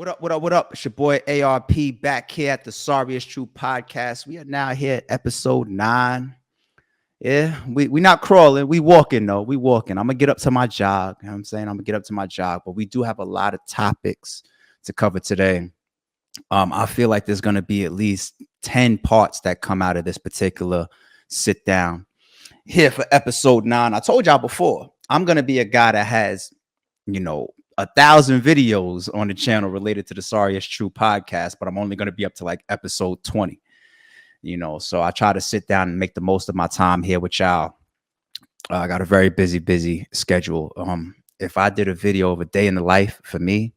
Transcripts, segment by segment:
What up, what up, what up? It's your boy ARP back here at the Sorry is True podcast. We are now here at episode 9. Yeah, we not crawling, we walking though. We walking. I'm gonna get up to my jog. You know what I'm saying? I'm gonna get up to my jog, but we do have a lot of topics to cover today. I feel like there's gonna be at least 10 parts that come out of this particular sit down here for episode 9. I told y'all before, I'm gonna be a guy that has, 1,000 videos on the channel related to the Sorry is True podcast, but I'm only going to be up to like episode 20, so I try to sit down and make the most of my time here with y'all. I got a very busy schedule. If I did a video of a day in the life for me,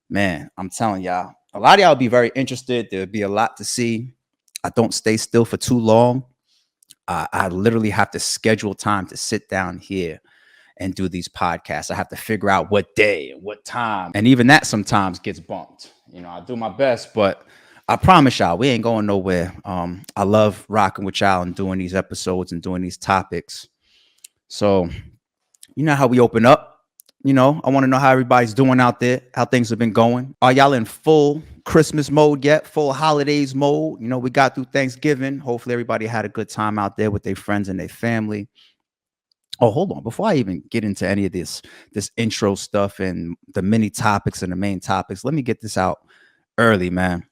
man, I'm telling y'all, a lot of y'all be very interested. There'll be a lot to see. I don't stay still for too long. I literally have to schedule time to sit down here and do these podcasts. I have to figure out what day and what time. And even that sometimes gets bumped. I do my best, but I promise y'all, we ain't going nowhere. I love rocking with y'all and doing these episodes and doing these topics. So, you know how we open up. I want to know how everybody's doing out there, how things have been going. Are y'all in full Christmas mode yet? Full holidays mode? We got through Thanksgiving. Hopefully everybody had a good time out there with their friends and their family. Oh, hold on. Before I even get into any of this intro stuff and the mini topics and the main topics, let me get this out early, man.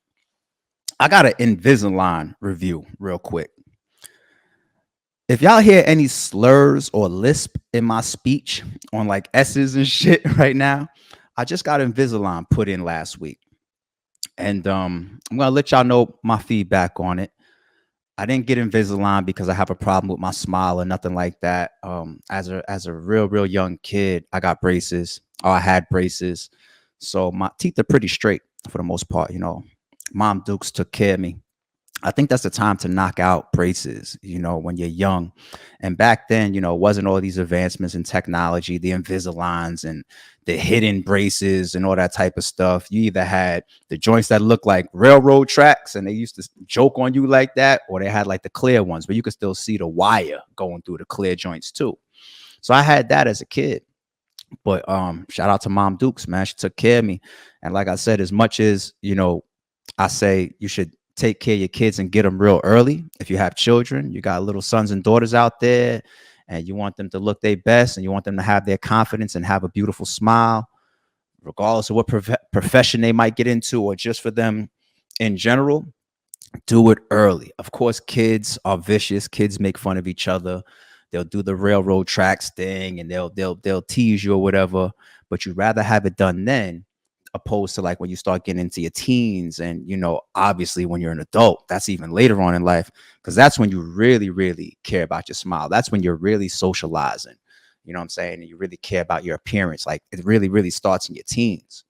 I got an Invisalign review real quick. If y'all hear any slurs or lisp in my speech on like S's and shit right now, I just got Invisalign put in last week. And I'm going to let y'all know my feedback on it. I didn't get Invisalign because I have a problem with my smile or nothing like that. As a real young kid, I got braces. Or I had braces. So my teeth are pretty straight for the most part. Mom Dukes took care of me. I think that's the time to knock out braces, when you're young. And back then, wasn't all these advancements in technology, the Invisaligns and the hidden braces and all that type of stuff. You either had the joints that look like railroad tracks and they used to joke on you like that, or they had like the clear ones, but you could still see the wire going through the clear joints too. So I had that as a kid. But shout out to Mom Dukes, man. She took care of me. And like I said, as much as, I say you should take care of your kids and get them real early. If you have children, you got little sons and daughters out there and you want them to look their best and you want them to have their confidence and have a beautiful smile, regardless of what profession they might get into or just for them in general, do it early. Of course, kids are vicious. Kids make fun of each other. They'll do the railroad tracks thing and they'll tease you or whatever, but you'd rather have it done then opposed to like when you start getting into your teens and obviously when you're an adult, that's even later on in life, because that's when you really care about your smile. That's when you're really socializing, you know what I'm saying, and you really care about your appearance. Like it really starts in your teens.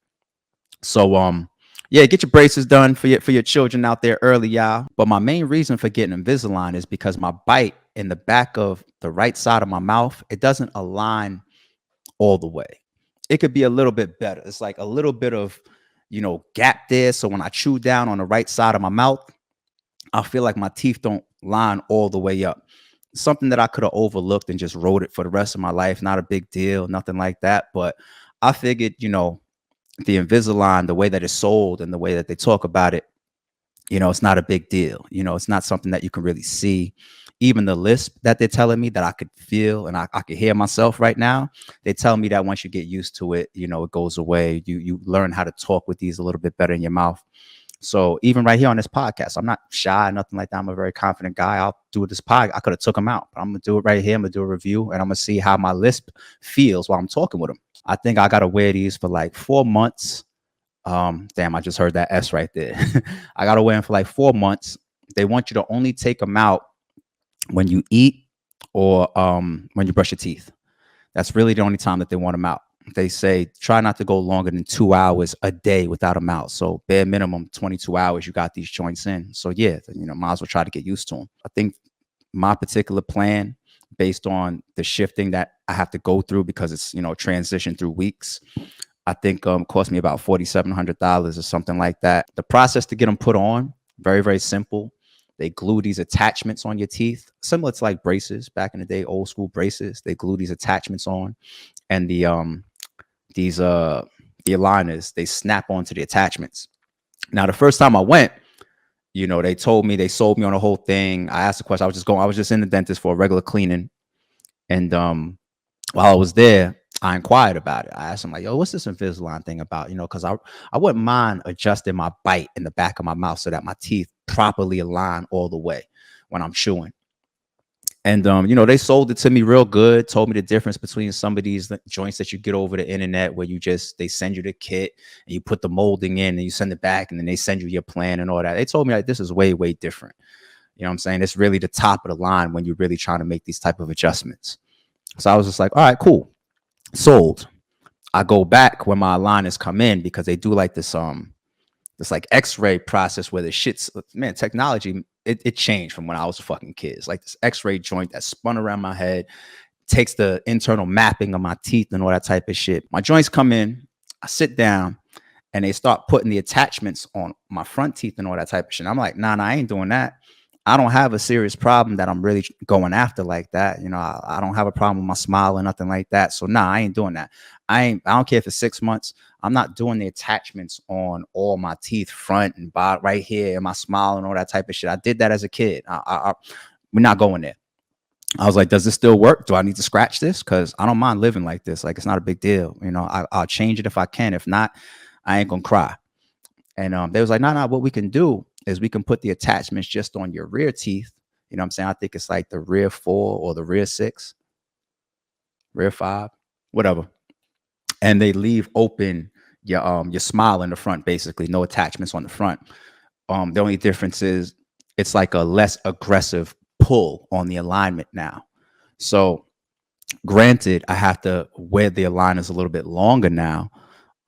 So yeah, get your braces done for your children out there early, y'all. But my main reason for getting Invisalign is because my bite in the back of the right side of my mouth, it doesn't align all the way. It could be a little bit better. It's like a little bit of, gap there. So when I chew down on the right side of my mouth, I feel like my teeth don't line all the way up. Something that I could have overlooked and just rode it for the rest of my life. Not a big deal, nothing like that. But I figured, the Invisalign, the way that it's sold and the way that they talk about it, it's not a big deal. It's not something that you can really see. Even the lisp that they're telling me that I could feel and I could hear myself right now, they tell me that once you get used to it, it goes away. You learn how to talk with these a little bit better in your mouth. So even right here on this podcast, I'm not shy, nothing like that. I'm a very confident guy. I'll do this podcast. I could have took them out, but I'm going to do it right here. I'm going to do a review and I'm going to see how my lisp feels while I'm talking with them. I think I got to wear these for like 4 months. Damn, I just heard that S right there. I got to wear them for like 4 months. They want you to only take them out when you eat or when you brush your teeth. That's really the only time that they want them out. They say try not to go longer than 2 hours a day without them out. So bare minimum 22 hours you got these joints in. So yeah, might as well try to get used to them. I think my particular plan, based on the shifting that I have to go through because it's transition through weeks, I think cost me about $4,700 or something like that. The process to get them put on, very simple. They glue these attachments on your teeth, similar to like braces back in the day, old school braces. They glue these attachments on, and these the aligners, they snap onto the attachments. Now, the first time I went, they told me, they sold me on the whole thing. I asked the question. I was just in the dentist for a regular cleaning. And while I was there, I inquired about it. I asked him, like, yo, what's this Invisalign thing about? Because I wouldn't mind adjusting my bite in the back of my mouth so that my teeth properly align all the way when I'm chewing. And, they sold it to me real good, told me the difference between some of these joints that you get over the internet where they send you the kit and you put the molding in and you send it back and then they send you your plan and all that. They told me like this is way, way different. You know what I'm saying? It's really the top of the line when you're really trying to make these type of adjustments. So I was just like, all right, cool. Sold. I go back when my aligners come in because they do like this like x-ray process where the shit's, man, technology, it changed from when I was a fucking kid. It's like this x-ray joint that spun around my head, takes the internal mapping of my teeth and all that type of shit. My joints come in, I sit down, and they start putting the attachments on my front teeth and all that type of shit. I'm like, nah, I ain't doing that. I don't have a serious problem that I'm really going after like that. I don't have a problem with my smile or nothing like that. So nah, I ain't doing that. I don't care if it's 6 months. I'm not doing the attachments on all my teeth, front and bottom, right here, and my smile and all that type of shit. I did that as a kid. We're not going there. I was like, does this still work? Do I need to scratch this? Because I don't mind living like this. Like, it's not a big deal. I'll change it if I can. If not, I ain't gonna cry. And they was like, no, what we can do is we can put the attachments just on your rear teeth. You know what I'm saying? I think it's like the rear 4 or the rear 6, rear 5, whatever. And they leave open your smile in the front, basically, no attachments on the front. The only difference is it's like a less aggressive pull on the alignment now. So granted, I have to wear the aligners a little bit longer now.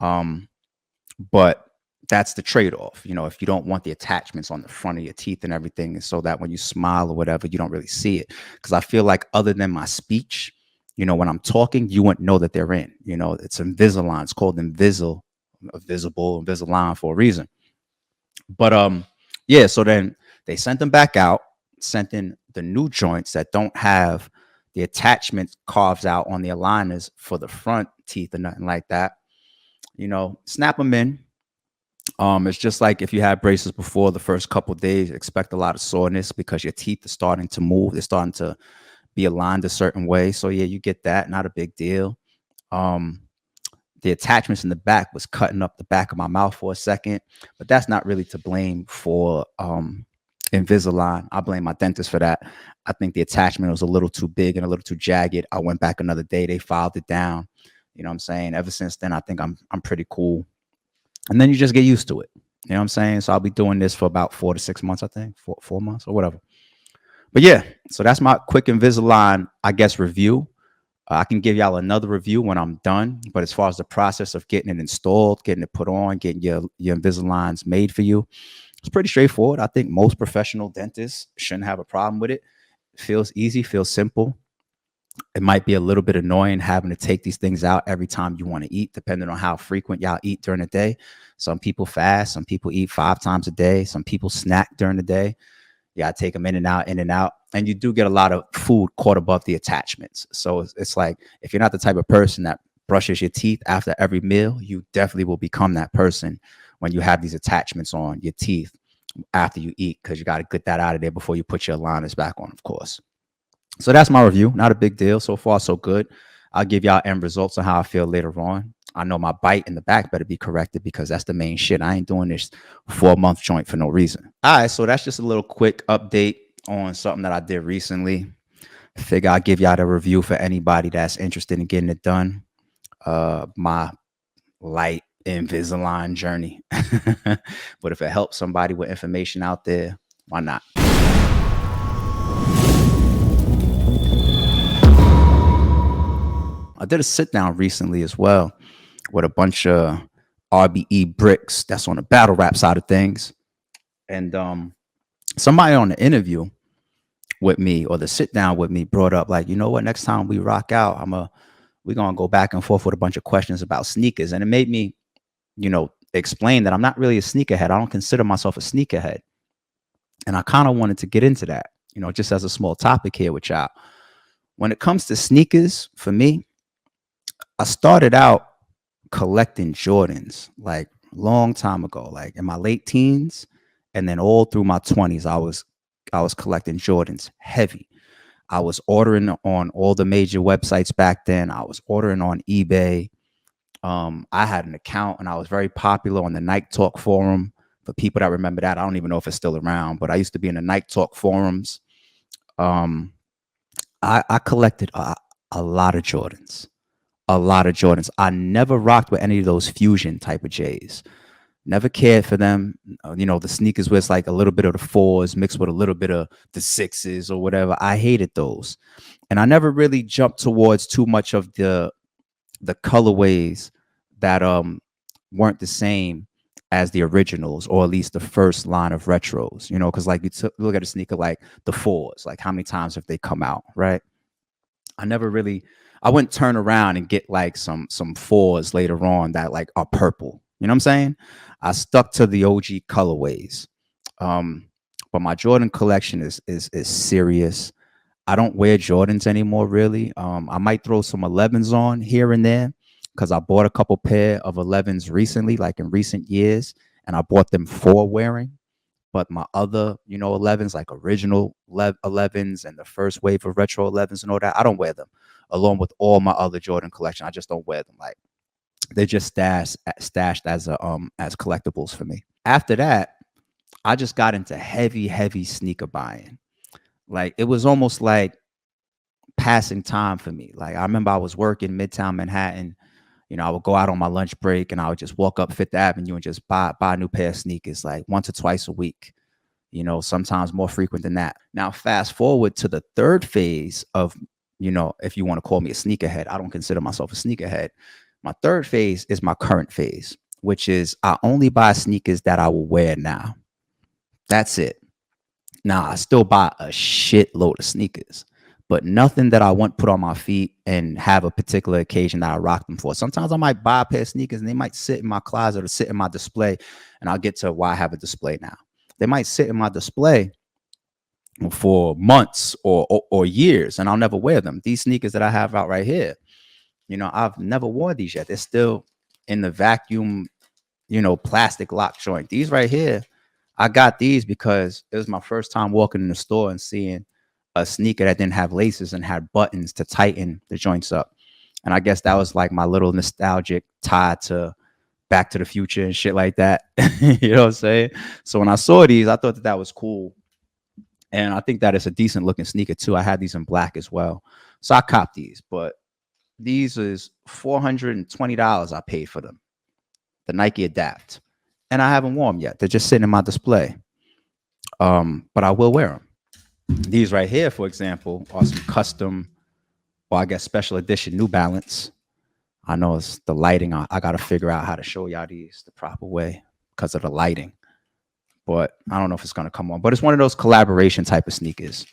But that's the trade-off. If you don't want the attachments on the front of your teeth and everything, so that when you smile or whatever, you don't really see it. Because I feel like other than my speech, when I'm talking, you wouldn't know that they're in. It's Invisalign. It's called Invisalign for a reason. But yeah, so then they sent them back out, sent in the new joints that don't have the attachment carves out on the aligners for the front teeth or nothing like that. Snap them in. It's just like if you had braces before, the first couple of days, expect a lot of soreness because your teeth are starting to move. They're starting to be aligned a certain way. So yeah, you get that. Not a big deal. The attachments in the back was cutting up the back of my mouth for a second, but that's not really to blame for Invisalign. I blame my dentist for that. I think the attachment was a little too big and a little too jagged. I went back another day. They filed it down. You know what I'm saying? Ever since then, I think I'm pretty cool. And then you just get used to it. You know what I'm saying? So I'll be doing this for about 4 to 6 months, I think, 4 months or whatever. But yeah, so that's my quick Invisalign, I guess, review. I can give y'all another review when I'm done. But as far as the process of getting it installed, getting it put on, getting your Invisaligns made for you, it's pretty straightforward. I think most professional dentists shouldn't have a problem with it. It feels easy, feels simple. It might be a little bit annoying having to take these things out every time you want to eat, depending on how frequent y'all eat during the day. Some people fast, some people eat 5 times a day, some people snack during the day. You gotta take them in and out, and you do get a lot of food caught above the attachments. So it's like, if you're not the type of person that brushes your teeth after every meal, you definitely will become that person when you have these attachments on your teeth after you eat, because you got to get that out of there before you put your aligners back on, of course. So that's my review. Not a big deal. So far, so good. I'll give y'all end results on how I feel later on. I know my bite in the back better be corrected because that's the main shit. I ain't doing this 4-month joint for no reason. All right, so that's just a little quick update on something that I did recently. I figure I'll give y'all the review for anybody that's interested in getting it done. My light Invisalign journey. But if it helps somebody with information out there, why not? I did a sit down recently as well with a bunch of RBE bricks that's on the battle rap side of things. And somebody on the interview with me, or the sit down with me, brought up like, you know what, next time we rock out, we're gonna go back and forth with a bunch of questions about sneakers. And it made me, explain that I'm not really a sneakerhead. I don't consider myself a sneakerhead. And I kind of wanted to get into that, just as a small topic here with y'all. When it comes to sneakers, for me, I started out collecting Jordans like long time ago, like in my late teens, and then all through my 20s, I was collecting Jordans heavy. I was ordering on all the major websites back then. I was ordering on eBay. I had an account and I was very popular on the Nike Talk forum. For people that remember that, I don't even know if it's still around, but I used to be in the Nike Talk forums. Um, I collected a lot of Jordans, a lot of Jordans. I never rocked with any of those fusion type of J's. Never cared for them. The sneakers with like a little bit of the fours mixed with a little bit of the sixes or whatever. I hated those. And I never really jumped towards too much of the colorways that weren't the same as the originals, or at least the first line of retros, because like look at a sneaker like the fours, like how many times have they come out, right? I never really, I wouldn't turn around and get like some fours later on that like are purple. You know what I'm saying? I stuck to the OG colorways. Um, but my Jordan collection is serious. I don't wear Jordans anymore, really. I might throw some 11s on here and there because I bought a couple pair of 11s recently, like in recent years, and I bought them for wearing. But my other, 11s, like original 11s and the first wave of retro 11s and all that, I don't wear them. Along with all my other Jordan collection, I just don't wear them. Like they're just stashed as collectibles for me. After that, I just got into heavy sneaker buying. Like it was almost like passing time for me. Like I remember I was working Midtown Manhattan. I would go out on my lunch break and I would just walk up Fifth Avenue and just buy a new pair of sneakers like once or twice a week. Sometimes more frequent than that. Now, fast forward to the third phase of, if you want to call me a sneakerhead, I don't consider myself a sneakerhead. My third phase is my current phase, which is I only buy sneakers that I will wear now. That's it. Now, I still buy a shitload of sneakers, but nothing that I want put on my feet and have a particular occasion that I rock them for. Sometimes I might buy a pair of sneakers and they might sit in my closet or sit in my display, and I'll get to why I have a display now. They might sit in my display for months or years, and I'll never wear them. These sneakers that I have out right here, I've never worn these yet. They're still in the vacuum, plastic lock joint. These right here, I got these because it was my first time walking in the store and seeing a sneaker that didn't have laces and had buttons to tighten the joints up. And I guess that was like my little nostalgic tie to Back to the Future and shit like that. You know what I'm saying? So when I saw these, I thought that was cool. And I think that it's a decent looking sneaker too. I had these in black as well. So I copped these, but these is $420 I paid for them. The Nike Adapt. And I haven't worn them yet. They're just sitting in my display. But I will wear them. These right here, for example, are some custom, or I guess special edition New Balance. I know it's the lighting. I got to figure out how to show y'all these the proper way because of the lighting. But I don't know if it's going to come on. But it's one of those collaboration type of sneakers.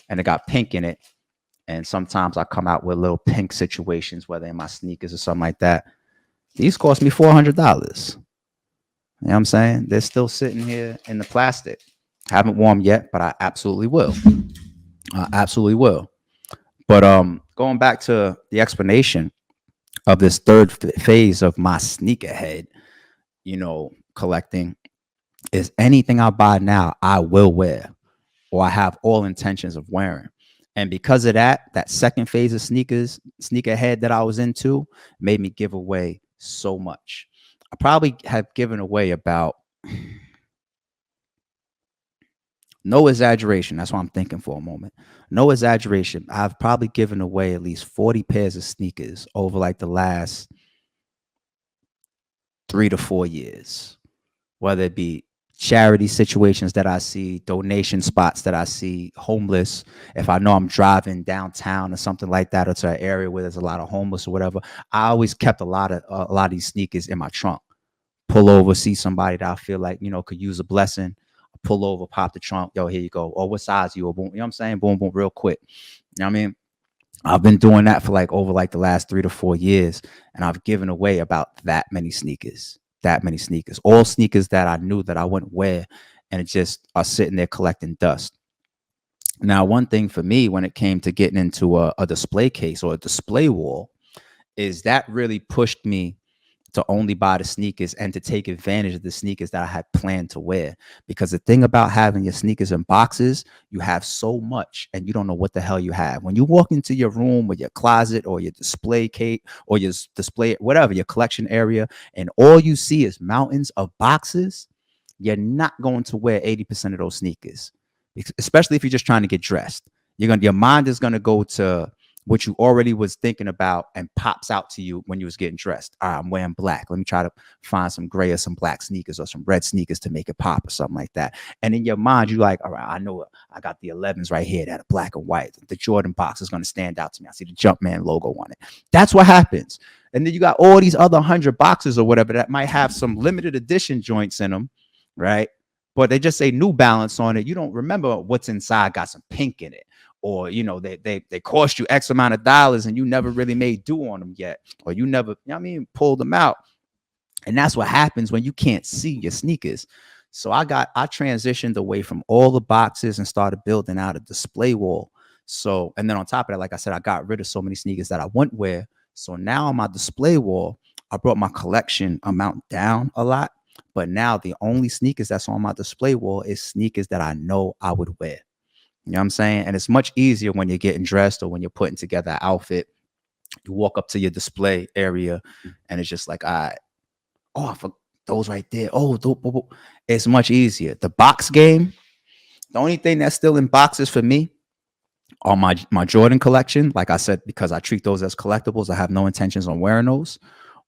And it got pink in it. And sometimes I come out with little pink situations, whether in my sneakers or something like that. These cost me $400. You know what I'm saying? They're still sitting here in the plastic. Haven't worn them yet, but I absolutely will. I absolutely will. But going back to the explanation of this third phase of my sneakerhead, collecting, is anything I buy now, I will wear, or I have all intentions of wearing. And because of that second phase of sneakerhead that I was into made me give away so much. I probably have given away about, no exaggeration, that's what I'm thinking for a moment. No exaggeration, I've probably given away at least 40 pairs of sneakers over like the last 3 to 4 years, whether it be charity situations that I see, donation spots that I see, homeless. If I know I'm driving downtown or something like that, or to an area where there's a lot of homeless or whatever, I always kept a lot of these sneakers in my trunk. Pull over, see somebody that I feel like, could use a blessing. Pull over, pop the trunk. Yo, here you go. Or what size you? Or boom, you know what I'm saying? Boom, boom, real quick. You know what I mean? I've been doing that for like over like the last 3 to 4 years, and I've given away about that many sneakers. All sneakers that I knew that I wouldn't wear, and it just are sitting there collecting dust. Now, one thing for me when it came to getting into a display case or a display wall is that really pushed me to only buy the sneakers and to take advantage of the sneakers that I had planned to wear. Because the thing about having your sneakers in boxes, you have so much and you don't know what the hell you have. When you walk into your room or your closet or your display case or your display, whatever, your collection area, and all you see is mountains of boxes, you're not going to wear 80% of those sneakers, especially if you're just trying to get dressed. Your mind is gonna go to what you already was thinking about and pops out to you when you was getting dressed. All right, I'm wearing black. Let me try to find some gray or some black sneakers or some red sneakers to make it pop or something like that. And in your mind, you like, all right, I know I got the 11s right here that are black and white. The Jordan box is going to stand out to me. I see the Jumpman logo on it. That's what happens. And then you got all these other 100 boxes or whatever that might have some limited edition joints in them, right? But they just say New Balance on it. You don't remember what's inside got some pink in it. Or, you know, they cost you X amount of dollars and you never really made due on them yet. Or you never, you know what I mean, pulled them out. And that's what happens when you can't see your sneakers. So I transitioned away from all the boxes and started building out a display wall. So, and then on top of that, like I said, I got rid of so many sneakers that I wouldn't wear. So now on my display wall, I brought my collection amount down a lot. But now the only sneakers that's on my display wall is sneakers that I know I would wear. You know what I'm saying? And it's much easier when you're getting dressed or when you're putting together an outfit. You walk up to your display area and it's just like, all right, oh, I forgot those right there. Oh, it's much easier. The box game, the only thing that's still in boxes for me are my Jordan collection. Like I said, because I treat those as collectibles, I have no intentions on wearing those.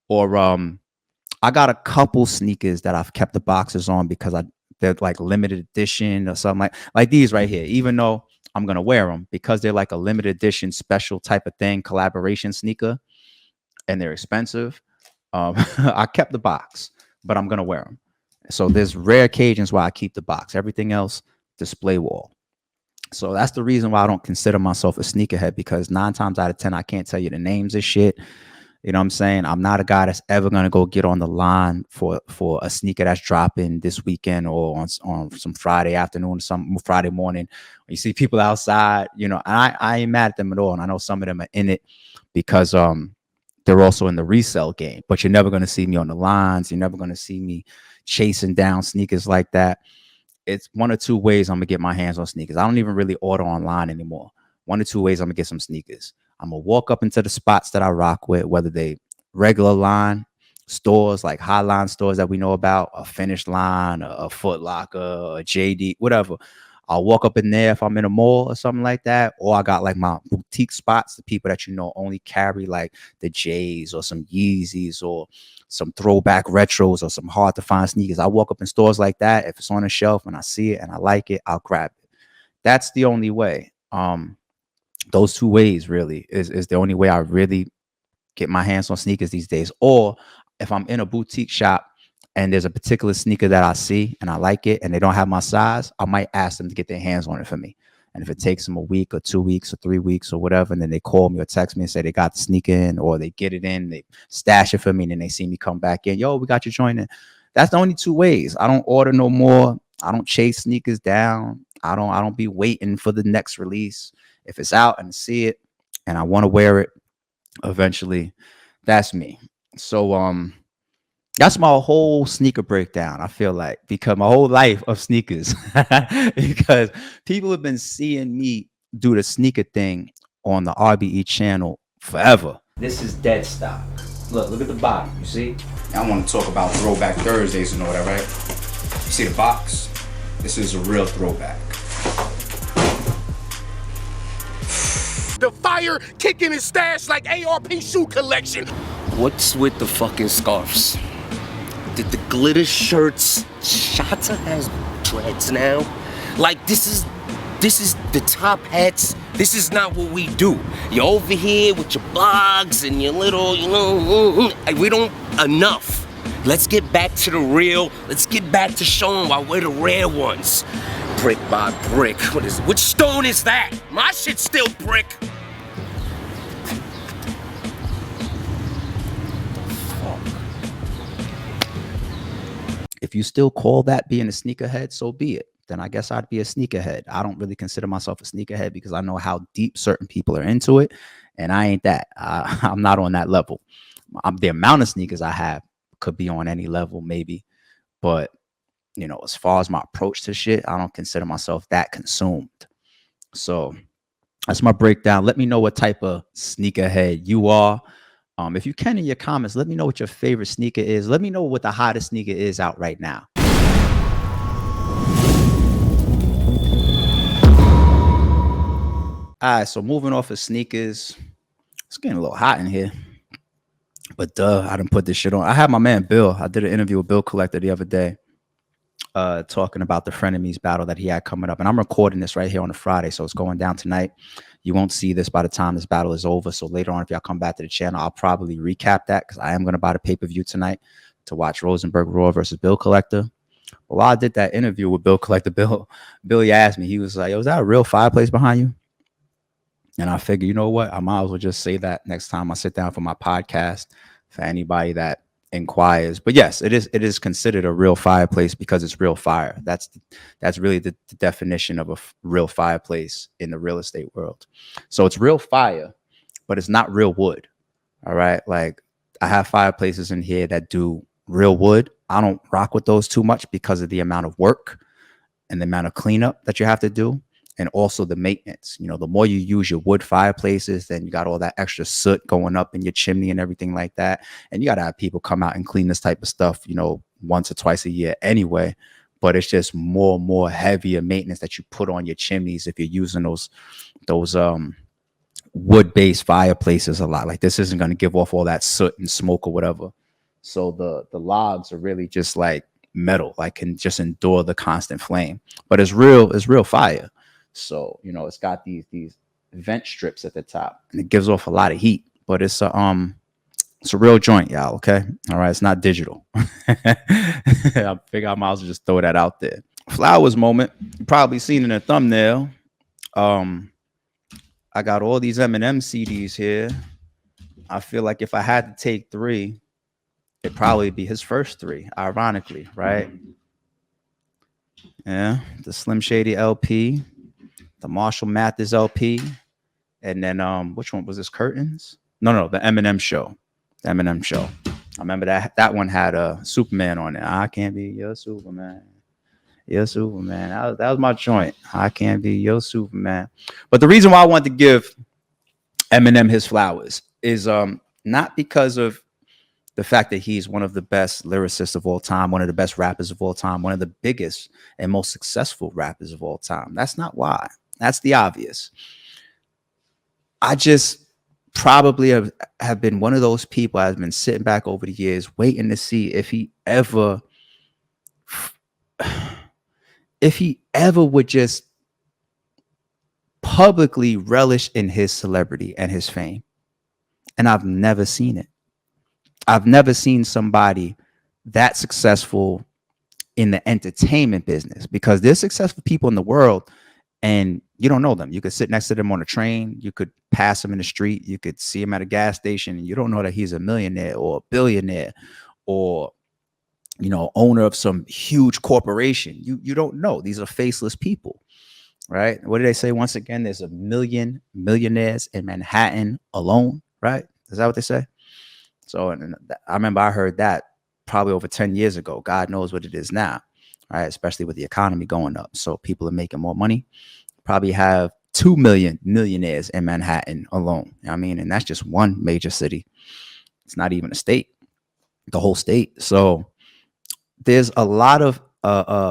Or I got a couple sneakers that I've kept the boxes on because they're like limited edition or something like these right here, even though I'm going to wear them because they're like a limited edition special type of thing, collaboration sneaker, and they're expensive. I kept the box, but I'm going to wear them. So there's rare occasions why I keep the box. Everything else, display wall. So that's the reason why I don't consider myself a sneakerhead, because 9 times out of 10, I can't tell you the names of shit. You know what I'm saying? I'm not a guy that's ever going to go get on the line for a sneaker that's dropping this weekend or on some Friday afternoon, some Friday morning. You see people outside, you know, and I ain't mad at them at all. And I know some of them are in it because they're also in the resale game. But you're never going to see me on the lines. You're never going to see me chasing down sneakers like that. It's one or two ways I'm going to get my hands on sneakers. I don't even really order online anymore. One or two ways I'm going to get some sneakers. I'm going to walk up into the spots that I rock with, whether they regular line stores, like high line stores that we know about, a Finish Line, a Foot Locker, a JD, whatever. I'll walk up in there if I'm in a mall or something like that. Or I got like my boutique spots, the people that, you know, only carry like the J's or some Yeezys or some throwback retros or some hard to find sneakers. I walk up in stores like that. If it's on a shelf and I see it and I like it, I'll grab it. That's the only way. Those two ways really is the only way I really get my hands on sneakers these days. Or if I'm in a boutique shop and there's a particular sneaker that I see and I like it and they don't have my size, I might ask them to get their hands on it for me. And if it takes them a week or 2 weeks or 3 weeks or whatever, and then they call me or text me and say they got the sneaker in, or they get it in, they stash it for me, and then they see me come back in, yo, we got your joint in. That's the only two ways. I don't order no more. I don't chase sneakers down. I don't be waiting for the next release. If it's out and see it and I want to wear it eventually, that's me. So that's my whole sneaker breakdown, I feel like, because my whole life of sneakers, because people have been seeing me do the sneaker thing on the RBE channel forever. This is dead stock. Look at the bottom, you see? I want to talk about Throwback Thursdays and all that, right? You see the box? This is a real throwback. The fire kicking his stash like ARP shoe collection. What's with the fucking scarves? Did the glitter shirts? Shata has dreads now. Like this is the top hats. This is not what we do. You're over here with your blogs and your little, you know, we don't enough. Let's get back to the real. Let's get back to showing why we're the rare ones. Brick by brick. What is it? Which stone is that? My shit's still brick. If you still call that being a sneakerhead, so be it. Then I guess I'd be a sneakerhead. I don't really consider myself a sneakerhead because I know how deep certain people are into it, and I ain't that. I'm not on that level. The amount of sneakers I have could be on any level, maybe. But, as far as my approach to shit, I don't consider myself that consumed. So that's my breakdown. Let me know what type of sneakerhead you are. If you can, in your comments, let me know what your favorite sneaker is. Let me know what the hottest sneaker is out right now. All right, so moving off of sneakers, it's getting a little hot in here. But I didn't put this shit on. I had my man Bill. I did an interview with Bill Collector the other day, talking about the Frenemies battle that he had coming up. And I'm recording this right here on a Friday, so it's going down tonight. You won't see this by the time this battle is over. So later on, if y'all come back to the channel, I'll probably recap that because I am going to buy the pay-per-view tonight to watch Rosenberg Raw versus Bill Collector. But while I did that interview with Bill Collector, Billy asked me, he was like, "Yo, is that a real fireplace behind you?" And I figured, you know what? I might as well just say that next time I sit down for my podcast for anybody that inquires. But yes, it is considered a real fireplace because it's real fire. That's really the definition of a real fireplace in the real estate world. So it's real fire, but it's not real wood. All right. Like, I have fireplaces in here that do real wood. I don't rock with those too much because of the amount of work and the amount of cleanup that you have to do. And also the maintenance. The more you use your wood fireplaces, then you got all that extra soot going up in your chimney and everything like that. And you got to have people come out and clean this type of stuff, once or twice a year anyway. But it's just more heavier maintenance that you put on your chimneys if you're using those wood-based fireplaces a lot. Like, this isn't going to give off all that soot and smoke or whatever. So the logs are really just like metal, like can just endure the constant flame. But it's real fire. So, it's got these vent strips at the top and it gives off a lot of heat, but it's a real joint, y'all. Okay. All right. It's not digital. I figure I might as well just throw that out there. Flowers moment. You probably seen in the thumbnail. I got all these Eminem CDs here. I feel like if I had to take 3, it'd probably be his first 3, ironically, right? Yeah. The Slim Shady LP. The Marshall Mathers LP, and then which one was this? Curtains? No, the Eminem show. The Eminem show. I remember that one had a Superman on it. I can't be your Superman. Your Superman. That was my joint. I can't be your Superman. But the reason why I wanted to give Eminem his flowers is not because of the fact that he's one of the best lyricists of all time, one of the best rappers of all time, one of the biggest and most successful rappers of all time. That's not why. That's the obvious. I just probably have been one of those people I've been sitting back over the years waiting to see if he ever would just publicly relish in his celebrity and his fame. And I've never seen it. I've never seen somebody that successful in the entertainment business, because there's successful people in the world and you don't know them. You could sit next to them on a train. You could pass him in the street. You could see him at a gas station and you don't know that he's a millionaire or a billionaire or, owner of some huge corporation. You don't know. These are faceless people, right? What did they say? Once again, there's a million millionaires in Manhattan alone, right? Is that what they say? So and I remember I heard that probably over 10 years ago. God knows what it is now, right? Especially with the economy going up. So people are making more money. Probably have 2 million millionaires in Manhattan alone. I mean, and that's just one major city. It's not even a state, the whole state. So there's a lot of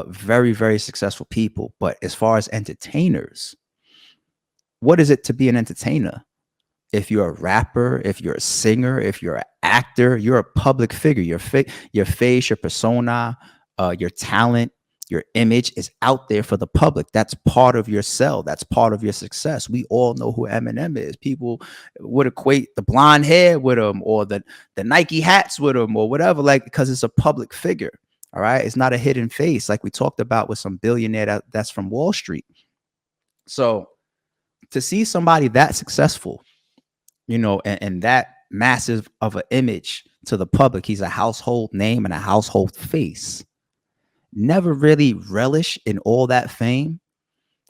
very, very successful people. But as far as entertainers, what is it to be an entertainer? If you're a rapper, if you're a singer, if you're an actor, you're a public figure. Your face, your persona, your talent, your image is out there for the public. That's part of your sell. That's part of your success. We all know who Eminem is. People would equate the blonde hair with him or the Nike hats with him or whatever, like, because it's a public figure. All right. It's not a hidden face like we talked about with some billionaire that's from Wall Street. So to see somebody that successful, and that massive of an image to the public, he's a household name and a household face. Never really relish in all that fame.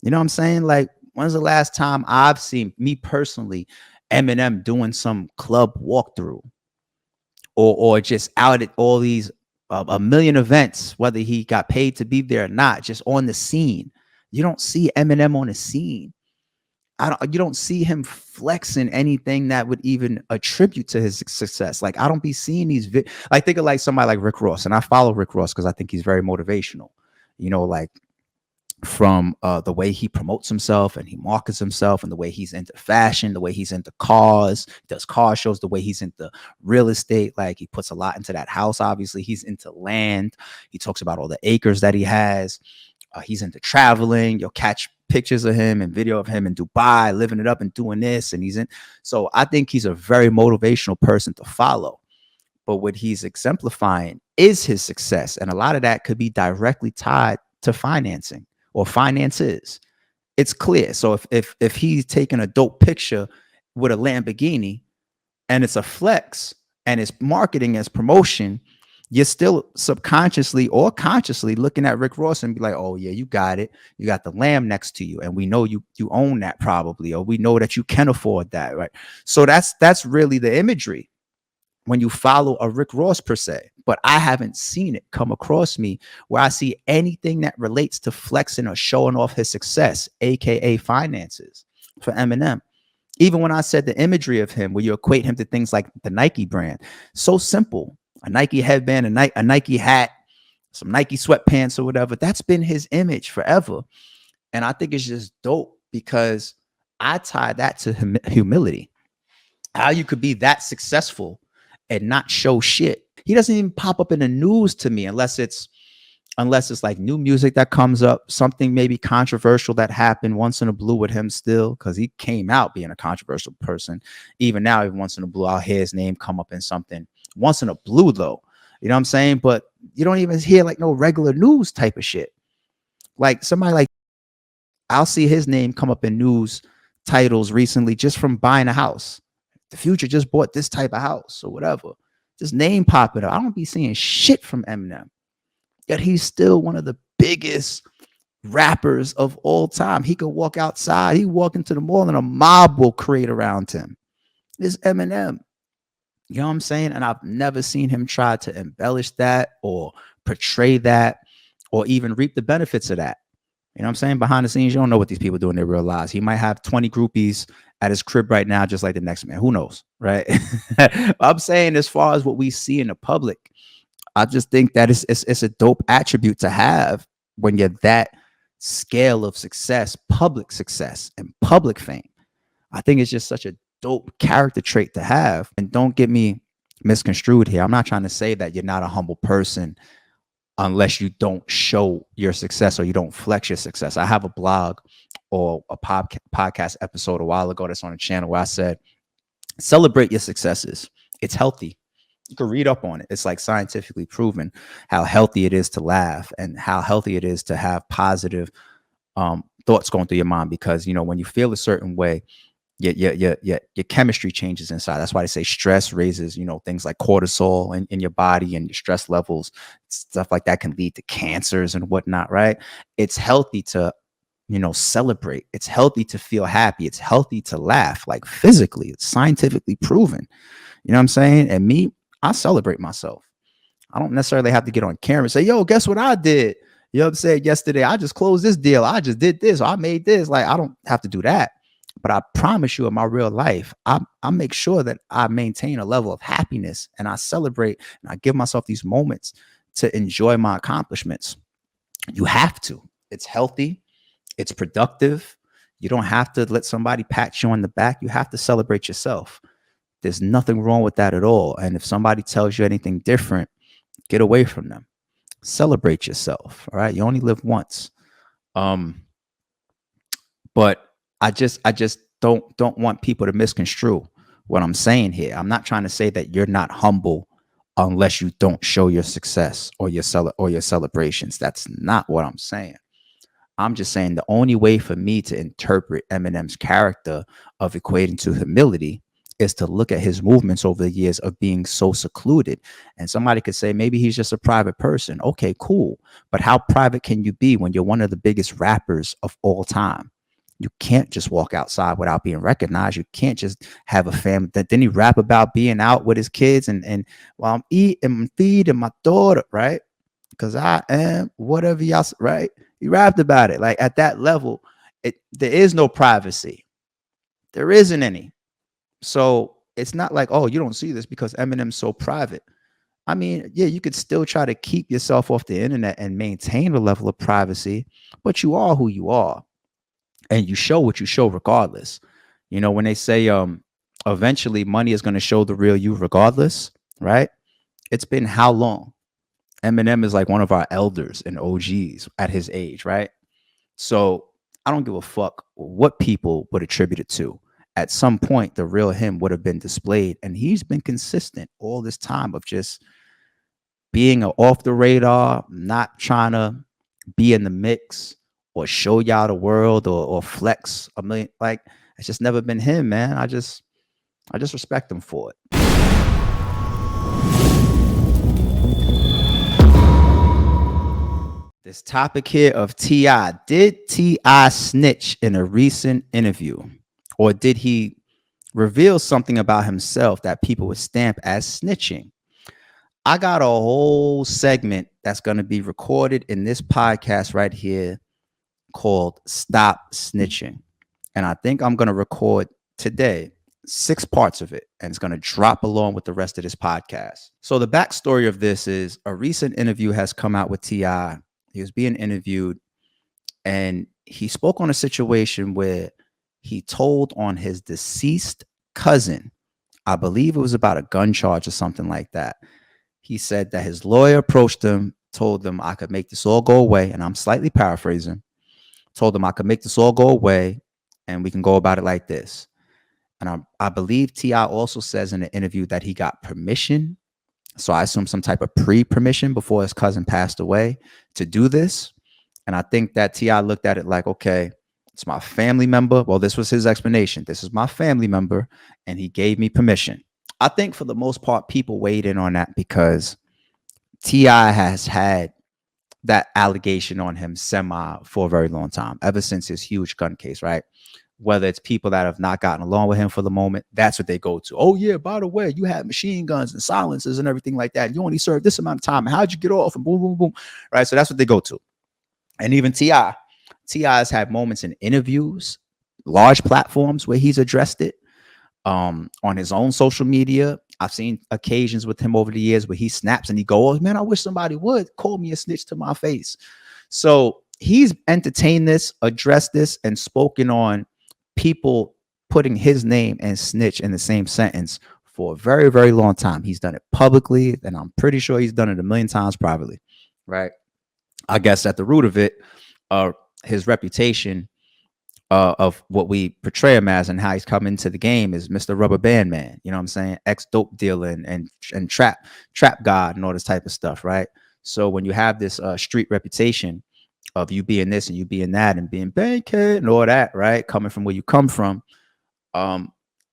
You know what I'm saying? Like, when's the last time I've seen, me personally, Eminem doing some club walkthrough or just out at all these a million events, whether he got paid to be there or not, just on the scene. You don't see Eminem on the scene. You don't see him flexing anything that would even attribute to his success. Like, I don't be seeing these like, think of like somebody like Rick Ross, and I follow Rick Ross because I think he's very motivational, like from the way he promotes himself and he markets himself, and the way he's into fashion, the way he's into cars, does car shows, the way he's into real estate. Like, he puts a lot into that house. Obviously, he's into land. He talks about all the acres that he has. He's into traveling. You'll catch pictures of him and video of him in Dubai, living it up and doing this. And so I think he's a very motivational person to follow. But what he's exemplifying is his success. And a lot of that could be directly tied to financing or finances. It's clear. So if he's taking a dope picture with a Lamborghini and it's a flex and it's marketing as promotion, you're still subconsciously or consciously looking at Rick Ross and be like, oh yeah, you got it. You got the lamb next to you. And we know you own that probably, or we know that you can afford that. Right. So that's really the imagery when you follow a Rick Ross per se. But I haven't seen it come across me where I see anything that relates to flexing or showing off his success, AKA finances, for Eminem. Even when I said the imagery of him, where you equate him to things like the Nike brand, so simple. A Nike headband, a Nike hat, some Nike sweatpants or whatever. That's been his image forever. And I think it's just dope because I tie that to humility. How you could be that successful and not show shit. He doesn't even pop up in the news to me unless it's like new music that comes up, something maybe controversial that happened once in a blue with him still, because he came out being a controversial person. Even now, even once in a blue, I'll hear his name come up in something. Once in a blue, though, you know what I'm saying? But you don't even hear like no regular news type of shit. Like somebody like, I'll see his name come up in news titles recently just from buying a house. The Future just bought this type of house or whatever. Just name popping up. I don't be seeing shit from Eminem. Yet he's still one of the biggest rappers of all time. He could walk outside. He walk into the mall and a mob will create around him. It's Eminem. You know what I'm saying? And I've never seen him try to embellish that or portray that or even reap the benefits of that. You know what I'm saying? Behind the scenes, you don't know what these people do in their real lives. He might have 20 groupies at his crib right now, just like the next man. Who knows? Right? I'm saying as far as what we see in the public, I just think that it's a dope attribute to have when you're that scale of success, public success and public fame. I think it's just such a dope character trait to have. And don't get me misconstrued here. I'm not trying to say that you're not a humble person unless you don't show your success or you don't flex your success. I have a blog or a podcast episode a while ago that's on the channel where I said, celebrate your successes. It's healthy. You can read up on it. It's like scientifically proven how healthy it is to laugh and how healthy it is to have positive thoughts going through your mind, because, you know, when you feel a certain way, your chemistry changes inside. That's why they say stress raises, you know, things like cortisol in your body, and your stress levels, stuff like that can lead to cancers and whatnot, right? It's healthy to, you know, celebrate. It's healthy to feel happy. It's healthy to laugh, like physically. It's scientifically proven. You know what I'm saying? And me, I celebrate myself. I don't necessarily have to get on camera and say, yo, guess what I did? You know what I'm saying? Yesterday, I just closed this deal. I just did this. Or I made this. Like, I don't have to do that. But I promise you, in my real life, I make sure that I maintain a level of happiness, and I celebrate, and I give myself these moments to enjoy my accomplishments. You have to. It's healthy. It's productive. You don't have to let somebody pat you on the back. You have to celebrate yourself. There's nothing wrong with that at all. And if somebody tells you anything different, get away from them. Celebrate yourself. All right. You only live once. But I just don't want people to misconstrue what I'm saying here. I'm not trying to say that you're not humble unless you don't show your success or your celebrations. That's not what I'm saying. I'm just saying the only way for me to interpret Eminem's character of equating to humility is to look at his movements over the years of being so secluded. And somebody could say, maybe he's just a private person. Okay, cool. But how private can you be when you're one of the biggest rappers of all time? You can't just walk outside without being recognized. You can't just have a family. Then he rap about being out with his kids and while I'm eating and feeding my daughter, right? Because I am whatever y'all, right? He rapped about it. Like at that level, there is no privacy. There isn't any. So it's not like, oh, you don't see this because Eminem's so private. I mean, yeah, you could still try to keep yourself off the internet and maintain a level of privacy, but you are who you are and you show what you show regardless. You know, when they say eventually money is going to show the real you regardless, right? It's been how long? Eminem is like one of our elders and OGs at his age, right? So I don't give a fuck what people would attribute it to. At some point, the real him would have been displayed, and he's been consistent all this time of just being off the radar, not trying to be in the mix or show y'all the world or flex a million. Like it's just never been him, man. I just respect him for it. This topic here of TI. Did TI snitch in a recent interview? Or did he reveal something about himself that people would stamp as snitching? I got a whole segment that's going to be recorded in this podcast right here called Stop Snitching. And I think I'm going to record today 6 parts of it, and it's going to drop along with the rest of this podcast. So the backstory of this is a recent interview has come out with TI. He was being interviewed, and he spoke on a situation where he told on his deceased cousin. I believe it was about a gun charge or something like that. He said that his lawyer approached him, told them I could make this all go away, and I'm slightly paraphrasing, told him I could make this all go away, and we can go about it like this. And I believe T.I. also says in the interview that he got permission. So I assume some type of pre-permission before his cousin passed away to do this. And I think that T.I. looked at it like, okay, it's my family member. Well, this was his explanation. This is my family member, and he gave me permission. I think for the most part, people weighed in on that because T.I. has had that allegation on him for a very long time, ever since his huge gun case, right? Whether it's people that have not gotten along with him for the moment, that's what they go to. Oh, yeah, by the way, you had machine guns and silencers and everything like that. You only served this amount of time. How'd you get off? And boom, boom, boom. Right. So that's what they go to. And even T.I. has had moments in interviews, large platforms where he's addressed it on his own social media. I've seen occasions with him over the years where he snaps and he goes, man, I wish somebody would call me a snitch to my face. So he's entertained this, addressed this, and spoken on people putting his name and snitch in the same sentence for a very, very long time. He's done it publicly, and I'm pretty sure he's done it a million times privately, right? I guess at the root of it, his reputation of what we portray him as and how he's come into the game is Mr. Rubber Band Man, you know what I'm saying? Ex-dope dealer and trap god and all this type of stuff, right? So when you have this street reputation of you being this and you being that and being bankhead and all that, right? Coming from where you come from.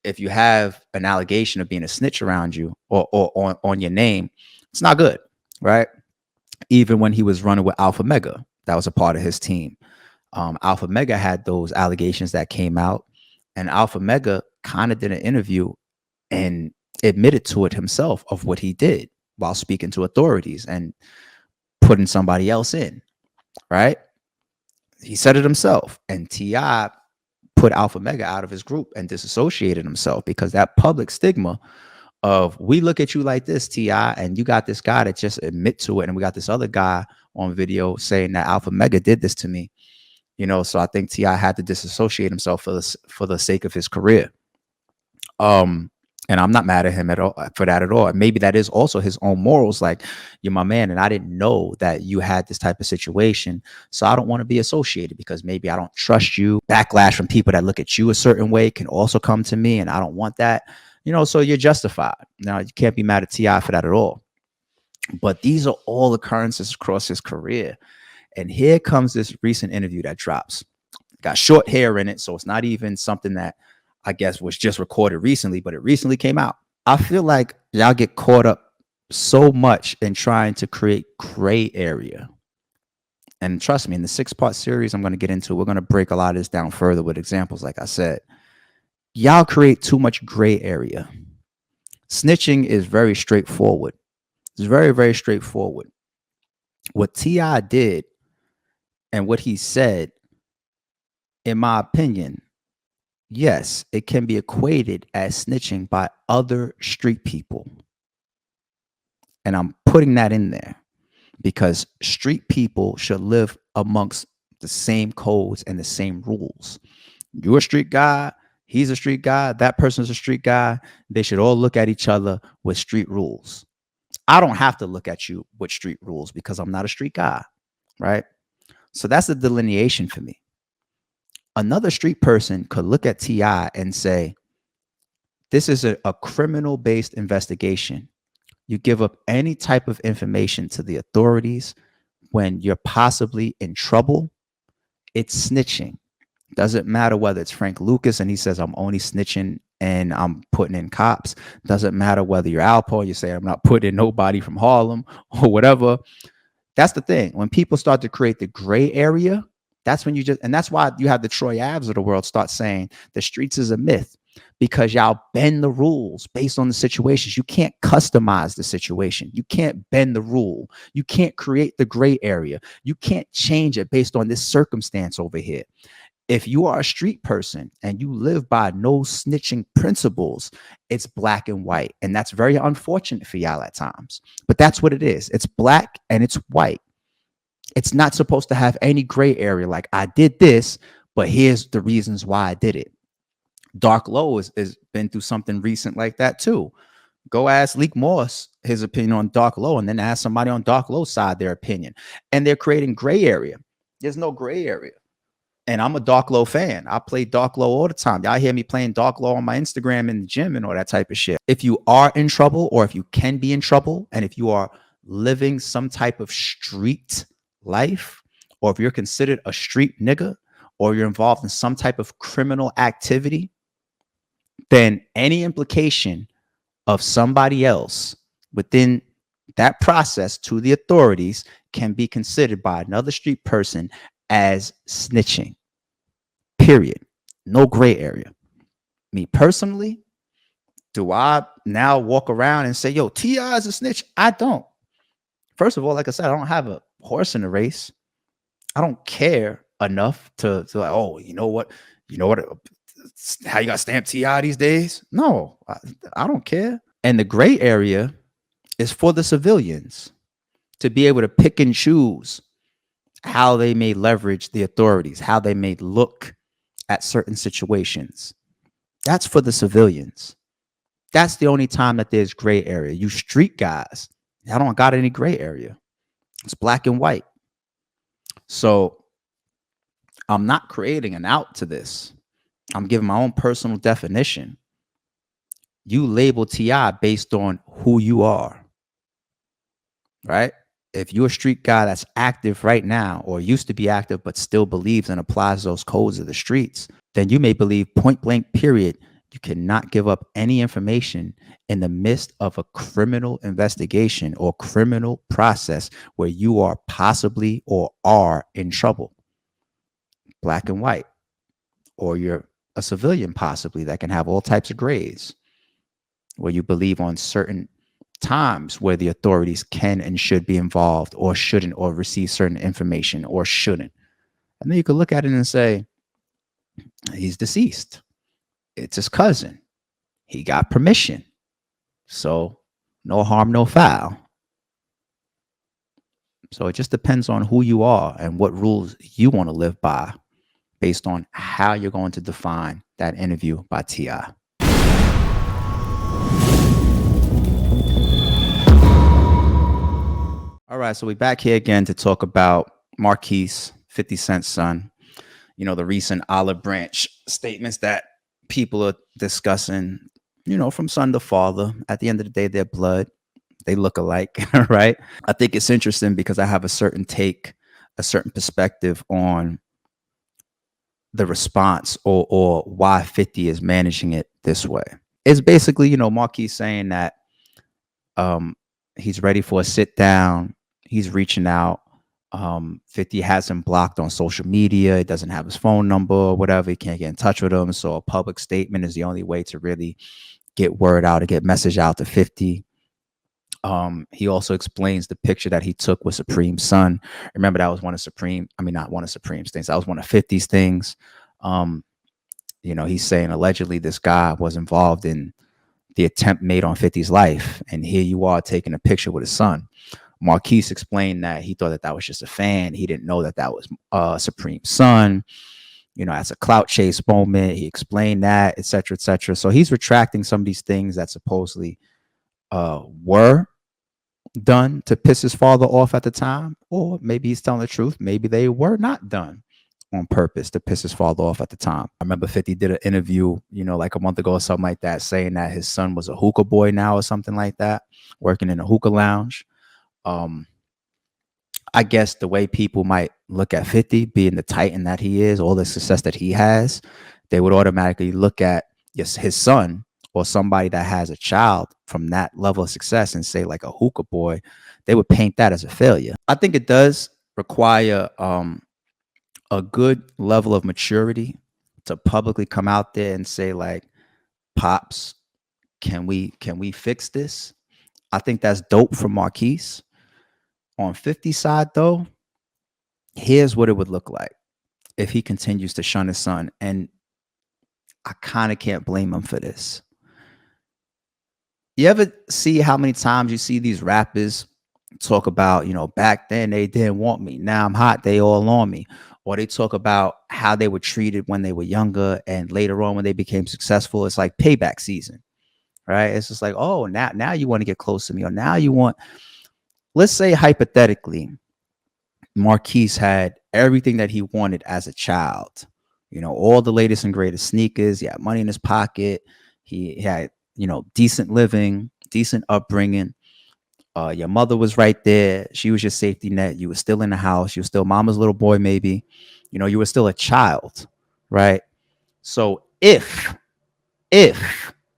If you have an allegation of being a snitch around you or on your name, it's not good, right? Even when he was running with Alpha Mega, that was a part of his team. Alpha Mega had those allegations that came out, and Alpha Mega kind of did an interview and admitted to it himself of what he did while speaking to authorities and putting somebody else in. Right? He said it himself, and T.I. put Alpha Mega out of his group and disassociated himself because that public stigma of we look at you like this, T.I., and you got this guy that just admit to it, and we got this other guy on video saying that Alpha Mega did this to me, you know. So I think T.I. had to disassociate himself for the sake of his career. And I'm not mad at him at all for that at all. And maybe that is also his own morals. Like, you're my man, and I didn't know that you had this type of situation, so I don't want to be associated because maybe I don't trust you. Backlash from people that look at you a certain way can also come to me, and I don't want that. You know, so you're justified. Now, you can't be mad at T.I. for that at all. But these are all occurrences across his career. And here comes this recent interview that drops. Got short hair in it, so it's not even something that I guess was just recorded recently, but it recently came out. I feel like y'all get caught up so much in trying to create gray area And trust me, in the 6-part series I'm going to get into, we're going to break a lot of this down further with examples. Like I said, y'all create too much gray area. Snitching is very straightforward. It's very, very straightforward. What T.I. did and what he said, in my opinion, yes, it can be equated as snitching by other street people. And I'm putting that in there because street people should live amongst the same codes and the same rules. You're a street guy. He's a street guy. That person's a street guy. They should all look at each other with street rules. I don't have to look at you with street rules because I'm not a street guy, right? So that's the delineation for me. Another street person could look at T.I. and say, this is a criminal-based investigation. You give up any type of information to the authorities when you're possibly in trouble, it's snitching. Doesn't matter whether it's Frank Lucas and he says, I'm only snitching and I'm putting in cops. Doesn't matter whether you're Alpo and you say, I'm not putting in nobody from Harlem or whatever. That's the thing. When people start to create the gray area, that's when and that's why you have the Troy Avs of the world start saying the streets is a myth, because y'all bend the rules based on the situations. You can't customize the situation. You can't bend the rule. You can't create the gray area. You can't change it based on this circumstance over here. If you are a street person and you live by no snitching principles, it's black and white. And that's very unfortunate for y'all at times. But that's what it is. It's black and it's white. It's not supposed to have any gray area like I did this, but here's the reasons why I did it. Dark Low has been through something recent like that too. Go ask Leek Morse his opinion on Dark Low and then ask somebody on Dark Low's side their opinion. And they're creating gray area. There's no gray area. And I'm a Dark Low fan. I play Dark Low all the time. Y'all hear me playing Dark Low on my Instagram in the gym and all that type of shit. If you are in trouble or if you can be in trouble and if you are living some type of street life or if you're considered a street nigga or you're involved in some type of criminal activity, then any implication of somebody else within that process to the authorities can be considered by another street person as snitching, period. No gray area. Me personally, do I now walk around and say, yo, T.I. is a snitch? I don't. First of all, like I said, I don't have a horse in the race. I don't care enough to like, oh, you know what, how you got stamp T.I. these days? No, I don't care. And the gray area is for the civilians to be able to pick and choose how they may leverage the authorities, how they may look at certain situations. That's for the civilians. That's the only time that there's gray area. You street guys, I don't got any gray area. It's black and white. So I'm not creating an out to this. I'm giving my own personal definition. You label T.I. based on who you are, right? If you're a street guy that's active right now or used to be active but still believes and applies those codes of the streets, then you may believe point blank period, you cannot give up any information in the midst of a criminal investigation or criminal process where you are possibly or are in trouble. Black and white. Or you're a civilian possibly that can have all types of grays where you believe on certain times where the authorities can and should be involved or shouldn't, or receive certain information or shouldn't. And then you could look at it and say, he's deceased. It's his cousin. He got permission. So no harm, no foul. So it just depends on who you are and what rules you want to live by based on how you're going to define that interview by T.I. All right, so we're back here again to talk about Marquise, 50 Cent's son. You know, the recent olive branch statements that people are discussing, you know, from son to father. At the end of the day, they're blood. They look alike, right? I think it's interesting because I have a certain take, a certain perspective on the response or why 50 is managing it this way. It's basically, you know, Marquise saying that he's ready for a sit down. He's reaching out. 50 has him blocked on social media. It doesn't have his phone number or whatever. He can't get in touch with him. So a public statement is the only way to really get word out and get message out to 50. He also explains the picture that he took with Supreme's son. Remember, that was one of not one of Supreme's things. That was one of 50's things. He's saying allegedly this guy was involved in the attempt made on 50's life. And here you are taking a picture with his son. Marquise explained that he thought that was just a fan. He didn't know that was Supreme's son. As a clout chase moment. He explained that, et cetera, et cetera. So he's retracting some of these things that supposedly were done to piss his father off at the time, or maybe he's telling the truth. Maybe they were not done on purpose to piss his father off at the time. I remember 50 did an interview, like a month ago or something like that, saying that his son was a hookah boy now or something like that, working in a hookah lounge. I guess the way people might look at 50 being the titan that he is, all the success that he has, they would automatically look at his son or somebody that has a child from that level of success and say like a hookah boy. They would paint that as a failure. I think it does require a good level of maturity to publicly come out there and say like, Pops, can we fix this? I think that's dope from Marquise. On 50's side, though, here's what it would look like if he continues to shun his son. And I kind of can't blame him for this. You ever see how many times you see these rappers talk about, back then they didn't want me. Now I'm hot. They all on me. Or they talk about how they were treated when they were younger. And later on, when they became successful, it's like payback season, right? It's just like, oh, now you want to get close to me. Or now you want... Let's say hypothetically, Marquise had everything that he wanted as a child, all the latest and greatest sneakers. He had money in his pocket. He had, decent living, decent upbringing. Your mother was right there. She was your safety net. You were still in the house. You were still mama's little boy, maybe. You were still a child, right? So if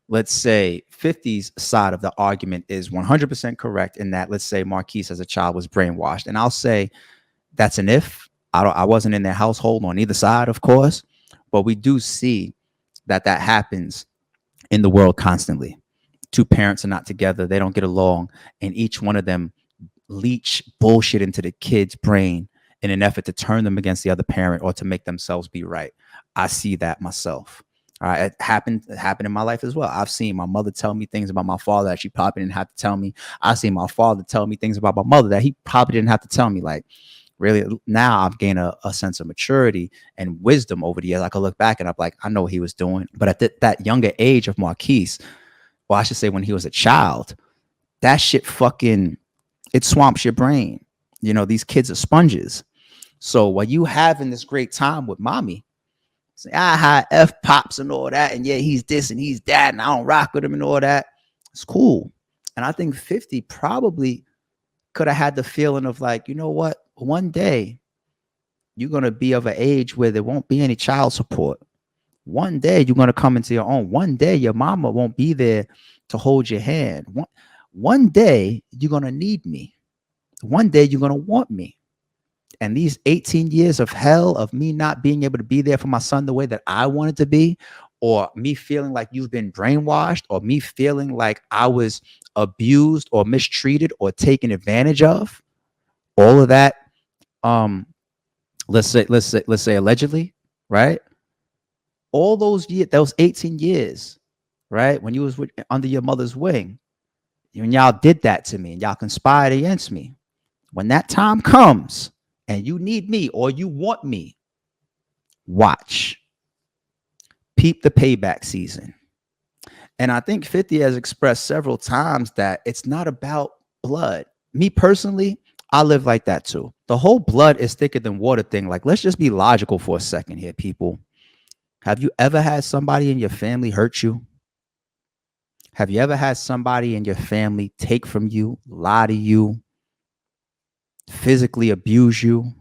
let's say 50's side of the argument is 100% correct in that, let's say Marquise as a child was brainwashed. And I'll say that's an if. I wasn't in their household on either side, of course, but we do see that happens in the world constantly. Two parents are not together. They don't get along. And each one of them leech bullshit into the kid's brain in an effort to turn them against the other parent or to make themselves be right. I see that myself. All right, it happened in my life as well. I've seen my mother tell me things about my father that she probably didn't have to tell me. I've seen my father tell me things about my mother that he probably didn't have to tell me. Like, really, now I've gained a sense of maturity and wisdom over the years. I can look back and I'm like, I know what he was doing. But at that younger age of Marquise, well, I should say when he was a child, that shit it swamps your brain. These kids are sponges. So while you having this great time with mommy, say, F Pops and all that, and yeah, he's this and he's that, and I don't rock with him and all that. It's cool. And I think 50 probably could have had the feeling of like, you know what? One day you're going to be of an age where there won't be any child support. One day you're going to come into your own. One day your mama won't be there to hold your hand. One day you're going to need me. One day you're going to want me. And these 18 years of hell of me not being able to be there for my son the way that I wanted to be, or me feeling like you've been brainwashed, or me feeling like I was abused or mistreated or taken advantage of, all of that, let's say allegedly, right? All those years, those 18 years, right? When you was under your mother's wing, and y'all did that to me and y'all conspired against me. When that time comes, and you need me or you want me, watch. Peep the payback season. And I think 50 has expressed several times that it's not about blood. Me personally, I live like that too. The whole blood is thicker than water thing. Like, let's just be logical for a second here, people. Have you ever had somebody in your family hurt you? Have you ever had somebody in your family take from you, lie to you, physically abuse you?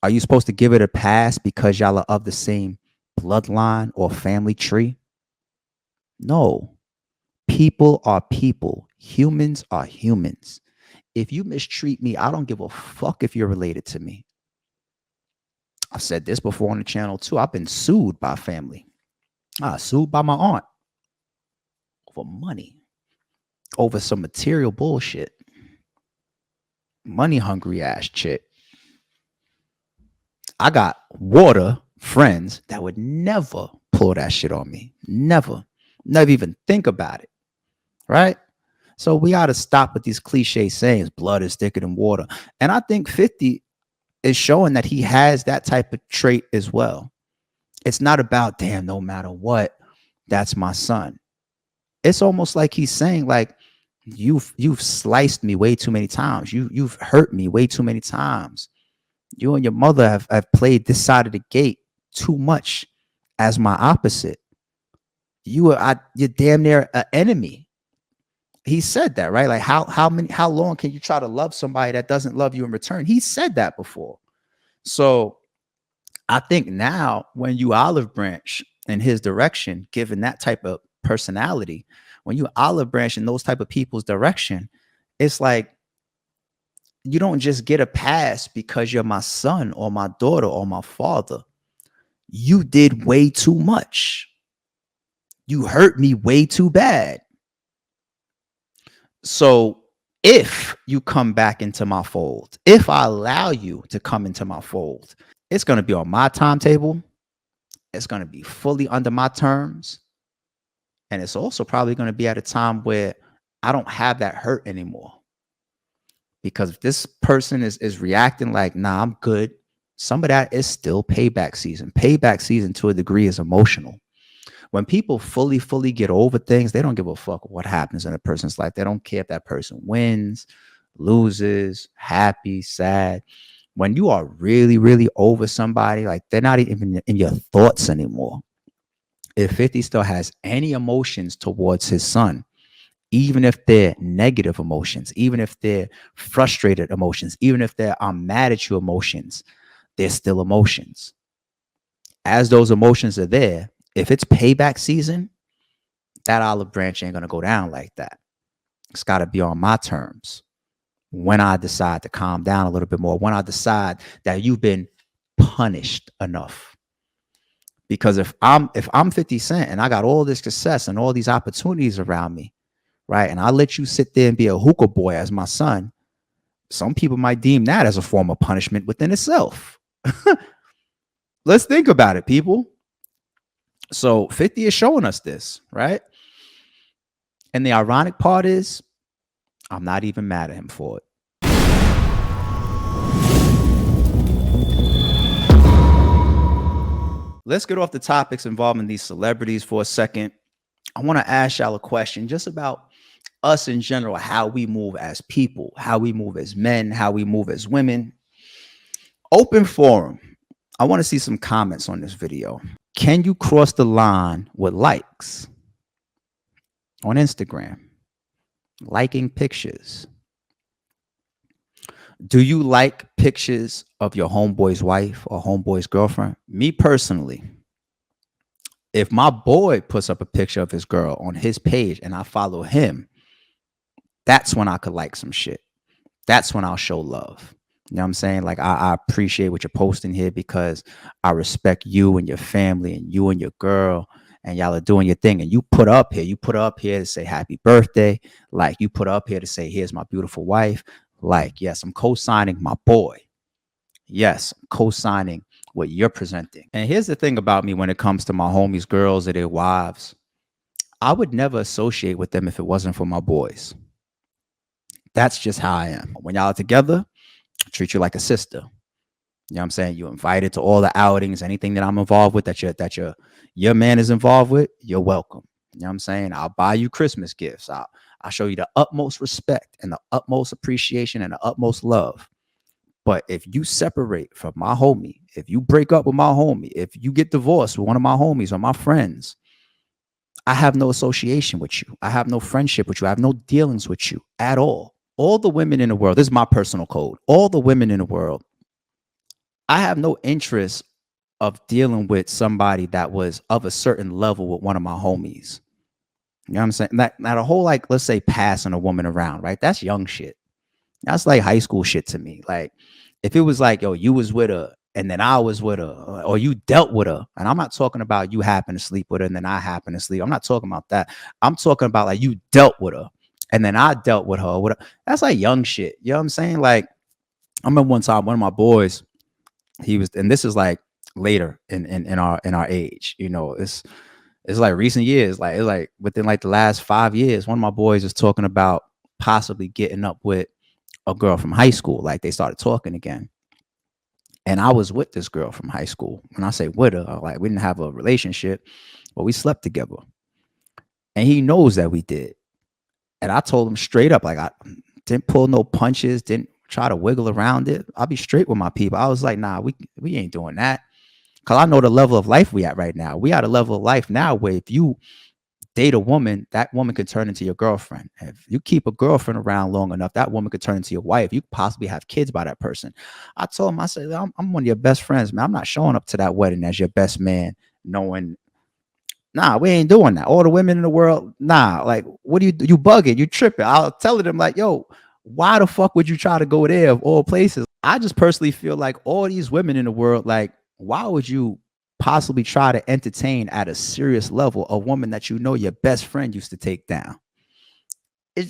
Are you supposed to give it a pass because y'all are of the same bloodline or family tree? No. People are people. Humans are humans. If you mistreat me, I don't give a fuck if you're related to me. I've said this before on the channel too. I've been sued by family. Sued by my aunt over money, over some material bullshit. Money hungry ass chick. I got water friends that would never pull that shit on me. Never even think about it. Right? So we got to stop with these cliche sayings, blood is thicker than water. And I think 50 is showing that he has that type of trait as well. It's not about, damn, no matter what, that's my son. It's almost like he's saying, like, you've sliced me way too many times. You've hurt me way too many times. You and your mother have played this side of the gate too much as my opposite. You're damn near an enemy. He said that, right? Like how long can you try to love somebody that doesn't love you in return? He said that before. So I think now when you olive branch in his direction, given that type of personality, when you olive branch in those type of people's direction, it's like you don't just get a pass because you're my son or my daughter or my father. You did way too much. You hurt me way too bad. So if you come back into my fold, if I allow you to come into my fold, it's going to be on my timetable. It's going to be fully under my terms. And it's also probably going to be at a time where I don't have that hurt anymore. Because if this person is reacting like, nah, I'm good, some of that is still payback season. Payback season to a degree is emotional. When people fully get over things, they don't give a fuck what happens in a person's life. They don't care if that person wins, loses, happy, sad. When you are really over somebody, like they're not even in your thoughts anymore. If 50 still has any emotions towards his son, even if they're negative emotions, even if they're frustrated emotions, even if they're I'm mad at you emotions, they're still emotions. As those emotions are there, if it's payback season, that olive branch ain't going to go down like that. It's got to be on my terms. When I decide to calm down a little bit more, when I decide that you've been punished enough. Because if I'm 50 Cent and I got all this success and all these opportunities around me, right, and I let you sit there and be a hookah boy as my son, some people might deem that as a form of punishment within itself. Let's think about it, people. So 50 is showing us this, right? And the ironic part is, I'm not even mad at him for it. Let's get off the topics involving these celebrities for a second. I want to ask y'all a question just about us in general, how we move as people, how we move as men, how we move as women. Open forum. I want to see some comments on this video. Can you cross the line with likes on Instagram? Liking pictures. Do you like pictures of your homeboy's wife or homeboy's girlfriend? Me personally, if my boy puts up a picture of his girl on his page and I follow him, that's when I could like some shit. That's when I'll show love. You know what I'm saying? Like, I appreciate what you're posting here because I respect you and your family and you and your girl, and y'all are doing your thing. And you put up here to say happy birthday. Like, you put up here to say, here's my beautiful wife. Like, yes, I'm co-signing my boy. Yes, I'm co-signing what you're presenting. And here's the thing about me when it comes to my homies, girls, or their wives. I would never associate with them if it wasn't for my boys. That's just how I am. When y'all are together, I treat you like a sister. You know what I'm saying? You're invited to all the outings, anything that I'm involved with, that your man is involved with, you're welcome. You know what I'm saying? I'll buy you Christmas gifts. I'll show you the utmost respect and the utmost appreciation and the utmost love. But if you separate from my homie, if you break up with my homie, if you get divorced with one of my homies or my friends, I have no association with you. I have no friendship with you. I have no dealings with you at all. All the women in the world, this is my personal code. All the women in the world, I have no interest of dealing with somebody that was of a certain level with one of my homies. You know what I'm saying? Now the whole, like, let's say passing a woman around, right? That's young shit. That's like high school shit to me. Like, if it was like, yo, you was with her and then I was with her, or you dealt with her, and I'm not talking about you happen to sleep with her and then I happen to sleep. I'm not talking about that. I'm talking about like you dealt with her and then I dealt with her. That's like young shit. You know what I'm saying? Like, I remember one time one of my boys, he was, and this is like later in our age. You know, it's like recent years. Like, it's like within like the last 5 years, one of my boys is talking about possibly getting up with a girl from high school. Like, they started talking again. And I was with this girl from high school. When I say with her, like, we didn't have a relationship, but we slept together. And he knows that we did. And I told him straight up, like, I didn't pull no punches, didn't try to wiggle around it. I'll be straight with my people. I was like, nah, we ain't doing that. Cause I know the level of life we at right now. We at a level of life now where if you date a woman, that woman could turn into your girlfriend. If you keep a girlfriend around long enough, that woman could turn into your wife. You could possibly have kids by that person. I told him, I said, I'm one of your best friends, man. I'm not showing up to that wedding as your best man, knowing, nah, we ain't doing that. All the women in the world, nah, like, what do you bugging? You tripping. I'll tell them, like, yo, why the fuck would you try to go there of all places? I just personally feel like all these women in the world, like, why would you possibly try to entertain at a serious level a woman that you know your best friend used to take down?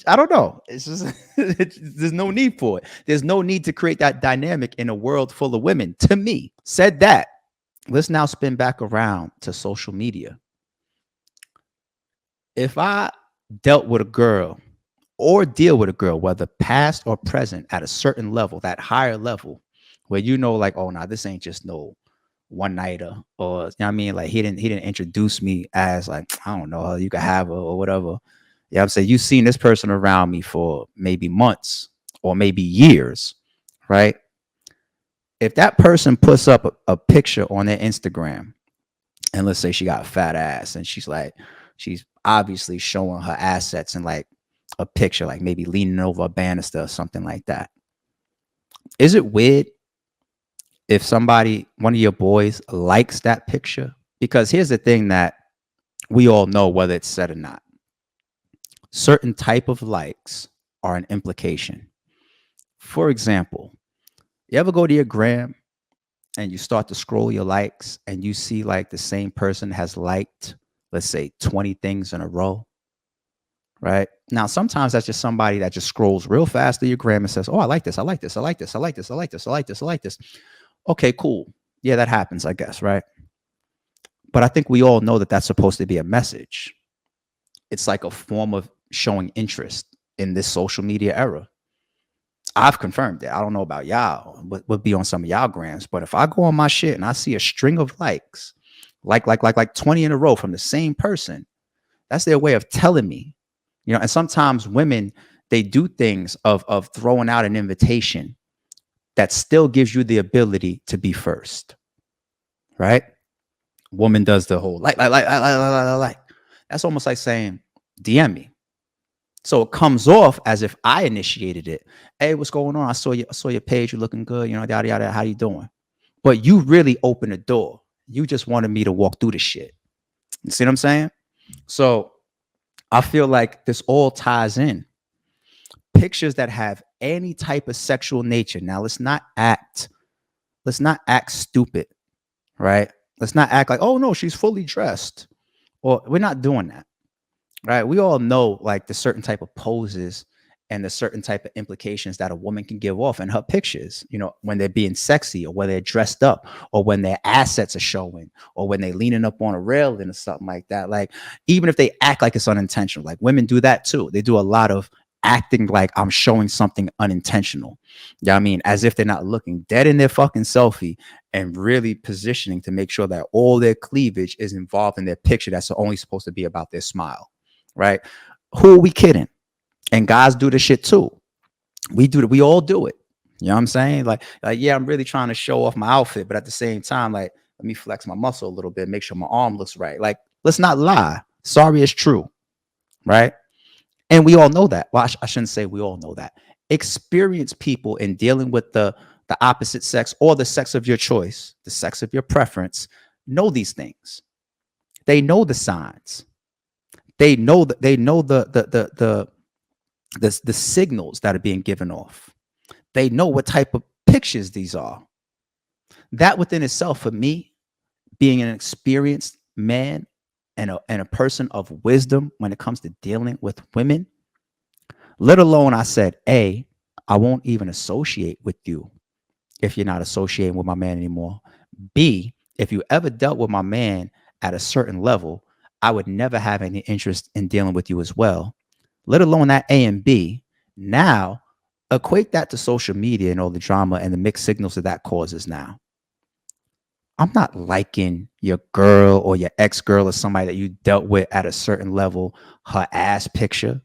I don't know. It's just there's no need for it. There's no need to create that dynamic in a world full of women. To me, said that. Let's now spin back around to social media. If I dealt with a girl or deal with a girl, whether past or present, at a certain level, that higher level, where you know, like, oh, nah, this ain't just no one nighter, or, you know what I mean, like, he didn't introduce me as, like, I don't know, you could have her or whatever. Yeah, I'm saying, you've seen this person around me for maybe months or maybe years, right? If that person puts up a picture on their Instagram, and let's say she got a fat ass, and she's obviously showing her assets in like a picture, like maybe leaning over a banister or something like that. Is it weird if somebody, one of your boys, likes that picture? Because here's the thing that we all know, whether it's said or not, certain type of likes are an implication. For example, you ever go to your gram and you start to scroll your likes and you see like the same person has liked, let's say, 20 things in a row, right? Now, sometimes that's just somebody that just scrolls real fast through your gram and says, oh, I like this, I like this, I like this, I like this, I like this, I like this, I like this. Okay, cool. Yeah, that happens, I guess, right? But I think we all know that that's supposed to be a message. It's like a form of showing interest in this social media era. I've confirmed that. I don't know about y'all, what would be on some of y'all grams, but if I go on my shit and I see a string of likes, like 20 in a row from the same person, that's their way of telling me, you know. And sometimes women, they do things of throwing out an invitation that still gives you the ability to be first, right? Woman does the whole like. That's almost like saying, DM me. So it comes off as if I initiated it. Hey, what's going on? I saw your page. You're looking good. You know, yada yada. How you doing? But you really opened the door. You just wanted me to walk through the shit. You see what I'm saying? So I feel like this all ties in. Pictures that have any type of sexual nature. Now let's not act stupid, right? Let's not act like, oh no, she's fully dressed. Or we're not doing that. Right? We all know like the certain type of poses and the certain type of implications that a woman can give off in her pictures, you know, when they're being sexy or when they're dressed up or when their assets are showing or when they're leaning up on a railing or something like that. Like, even if they act like it's unintentional, like women do that too. They do a lot of acting like I'm showing something unintentional. You know what I mean? As if they're not looking dead in their fucking selfie and really positioning to make sure that all their cleavage is involved in their picture that's only supposed to be about their smile. Right? Who are we kidding? And guys do this shit too. We all do it. You know what I'm saying? Like, yeah, I'm really trying to show off my outfit, but at the same time, like, let me flex my muscle a little bit, make sure my arm looks right. Like, let's not lie. Sorry, it's true. Right? And we all know that. Well, I shouldn't say we all know that. Experienced people in dealing with the opposite sex or the sex of your choice, the sex of your preference, know these things. They know the signs. They know the signals that are being given off. They know what type of pictures these are. That within itself, for me, being an experienced man and a person of wisdom when it comes to dealing with women, let alone I said, A, I won't even associate with you if you're not associating with my man anymore. B, if you ever dealt with my man at a certain level, I would never have any interest in dealing with you as well. Let alone that A and B. Now, equate that to social media and all the drama and the mixed signals that causes now. I'm not liking your girl or your ex-girl or somebody that you dealt with at a certain level, her ass picture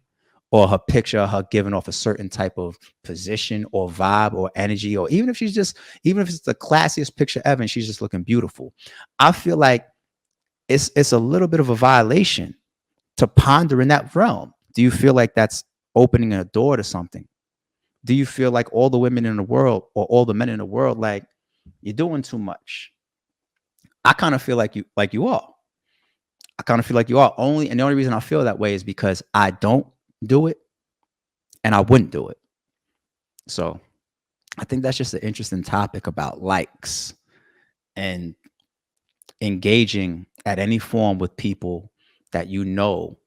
or her picture of her giving off a certain type of position or vibe or energy, or even if it's the classiest picture ever and she's just looking beautiful. I feel like it's a little bit of a violation to ponder in that realm. Do you feel like that's opening a door to something? Do you feel like all the women in the world or all the men in the world, like, you're doing too much? I kind of feel like you are. I kind of feel like you are. And the only reason I feel that way is because I don't do it and I wouldn't do it. So I think that's just an interesting topic about likes and engaging at any form with people that you know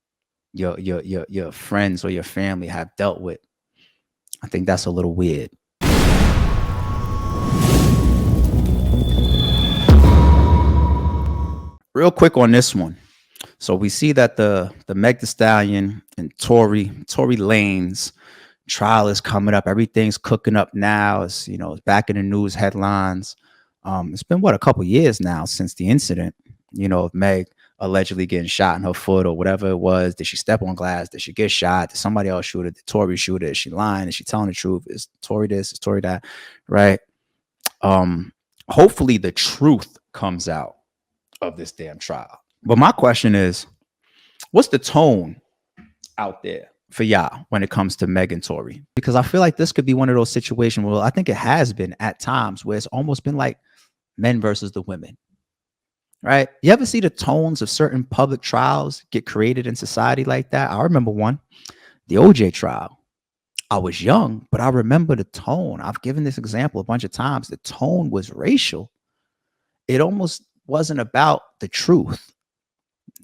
your friends or your family have dealt with. I think that's a little weird. Real quick on this one. So we see that the Meg Thee Stallion and Tory Lanez trial is coming up. Everything's cooking up now. It's back in the news headlines. It's been a couple years now since the incident, of Meg allegedly getting shot in her foot or whatever it was. Did she step on glass? Did she get shot? Did somebody else shoot it? Did Tory shoot it? Is she lying? Is she telling the truth? Is Tory this? Is Tory that? Right? Hopefully the truth comes out of this damn trial. But my question is, what's the tone out there for y'all when it comes to Meg and Tory? Because I feel like this could be one of those situations where I think it has been at times where it's almost been like men versus the women, right? You ever see the tones of certain public trials get created in society like that? I remember one, the OJ trial. I was young, but I remember the tone. I've given this example a bunch of times. The tone was racial. It almost wasn't about the truth.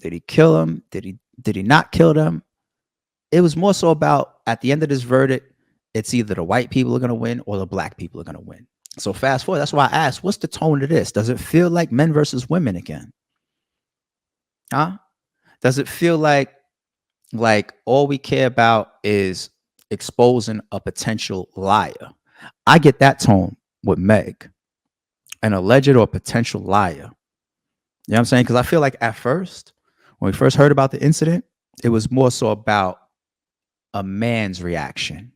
Did he kill him? Did he not kill them? It was more so about, at the end of this verdict, it's either the white people are going to win or the black people are going to win. So fast forward. That's why I asked, what's the tone of this? Does it feel like men versus women again? Huh? Does it feel like all we care about is exposing a potential liar? I get that tone with Meg, an alleged or potential liar. You know what I'm saying? Because I feel like at first, when we first heard about the incident, it was more so about a man's reaction.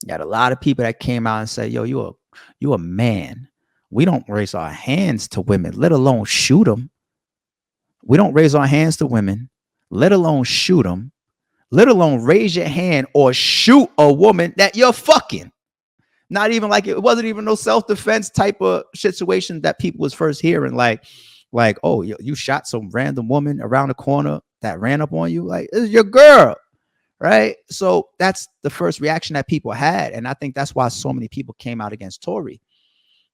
You had a lot of people that came out and said, yo, you a man. We don't raise our hands to women, let alone shoot them. We don't raise our hands to women, let alone shoot them, let alone raise your hand or shoot a woman that you're fucking. Not even like it wasn't even no self-defense type of situation that people was first hearing. Like, oh, you shot some random woman around the corner that ran up on you. Like, this is your girl, right? So that's the first reaction that people had. And I think that's why so many people came out against Tory.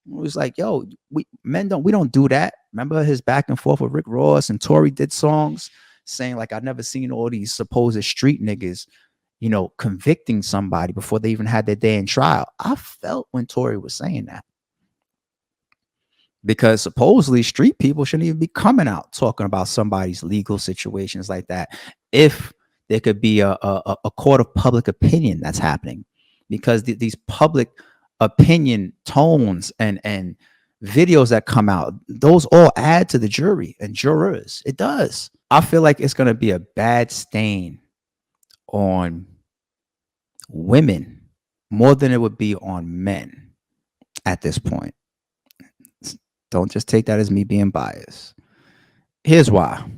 It was like, yo, we don't do that. Remember his back and forth with Rick Ross, and Tory did songs saying like, I've never seen all these supposed street niggas, convicting somebody before they even had their day in trial. I felt when Tory was saying that. Because supposedly street people shouldn't even be coming out talking about somebody's legal situations like that. If there could be a court of public opinion that's happening, because these public opinion tones and videos that come out, those all add to the jury and jurors. It does. I feel like it's going to be a bad stain on women more than it would be on men at this point. Don't just take that as me being biased. Here's why.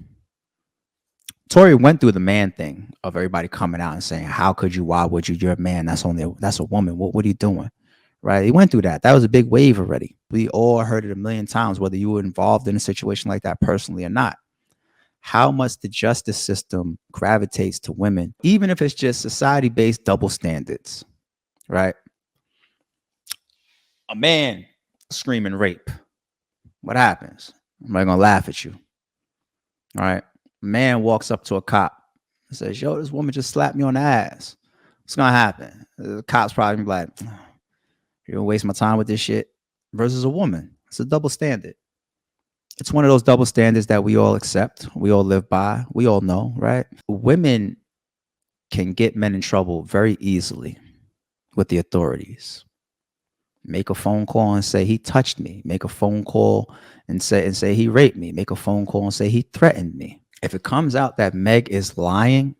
Tory went through the man thing of everybody coming out and saying, how could you? Why would you? You're a man. That's a woman. What are you doing? Right? He went through that. That was a big wave already. We all heard it a million times, whether you were involved in a situation like that personally or not. How much the justice system gravitates to women, even if it's just society-based double standards, right? A man screaming rape. What happens? I'm not gonna laugh at you. All right. A man walks up to a cop and says, yo, this woman just slapped me on the ass. What's gonna happen? The cop's probably like, you're gonna waste my time with this shit. Versus a woman. It's a double standard. It's one of those double standards that we all accept, we all live by, we all know, right? Women can get men in trouble very easily with the authorities. Make a phone call and say he touched me. Make a phone call and say he raped me. Make a phone call and say he threatened me. If it comes out that Meg is lying,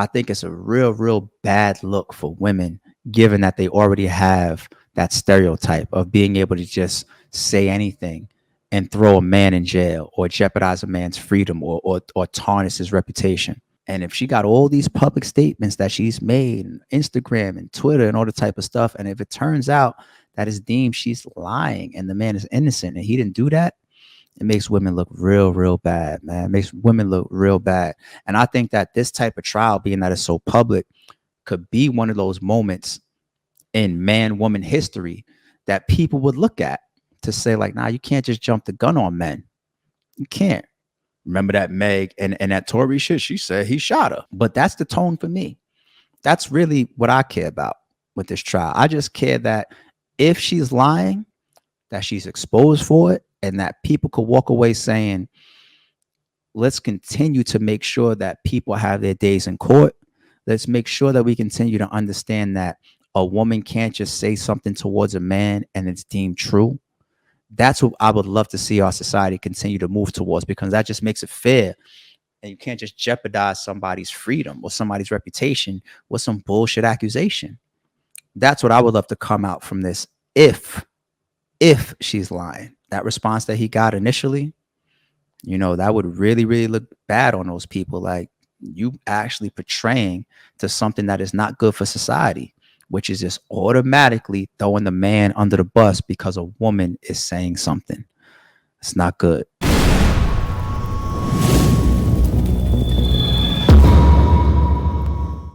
I think it's a real bad look for women, given that they already have that stereotype of being able to just say anything and throw a man in jail or jeopardize a man's freedom or tarnish his reputation. And if she got all these public statements that she's made on Instagram and Twitter and all the type of stuff, and if it turns out that is deemed she's lying and the man is innocent and he didn't do that, it makes women look real bad, man. It makes women look real bad. And I think that this type of trial, being that it's so public, could be one of those moments in man-woman history that people would look at to say, like, nah, you can't just jump the gun on men. You can't. Remember that Meg and that Tory shit? She said he shot her. But that's the tone for me. That's really what I care about with this trial. I just care that if she's lying, that she's exposed for it, and that people could walk away saying, let's continue to make sure that people have their days in court. Let's make sure that we continue to understand that a woman can't just say something towards a man and it's deemed true. That's what I would love to see our society continue to move towards, because that just makes it fair. And you can't just jeopardize somebody's freedom or somebody's reputation with some bullshit accusation. That's what I would love to come out from this. If she's lying, that response that he got initially, that would really look bad on those people. Like, you actually portraying to something that is not good for society, which is just automatically throwing the man under the bus because a woman is saying something. It's not good.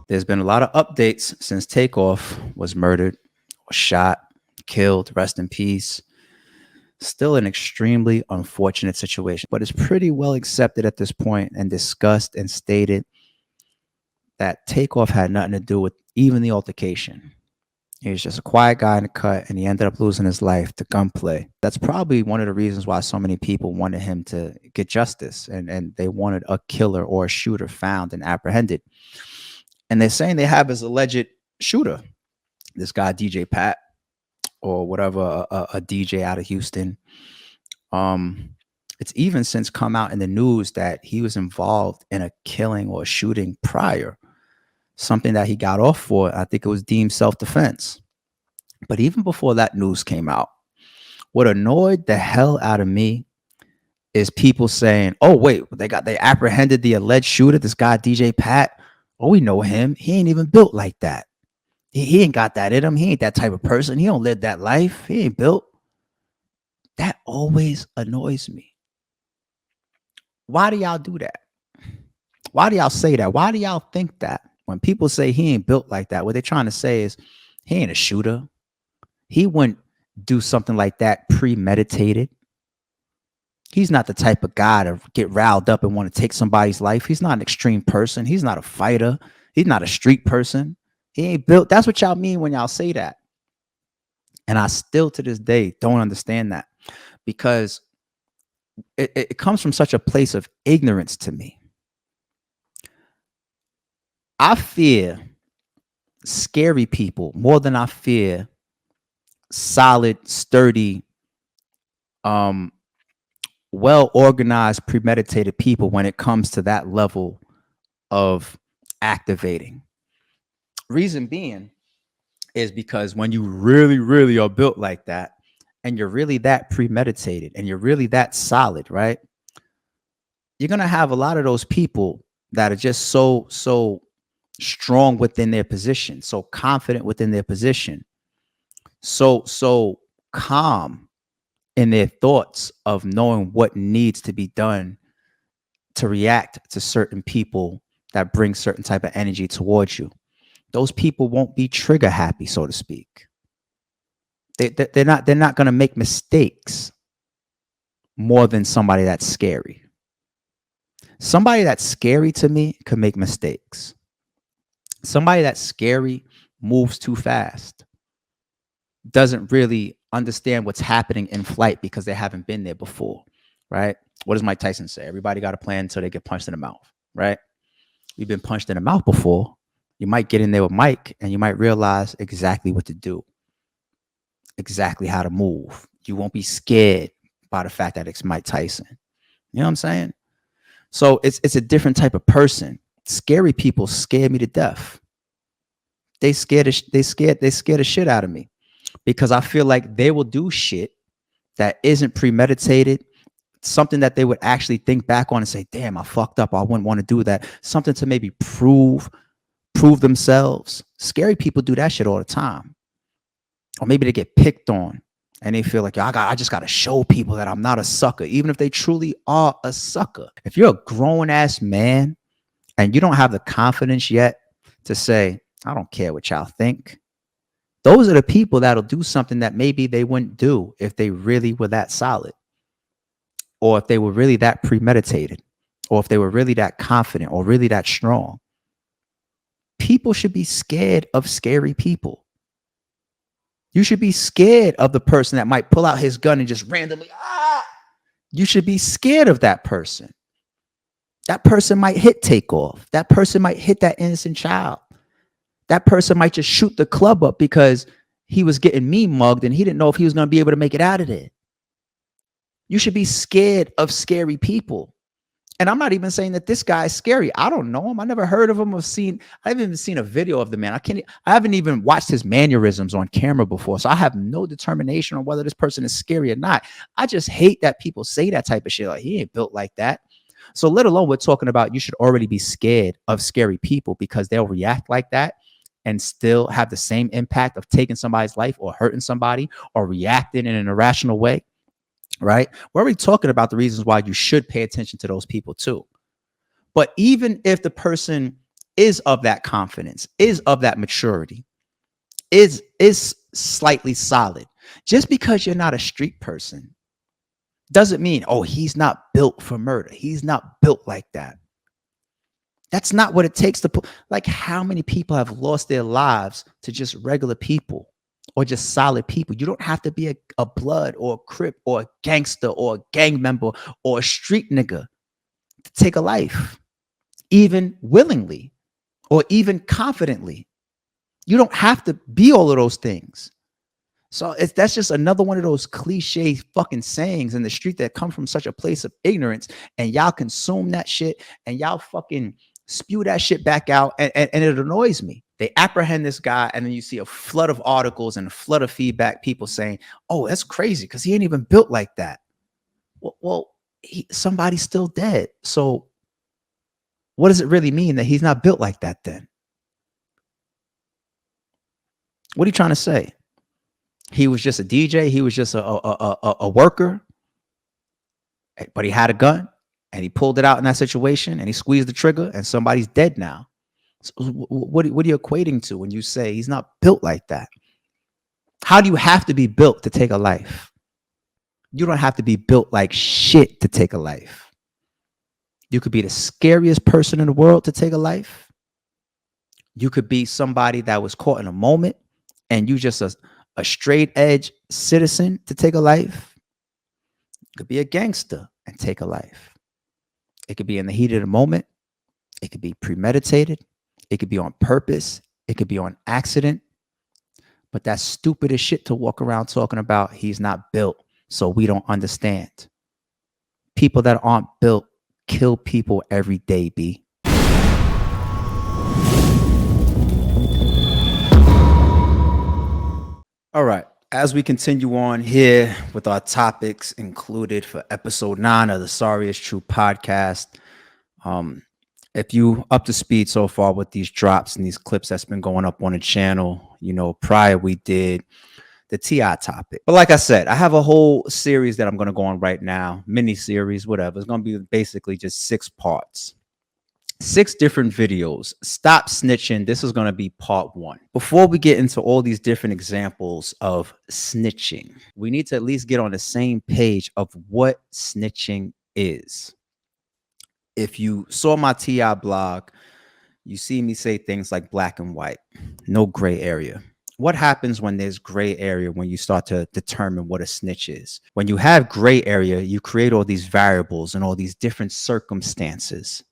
There's been a lot of updates since Takeoff was murdered, or shot, killed, rest in peace. Still an extremely unfortunate situation, but it's pretty well accepted at this point and discussed and stated that Takeoff had nothing to do with even the altercation. He was just a quiet guy in the cut, and he ended up losing his life to gunplay. That's probably one of the reasons why so many people wanted him to get justice, and they wanted a killer or a shooter found and apprehended. And they're saying they have his alleged shooter, this guy DJ Pat, or whatever, a DJ out of Houston. It's even since come out in the news that he was involved in a killing or a shooting prior, something that he got off for. I think it was deemed self-defense. But even before that news came out, what annoyed the hell out of me is people saying, oh, wait, they apprehended the alleged shooter, this guy DJ Pat. Oh, we know him. He ain't even built like that. He ain't got that in him. He ain't that type of person. He don't live that life. He ain't built. That always annoys me. Why do y'all do that? Why do y'all say that? Why do y'all think that? When people say he ain't built like that, what they're trying to say is he ain't a shooter. He wouldn't do something like that premeditated. He's not the type of guy to get riled up and want to take somebody's life. He's not an extreme person. He's not a fighter. He's not a street person. He ain't built. That's what y'all mean when y'all say that. And I still to this day don't understand that, because it comes from such a place of ignorance to me. I fear scary people more than I fear solid, sturdy, well-organized, premeditated people when it comes to that level of activating. Reason being is because when you really are built like that, and you're really that premeditated, and you're really that solid, right? You're going to have a lot of those people that are just so strong within their position, so confident within their position, so calm in their thoughts of knowing what needs to be done to react to certain people that bring certain type of energy towards you. Those people won't be trigger happy, so to speak. They're not going to make mistakes more than somebody that's scary. Somebody that's scary to me could make mistakes. Somebody that's scary moves too fast, doesn't really understand what's happening in flight because they haven't been there before, right? What does Mike Tyson say? Everybody got a plan until they get punched in the mouth, right? You've been punched in the mouth before. You might get in there with Mike and you might realize exactly what to do, exactly how to move. You won't be scared by the fact that it's Mike Tyson. You know what I'm saying? So it's a different type of person. Scary people scare me to death. They scare the shit out of me because I feel like they will do shit that isn't premeditated, something that they would actually think back on and say, damn, I fucked up. I wouldn't want to do that. Something to maybe prove themselves. Scary people do that shit all the time. Or maybe they get picked on and they feel like, I just got to show people that I'm not a sucker, even if they truly are a sucker. If you're a grown ass man and you don't have the confidence yet to say, I don't care what y'all think, those are the people that'll do something that maybe they wouldn't do if they really were that solid, or if they were really that premeditated, or if they were really that confident or really that strong. People should be scared of scary people. You should be scared of the person that might pull out his gun and just randomly, you should be scared of that person. That person might hit takeoff. That person might hit that innocent child. That person might just shoot the club up because he was getting me mugged and he didn't know if he was going to be able to make it out of there. You should be scared of scary people. And I'm not even saying that this guy is scary. I don't know him. I never heard of him or I haven't even seen a video of the man. I haven't even watched his mannerisms on camera before. So I have no determination on whether this person is scary or not. I just hate that people say that type of shit. Like, he ain't built like that. So let alone we're talking about, you should already be scared of scary people because they'll react like that and still have the same impact of taking somebody's life or hurting somebody or reacting in an irrational way. Right? We're already talking about the reasons why you should pay attention to those people too. But even if the person is of that confidence, is of that maturity, is slightly solid, just because you're not a street person doesn't mean, oh, he's not built for murder. He's not built like that. That's not what it takes to put. Like, how many people have lost their lives to just regular people? Or just solid people. You don't have to be a blood or a crip or a gangster or a gang member or a street nigga to take a life, even willingly or even confidently. You don't have to be all of those things. So that's just another one of those cliche fucking sayings in the street that come from such a place of ignorance, and y'all consume that shit and y'all fucking spew that shit back out, and it annoys me. They apprehend this guy, and then you see a flood of articles and a flood of feedback, people saying, oh, that's crazy because he ain't even built like that. Well, somebody's still dead. So what does it really mean that he's not built like that then? What are you trying to say? He was just a DJ. He was just a worker, but he had a gun and he pulled it out in that situation and he squeezed the trigger and somebody's dead now. So what are you equating to when you say he's not built like that? How do you have to be built to take a life? You don't have to be built like shit to take a life. You could be the scariest person in the world to take a life. You could be somebody that was caught in a moment and you just a straight edge citizen to take a life. You could be a gangster and take a life. It could be in the heat of the moment. It could be premeditated. It could be on purpose. It could be on accident. But that's stupid as shit to walk around talking about he's not built, so we don't understand. People that aren't built kill people every day, B. All right. As we continue on here with our topics included for episode 9 of the Sorry is True podcast, if you up to speed so far with these drops and these clips that's been going up on the channel, you know, prior we did the TI topic. But like I said, I have a whole series that I'm going to go on right now, mini series, whatever. It's going to be basically just 6 parts. 6 different videos. Stop snitching. This is going to be part 1. Before we get into all these different examples of snitching, we need to at least get on the same page of what snitching is. If you saw my TI blog, you see me say things like black and white, no gray area. What happens when there's gray area when you start to determine what a snitch is? When you have gray area, you create all these variables and all these different circumstances,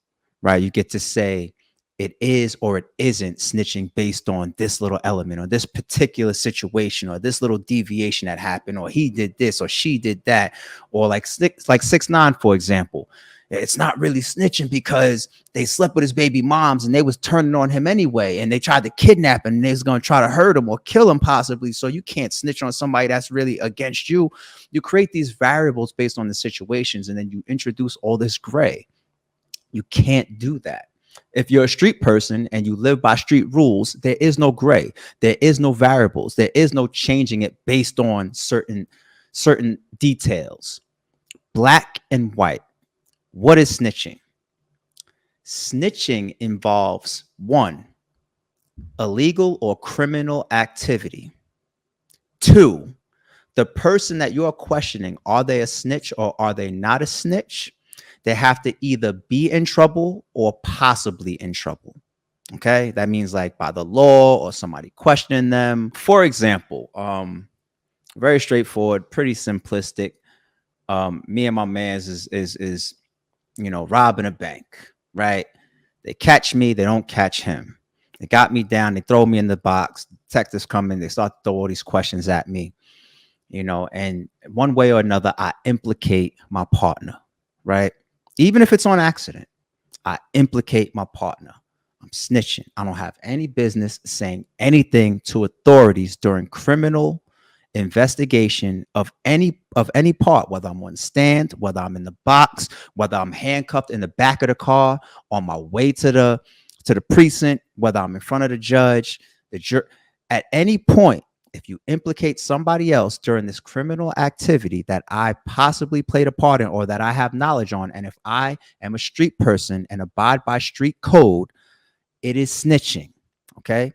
right? You get to say it is or it isn't snitching based on this little element or this particular situation or this little deviation that happened, or he did this or she did that, or like 6ix9ine, for example. It's not really snitching because they slept with his baby moms and they was turning on him anyway, and they tried to kidnap him and they was going to try to hurt him or kill him possibly. So you can't snitch on somebody that's really against you. You create these variables based on the situations, and then you introduce all this gray. You can't do that. If you're a street person and you live by street rules, there is no gray. There is no variables. There is no changing it based on certain details. Black and white. What is snitching? Snitching involves 1, illegal or criminal activity. 2, the person that you're questioning, are they a snitch or are they not a snitch? They have to either be in trouble or possibly in trouble. Okay, that means like by the law or somebody questioning them. For example, very straightforward, pretty simplistic. Me and my man's is robbing a bank, right? They catch me, they don't catch him. They got me down, they throw me in the box. Detectives come in, they start to throw all these questions at me, and one way or another, I implicate my partner, right? Even if it's on accident, I implicate my partner. I'm snitching. I don't have any business saying anything to authorities during criminal investigation of any part, whether I'm on stand, whether I'm in the box, whether I'm handcuffed in the back of the car on my way to the precinct, whether I'm in front of the judge, at any point. If you implicate somebody else during this criminal activity that I possibly played a part in or that I have knowledge on, and if I am a street person and abide by street code, it is snitching. Okay.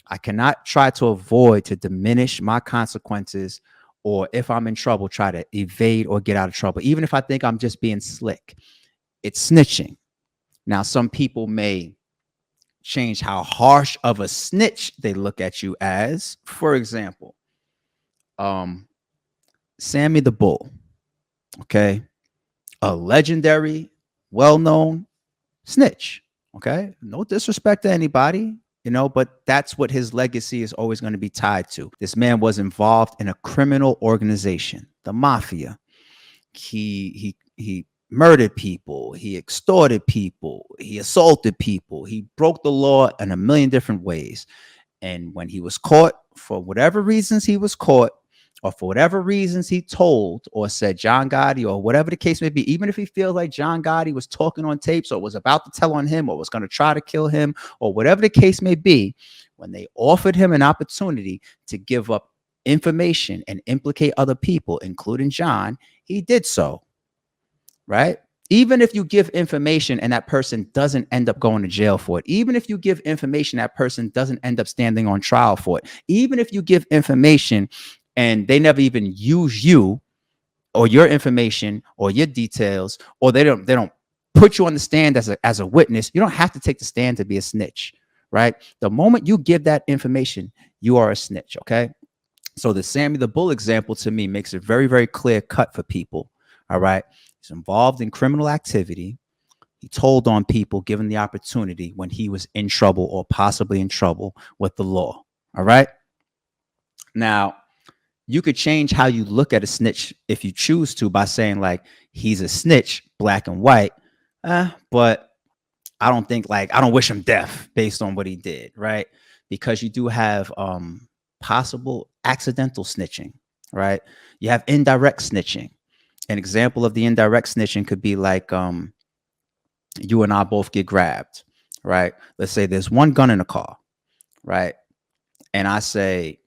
I cannot try to avoid to diminish my consequences, or if I'm in trouble, try to evade or get out of trouble. Even if I think I'm just being slick, it's snitching. Now, some people may change how harsh of a snitch they look at you as. For example, Sammy the Bull, okay, a legendary, well-known snitch. Okay, no disrespect to anybody, but that's what his legacy is always going to be tied to. This man was involved in a criminal organization, the mafia. He murdered people, he extorted people, he assaulted people, he broke the law in a million different ways. And when he was caught, for whatever reasons he was caught, or for whatever reasons he told or said John Gotti, or whatever the case may be, even if he feels like John Gotti was talking on tapes or was about to tell on him or was going to try to kill him, or whatever the case may be, when they offered him an opportunity to give up information and implicate other people, including John, he did so. Right? Even if you give information and that person doesn't end up going to jail for it, even if you give information that person doesn't end up standing on trial for it, even if you give information and they never even use you or your information or your details, or they don't put you on the stand as a witness, you don't have to take the stand to be a snitch, right? The moment you give that information, you are a snitch, okay? So the Sammy the Bull example to me makes it very, very clear cut for people, all right? He's involved in criminal activity. He told on people given the opportunity when he was in trouble or possibly in trouble with the law, all right? Now, you could change how you look at a snitch if you choose to by saying like he's a snitch, black and white, but I don't wish him death based on what he did, right? Because you do have possible accidental snitching, right? You have indirect snitching. An example of the indirect snitching could be like you and I both get grabbed, right? Let's say there's one gun in the car, right? And I say,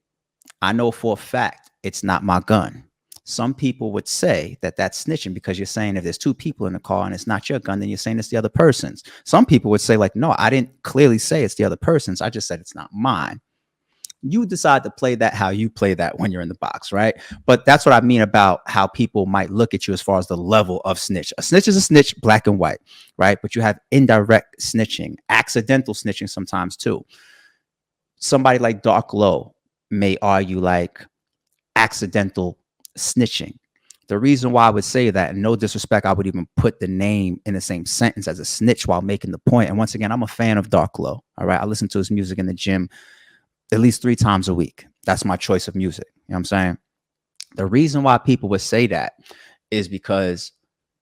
I know for a fact it's not my gun. Some people would say that that's snitching because you're saying if there's two people in the car and it's not your gun, then you're saying it's the other person's. Some people would say like, no, I didn't clearly say it's the other person's. I just said it's not mine. You decide to play that how you play that when you're in the box, right? But that's what I mean about how people might look at you as far as the level of snitch. A snitch is a snitch, black and white, right? But you have indirect snitching, accidental snitching sometimes too. Somebody like Dark Low may argue like accidental snitching. The reason why I would say that, and no disrespect, I would even put the name in the same sentence as a snitch while making the point. And once again, I'm a fan of Dark Low. All right. I listen to his music in the gym at least 3 times a week. That's my choice of music. You know what I'm saying? The reason why people would say that is because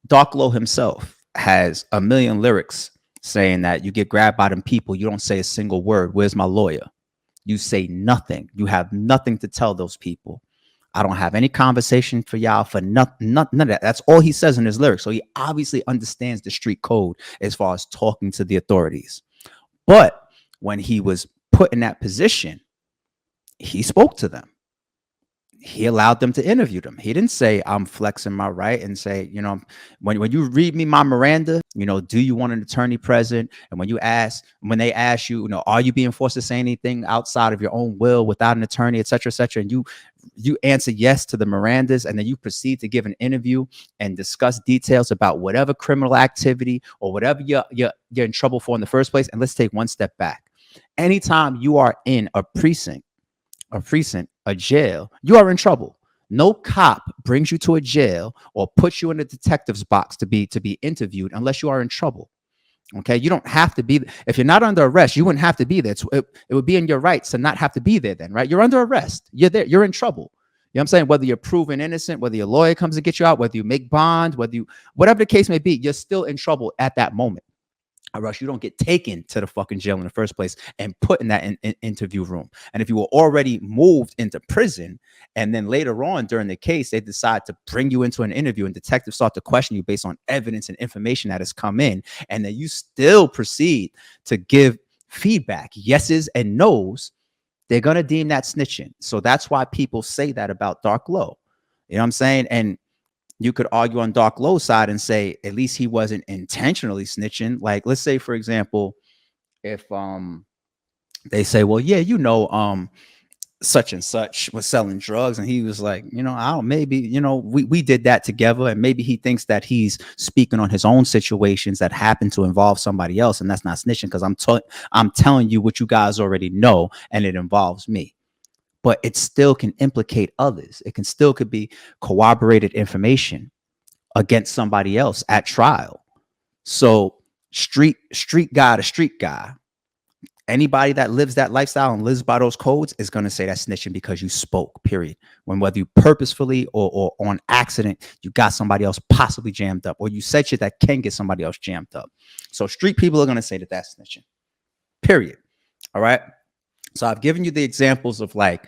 Dark Low himself has a million lyrics saying that you get grabbed by them people. You don't say a single word. Where's my lawyer? You say nothing. You have nothing to tell those people. I don't have any conversation for y'all for none of that. That's all he says in his lyrics. So he obviously understands the street code as far as talking to the authorities. But when he was put in that position, he spoke to them. He allowed them to interview them. He didn't say, I'm flexing my right and say, you know, when you read me my Miranda, you know, do you want an attorney present? And when they ask you, you know, are you being forced to say anything outside of your own will without an attorney, et cetera, and you answer yes to the Mirandas, and then you proceed to give an interview and discuss details about whatever criminal activity or whatever you're in trouble for in the first place. And let's take one step back. Anytime you are in a precinct, a jail, you are in trouble. No cop brings you to a jail or puts you in a detective's box to be interviewed unless you are in trouble. Okay, you don't have to be. If you're not under arrest, you wouldn't have to be there. It would be in your rights to not have to be there then, right? You're under arrest. You're there. You're in trouble. You know what I'm saying? Whether you're proven innocent, whether your lawyer comes to get you out, whether you make bond, whatever the case may be, you're still in trouble at that moment. Or else you don't get taken to the fucking jail in the first place and put in that interview room. And if you were already moved into prison, and then later on during the case, they decide to bring you into an interview and detectives start to question you based on evidence and information that has come in, and then you still proceed to give feedback, yeses and nos, they're going to deem that snitching. So that's why people say that about Dark Low. You know what I'm saying? And you could argue on Dark Low's side and say at least he wasn't intentionally snitching. Like, let's say, for example, if they say, well, yeah, you know, such and such was selling drugs, and he was like, you know, I don't, maybe, you know, we did that together, and maybe he thinks that he's speaking on his own situations that happen to involve somebody else, and that's not snitching because I'm telling you what you guys already know, and it involves me. But it still can implicate others. It could be corroborated information against somebody else at trial. So street guy to street guy, anybody that lives that lifestyle and lives by those codes is going to say that's snitching because you spoke, period. When whether you purposefully or on accident, you got somebody else possibly jammed up, or you said shit that can get somebody else jammed up. So street people are going to say that that's snitching, period. All right. So I've given you the examples of like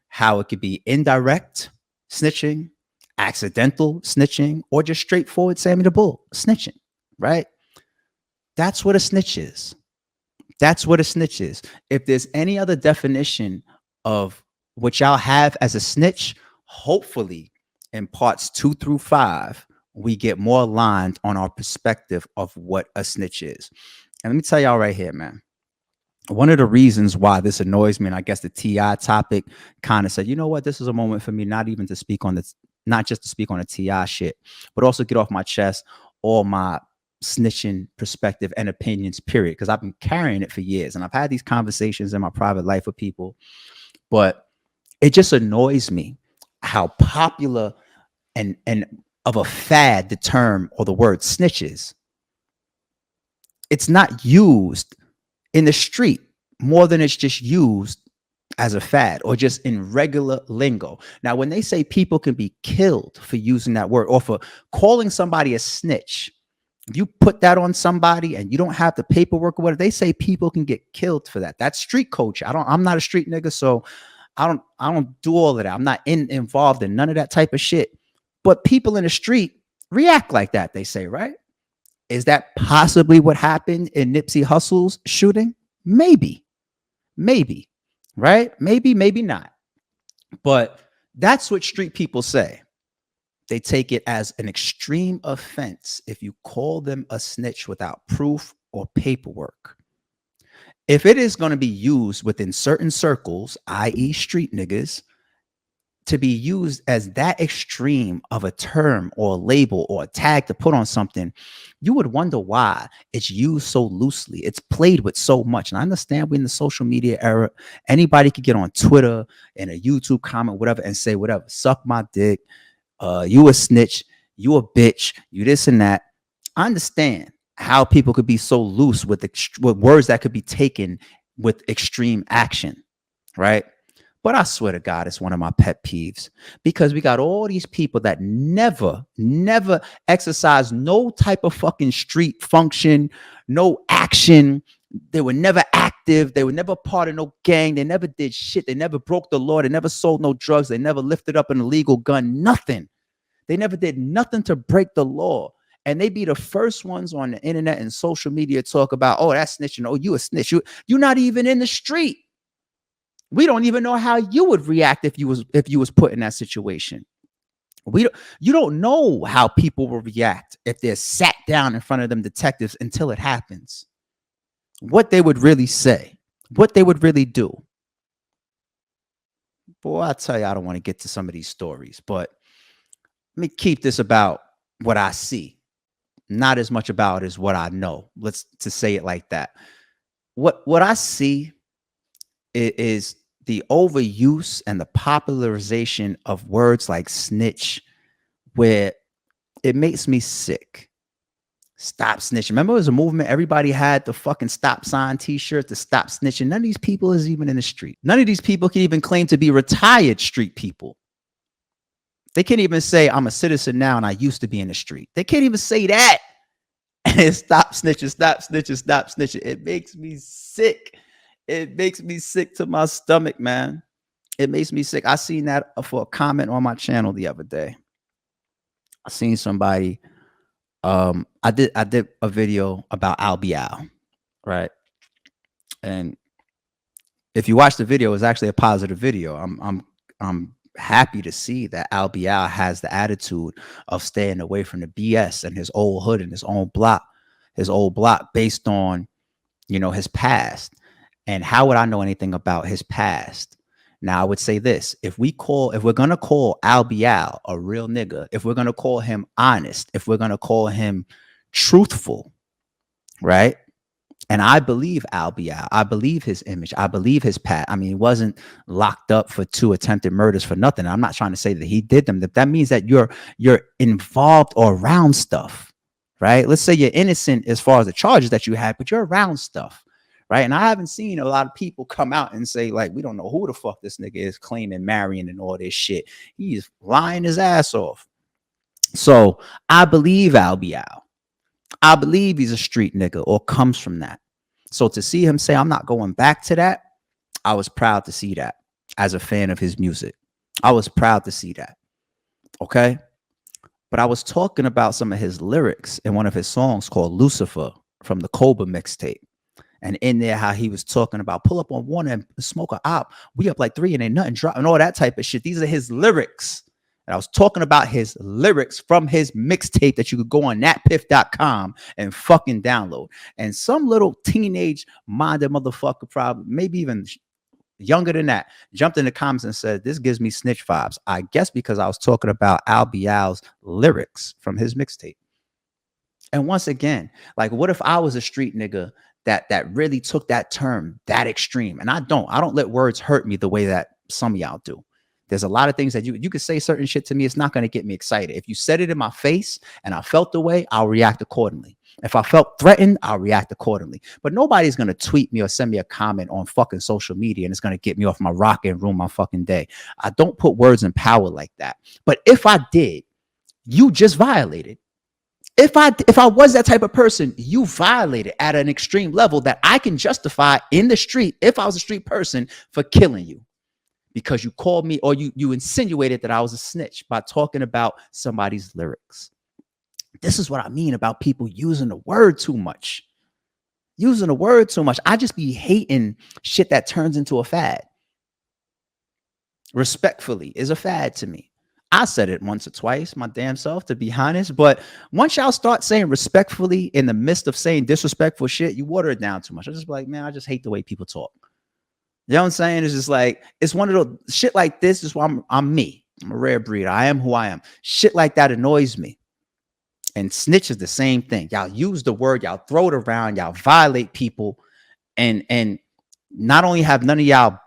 how it could be indirect snitching, accidental snitching, or just straightforward Sammy the Bull snitching, right? That's what a snitch is. That's what a snitch is. If there's any other definition of what y'all have as a snitch, hopefully in parts 2 through 5, we get more aligned on our perspective of what a snitch is. And let me tell y'all right here, man. One of the reasons why this annoys me, and I guess the TI topic kind of said, you know what, this is a moment for me not even to speak on this, not just to speak on the TI shit, but also get off my chest all my snitching perspective and opinions, period. Because I've been carrying it for years, and I've had these conversations in my private life with people, but it just annoys me how popular and of a fad the term or the word snitches. It's not used in the street more than it's just used as a fad or just in regular lingo. Now, when they say people can be killed for using that word or for calling somebody a snitch, if you put that on somebody and you don't have the paperwork or whatever, they say people can get killed for that. That's street culture. I'm not a street nigga, so I don't do all of that. I'm not involved in none of that type of shit. But people in the street react like that, they say, right? Is that possibly what happened in Nipsey Hussle's shooting? Maybe, right? Maybe not. But that's what street people say. they take it as an extreme offense if you call them a snitch without proof or paperwork. If it is going to be used within certain circles, i.e., street niggas, to be used as that extreme of a term or a label or a tag to put on something, you would wonder why it's used so loosely. It's played with so much. And I understand we're in the social media era. Anybody could get on Twitter and a YouTube comment, whatever, and say whatever. Suck my dick. You a snitch. You a bitch. You this and that. I understand how people could be so loose with words that could be taken with extreme action, right? But I swear to God, it's one of my pet peeves, because we got all these people that never exercise no type of fucking street function, no action. They were never active. They were never part of no gang. They never did shit. They never broke the law. They never sold no drugs. They never lifted up an illegal gun. Nothing. They never did nothing to break the law. And they be the first ones on the internet and social media talk about, oh, that's snitching. Oh, you a snitch. You're not even in the street. We don't even know how you would react if you was put in that situation. You don't know how people will react if they're sat down in front of them detectives until it happens. What they would really say, what they would really do. Boy, I tell you, I don't want to get to some of these stories, but let me keep this about what I see, not as much about as what I know. Let's to say it like that. What I see is the overuse and the popularization of words like snitch, where it makes me sick. Stop snitching. Remember, it was a movement. Everybody had the fucking stop sign t-shirt to stop snitching. None of these people is even in the street. None of these people can even claim to be retired street people. They can't even say, I'm a citizen now and I used to be in the street. They can't even say that. And stop snitching, stop snitching, stop snitching. It makes me sick. It makes me sick to my stomach, man. It makes me sick. I seen that for a comment on my channel the other day. I seen somebody. I did a video about Al Bial, right? And if you watch the video, it's actually a positive video. I'm happy to see that Al Bial has the attitude of staying away from the BS and his old hood and his old block based on, his past. And how would I know anything about his past? Now, I would say this. If we're going to call Al Bial a real nigga, if we're going to call him honest, if we're going to call him truthful, right? And I believe Al Bial. I believe his image. I believe his past. I mean, he wasn't locked up for 2 attempted murders for nothing. I'm not trying to say that he did them. That means that you're involved or around stuff, right? Let's say you're innocent as far as the charges that you had, but you're around stuff. Right. And I haven't seen a lot of people come out and say, like, we don't know who the fuck this nigga is claiming marrying and all this shit. He's lying his ass off. So I believe Al Bial. I believe he's a street nigga or comes from that. So to see him say, I'm not going back to that, I was proud to see that as a fan of his music. I was proud to see that. OK, but I was talking about some of his lyrics in one of his songs called Lucifer from the Cobra mixtape. And in there, how he was talking about pull up on one and smoke a op. We up like 3 and ain't nothing drop and all that type of shit. These are his lyrics. And I was talking about his lyrics from his mixtape that you could go on natpiff.com and fucking download. And some little teenage minded motherfucker, probably maybe even younger than that, jumped in the comments and said, this gives me snitch vibes. I guess because I was talking about Al Bial's lyrics from his mixtape. And once again, like, what if I was a street nigga that really took that term that extreme? And I don't let words hurt me the way that some of y'all do. There's a lot of things that you could say certain shit to me. It's not going to get me excited. If you said it in my face and I felt the way, I'll react accordingly. If I felt threatened, I'll react accordingly. But nobody's going to tweet me or send me a comment on fucking social media and it's going to get me off my rock and ruin my fucking day. I don't put words in power like that. But if I did, you just violated. If I was that type of person, you violated at an extreme level that I can justify in the street if I was a street person for killing you because you called me or you insinuated that I was a snitch by talking about somebody's lyrics. This is what I mean about people using the word too much. Using the word too much. I just be hating shit that turns into a fad. Respectfully is a fad to me. I said it once or twice, my damn self, to be honest. But once y'all start saying respectfully in the midst of saying disrespectful shit, you water it down too much. I just be like, man, I just hate the way people talk. You know what I'm saying? It's just like, it's one of those shit like this is why I'm me. I'm a rare breed. I am who I am. Shit like that annoys me. And snitch is the same thing. Y'all use the word, y'all throw it around, y'all violate people, and not only have none of y'all,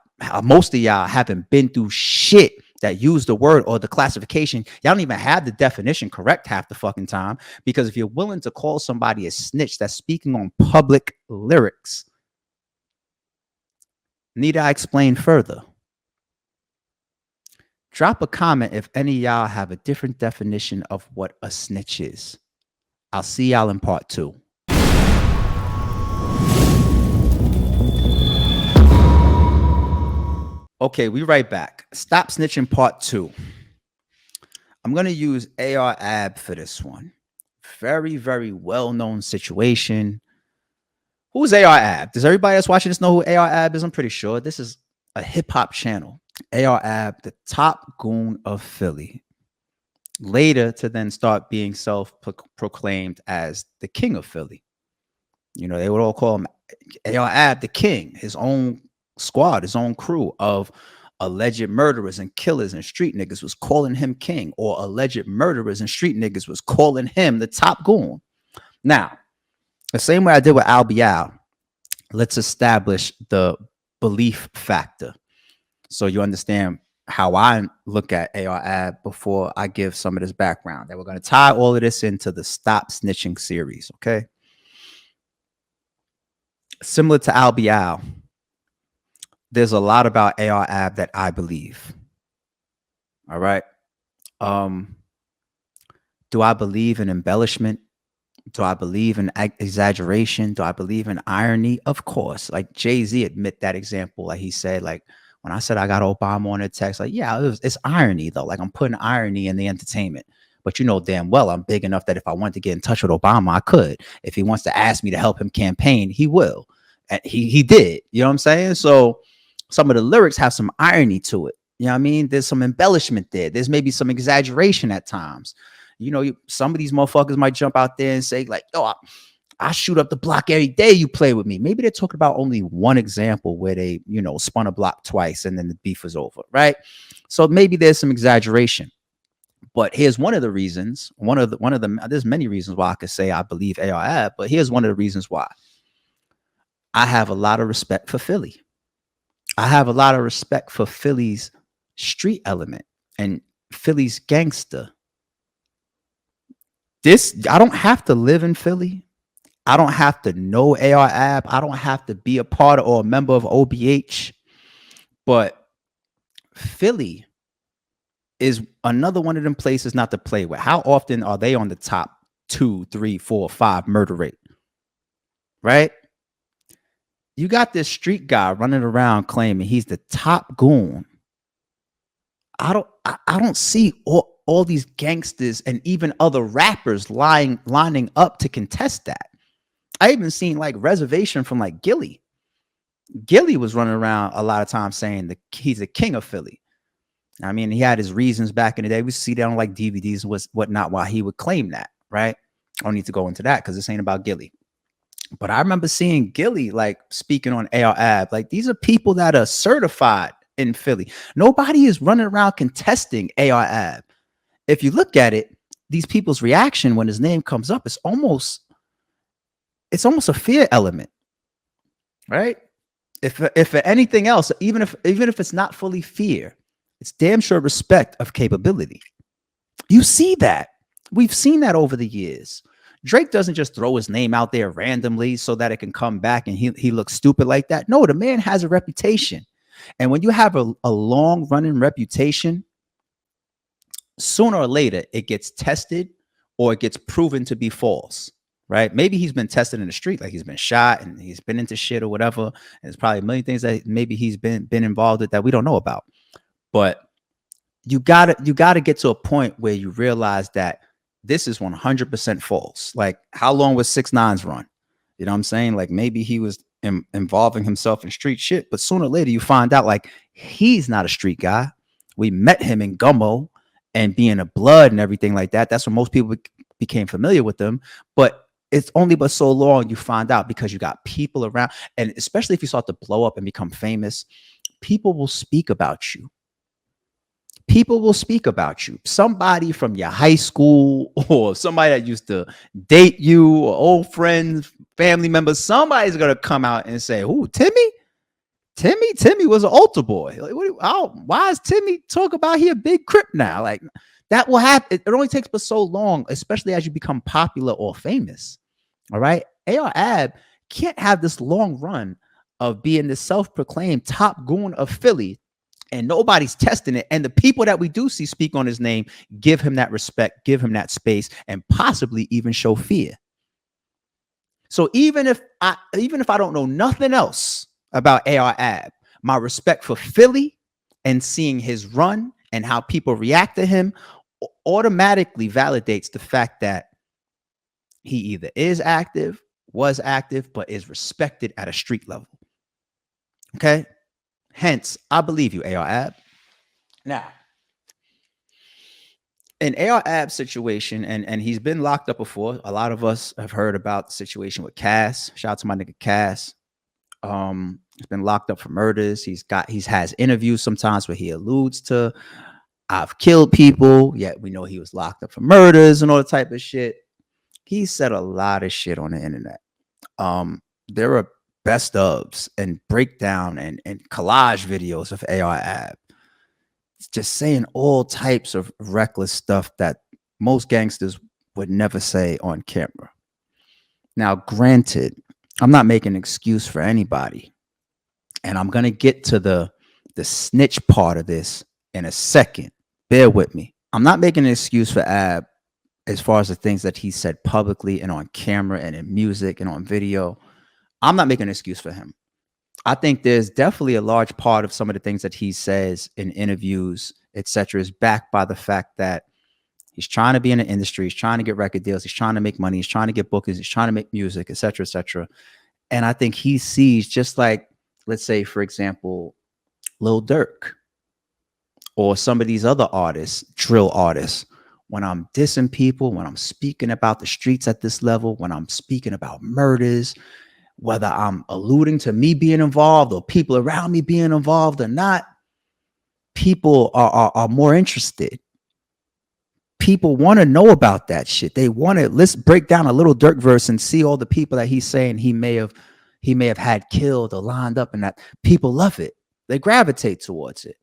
most of y'all haven't been through shit that use the word or the classification. Y'all don't even have the definition correct half the fucking time. Because if you're willing to call somebody a snitch that's speaking on public lyrics, need I explain further? Drop a comment if any of y'all have a different definition of what a snitch is. I'll see y'all in part 2. Okay, we right back. Stop Snitching part 2. I'm going to use AR Ab for this one. Very, very well-known situation. Who's AR Ab? Does everybody else watching this know who AR Ab is? I'm pretty sure. This is a hip-hop channel. AR Ab, the top goon of Philly. Later to then start being self-proclaimed as the king of Philly. You know, they would all call him AR Ab, the king, his own squad, his own crew of alleged murderers and killers and street niggas was calling him king, or alleged murderers and street niggas was calling him the top goon. Now, the same way I did with Al Bial, let's establish the belief factor so you understand how I look at AR Ab before I give some of this background. That we're going to tie all of this into the Stop Snitching series, okay? Similar to Al Bial, there's a lot about AR Ab that I believe. All right. Do I believe in embellishment? Do I believe in exaggeration? Do I believe in irony? Of course. Like Jay-Z admit that example. Like he said, like, when I said I got Obama on a text, like, yeah, it's irony though. Like I'm putting irony in the entertainment. But you know damn well I'm big enough that if I wanted to get in touch with Obama, I could. If he wants to ask me to help him campaign, he will. And he did. You know what I'm saying? So some of the lyrics have some irony to it. You know what I mean? There's some embellishment there. There's maybe some exaggeration at times. You know, some of these motherfuckers might jump out there and say like, yo, I shoot up the block every day you play with me. Maybe they're talking about only one example where they, you know, spun a block twice and then the beef was over, right? So maybe there's some exaggeration. But here's one of the reasons, one of the there's many reasons why I could say I believe AR Ab, but here's one of the reasons why. I have a lot of respect for Philly. I have a lot of respect for Philly's street element and Philly's gangster. I don't have to live in Philly. I don't have to know AR Ab. I don't have to be a part of or a member of OBH. But Philly is another one of them places not to play with. How often are they on the top 2, 3, 4, 5 murder rate? Right? You got this street guy running around claiming he's the top goon. I don't see all these gangsters and even other rappers lining up to contest that. I even seen like reservation from like Gilly. Gilly was running around a lot of times saying that he's the king of Philly. I mean, he had his reasons back in the day. We see that on like DVDs and whatnot why he would claim that, right? I don't need to go into that because this ain't about Gilly. But I remember seeing Gilly like speaking on AR Ab. Like these are people that are certified in Philly. Nobody is running around contesting AR Ab. If you look at it, these people's reaction when his name comes up, it's almost a fear element, right? If for anything else, even if it's not fully fear, it's damn sure respect of capability. You see that. We've seen that over the years. Drake doesn't just throw his name out there randomly so that it can come back and he looks stupid like that. No, the man has a reputation. And when you have a long running reputation, sooner or later it gets tested or it gets proven to be false, right? Maybe he's been tested in the street, like he's been shot and he's been into shit or whatever. And there's probably a million things that maybe he's been involved with that we don't know about. But you gotta get to a point where you realize that this is 100% false. Like how long was 6ix9ine's run? You know what I'm saying? Like maybe he was involving himself in street shit, but sooner or later you find out like he's not a street guy. We met him in Gummo and being a blood and everything like that. That's when most people became familiar with them. But it's only but so long you find out, because you got people around. And especially if you start to blow up and become famous, people will speak about you. People will speak about you. Somebody from your high school, or somebody that used to date you, or old friends, family members, somebody's going to come out and say, "Ooh, Timmy? Timmy was an altar boy. Like, why is Timmy talk about he a big crip now?" Like, that will happen. It only takes but so long, especially as you become popular or famous. All right. AR-Ab can't have this long run of being the self-proclaimed top goon of Philly, and nobody's testing it. And the people that we do see speak on his name give him that respect, give him that space, and possibly even show fear. So even if I don't know nothing else about AR-Ab, my respect for Philly and seeing his run and how people react to him automatically validates the fact that he either is active, was active, but is respected at a street level. Okay. Hence, I believe you, AR-Ab. Now, an AR-Ab situation, and he's been locked up before. A lot of us have heard about the situation with Cass. Shout out to my nigga Cass. He's been locked up for murders. He's has interviews sometimes where he alludes to, "I've killed people," yet we know he was locked up for murders and all the type of shit. He said a lot of shit on the internet. There are best ofs and breakdown and collage videos of AR-Ab just saying all types of reckless stuff that most gangsters would never say on camera. Now, granted, I'm not making an excuse for anybody, and I'm going to get to the snitch part of this in a second. Bear with me. I'm not making an excuse for Ab as far as the things that he said publicly and on camera and in music and on video. I'm not making an excuse for him. I think there's definitely a large part of some of the things that he says in interviews, etc., is backed by the fact that he's trying to be in the industry, he's trying to get record deals, he's trying to make money, he's trying to get bookings, he's trying to make music, etc., etc. And I think he sees, just like, let's say, for example, Lil Durk or some of these other artists, drill artists, when I'm dissing people, when I'm speaking about the streets at this level, when I'm speaking about murders, whether I'm alluding to me being involved or people around me being involved or not, people are more interested. People want to know about that shit. They want to, let's break down a Little Durk verse and see all the people that he's saying he may have had killed or lined up, and that people love it. They gravitate towards it.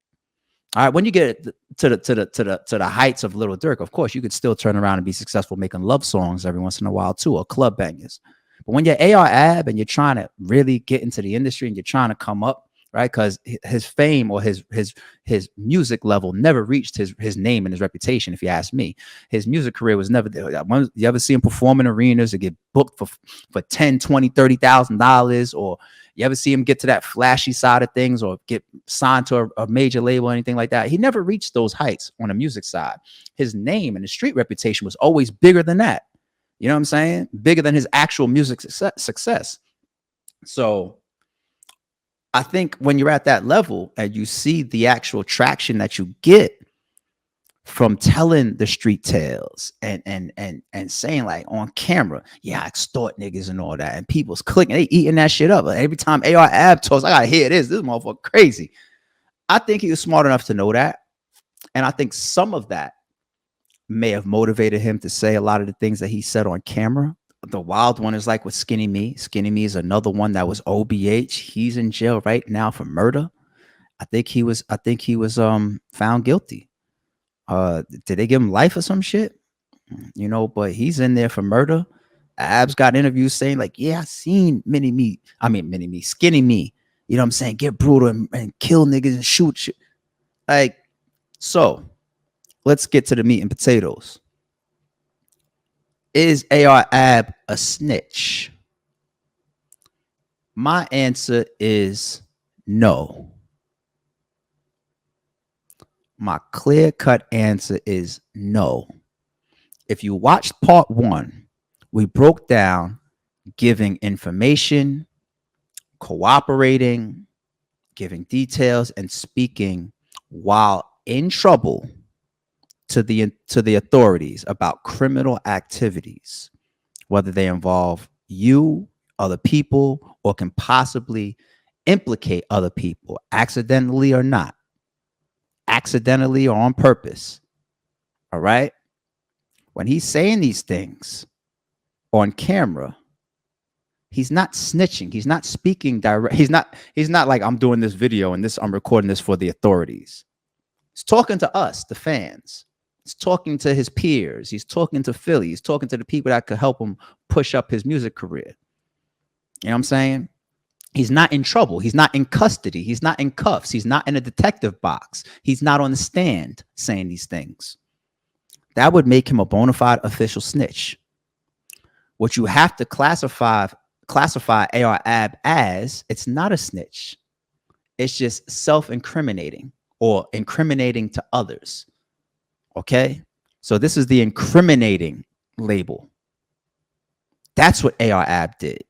All right, when you get to the heights of Little Durk, of course, you could still turn around and be successful making love songs every once in a while too, or club bangers. But when you're AR-Ab and you're trying to really get into the industry and you're trying to come up, right? Because his fame or his music level never reached his name and his reputation. If you ask me, his music career was never there. You ever see him perform in arenas or get booked for $10,000, $20,000, $30,000, or you ever see him get to that flashy side of things or get signed to a major label or anything like that? He never reached those heights on the music side. His name and his street reputation was always bigger than that. You know what I'm saying? Bigger than his actual music success. So I think when you're at that level and you see the actual traction that you get from telling the street tales and saying, like, on camera, yeah, I extort niggas and all that, and people's clicking, they eating that shit up. Every time AR-Ab talks, I gotta hear this motherfucker crazy. I think he was smart enough to know that, and I think some of that may have motivated him to say a lot of the things that he said on camera. The wild one is like with Skinny Me. Skinny Me is another one that was OBH. He's in jail right now for murder. I think he was found guilty. Did they give him life or some shit? You know, but he's in there for murder. Abs got interviews saying, like, yeah, I seen Skinny Me. You know what I'm saying? Get brutal and kill niggas and shoot shit. Like, so let's get to the meat and potatoes. Is AR-Ab a snitch? My answer is no. My clear-cut answer is no. If you watched part 1, we broke down giving information, cooperating, giving details, and speaking while in trouble to the authorities about criminal activities, whether they involve you, other people, or can possibly implicate other people, accidentally or not, accidentally or on purpose. All right. When he's saying these things on camera, he's not snitching. He's not speaking direct. He's not like, I'm doing this video and I'm recording this for the authorities. He's talking to us, the fans. He's talking to his peers. He's talking to Philly. He's talking to the people that could help him push up his music career. You know what I'm saying? He's not in trouble. He's not in custody. He's not in cuffs. He's not in a detective box. He's not on the stand saying these things. That would make him a bona fide official snitch. What you have to classify AR Ab as, it's not a snitch. It's just self-incriminating or incriminating to others. Okay? So this is the incriminating label. That's what AR Ab did.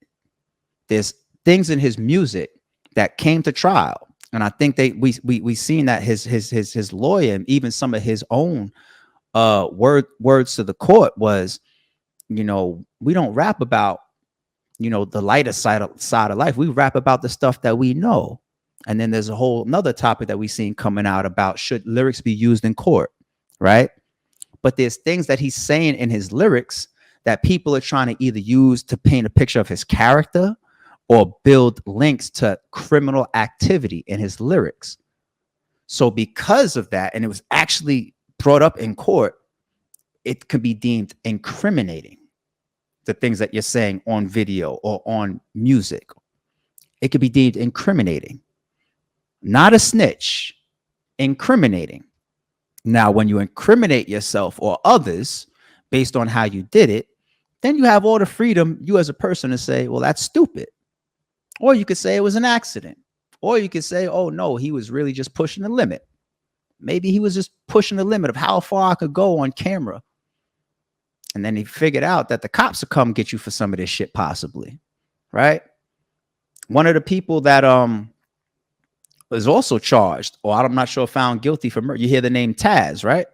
There's things in his music that came to trial. And I think we seen that his lawyer and even some of his own words to the court was, we don't rap about, the lighter side of life. We rap about the stuff that we know. And then there's a whole another topic that we've seen coming out about, should lyrics be used in court, right? But there's things that he's saying in his lyrics that people are trying to either use to paint a picture of his character or build links to criminal activity in his lyrics. So because of that, and it was actually brought up in court, it could be deemed incriminating, the things that you're saying on video or on music. It could be deemed incriminating. Not a snitch, incriminating. Now, when you incriminate yourself or others based on how you did it, then you have all the freedom, you as a person, to say, well, that's stupid. Or you could say it was an accident. Or you could say, oh, no, he was really just pushing the limit. Maybe he was just pushing the limit of how far I could go on camera. And then he figured out that the cops will come get you for some of this shit, possibly. Right? One of the people that was also charged, or I'm not sure, found guilty for murder. You hear the name Taz, right?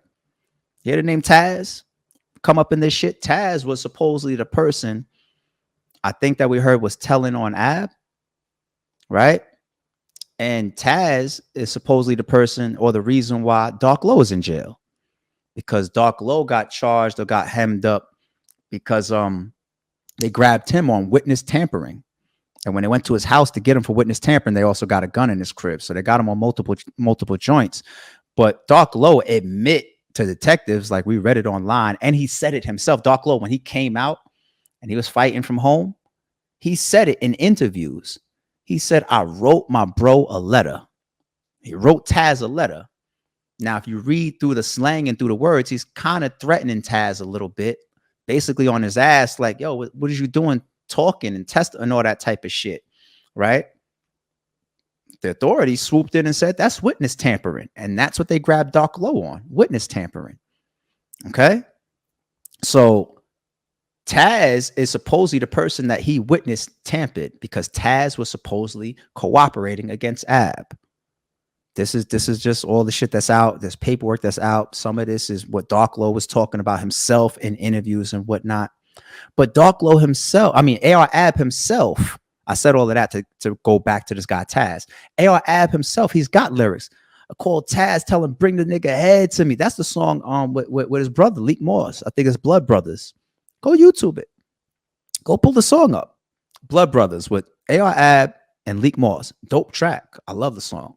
You hear the name Taz come up in this shit? Taz was supposedly the person, I think, that we heard was telling on Ab, right? And Taz is supposedly the person or the reason why Dark Low is in jail, because Dark Low got charged or got hemmed up because they grabbed him on witness tampering. And when they went to his house to get him for witness tampering, they also got a gun in his crib. So they got him on multiple joints. But Dark Low admit to detectives, like we read it online, and he said it himself. Dark Low, when he came out and he was fighting from home, he said it in interviews. He said, I wrote my bro a letter. He wrote Taz a letter. Now, if you read through the slang and through the words, he's kind of threatening Taz a little bit, basically on his ass, like, yo, what are you doing talking and testing and all that type of shit, right? The authorities swooped in and said, that's witness tampering. And that's what they grabbed Dark Low on, witness tampering. Okay? So Taz is supposedly the person that he witnessed tampered, because Taz was supposedly cooperating against Ab. This is just all the shit that's out. There's paperwork that's out. Some of this is what Dark Low was talking about himself in interviews and whatnot. But Dark Low himself, AR Ab himself, I said all of that to go back to this guy Taz. AR Ab himself, he's got lyrics. I called Taz, tell him, bring the nigga head to me. That's the song with his brother, Leak Moss. I think it's Blood Brothers. Go YouTube it. Go pull the song up. Blood Brothers with AR Ab and Leak Moss. Dope track. I love the song.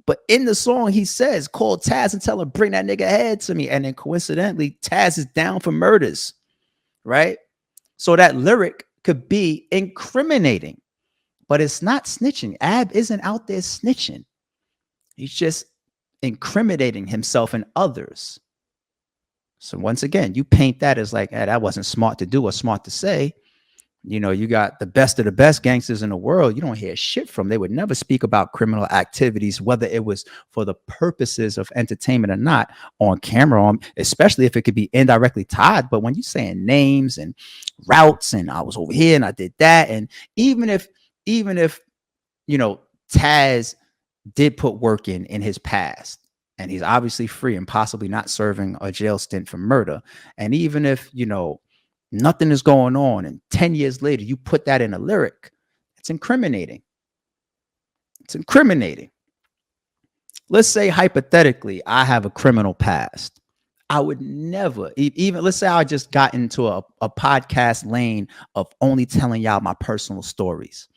But in the song, he says, call Taz and tell him, bring that nigga head to me. And then coincidentally, Taz is down for murders, right? So that lyric could be incriminating, but it's not snitching. Ab isn't out there snitching. He's just incriminating himself and others. So once again, you paint that as like, that wasn't smart to do or smart to say. You got the best of the best gangsters in the world. You don't hear shit from. They would never speak about criminal activities, whether it was for the purposes of entertainment or not, on camera, especially if it could be indirectly tied. But when you're saying names and routes and I was over here and I did that, and even if Taz did put work in his past, and he's obviously free and possibly not serving a jail stint for murder. And even if, nothing is going on and 10 years later you put that in a lyric, it's incriminating. It's incriminating. Let's say hypothetically, I have a criminal past. I would never, even let's say I just got into a podcast lane of only telling y'all my personal stories.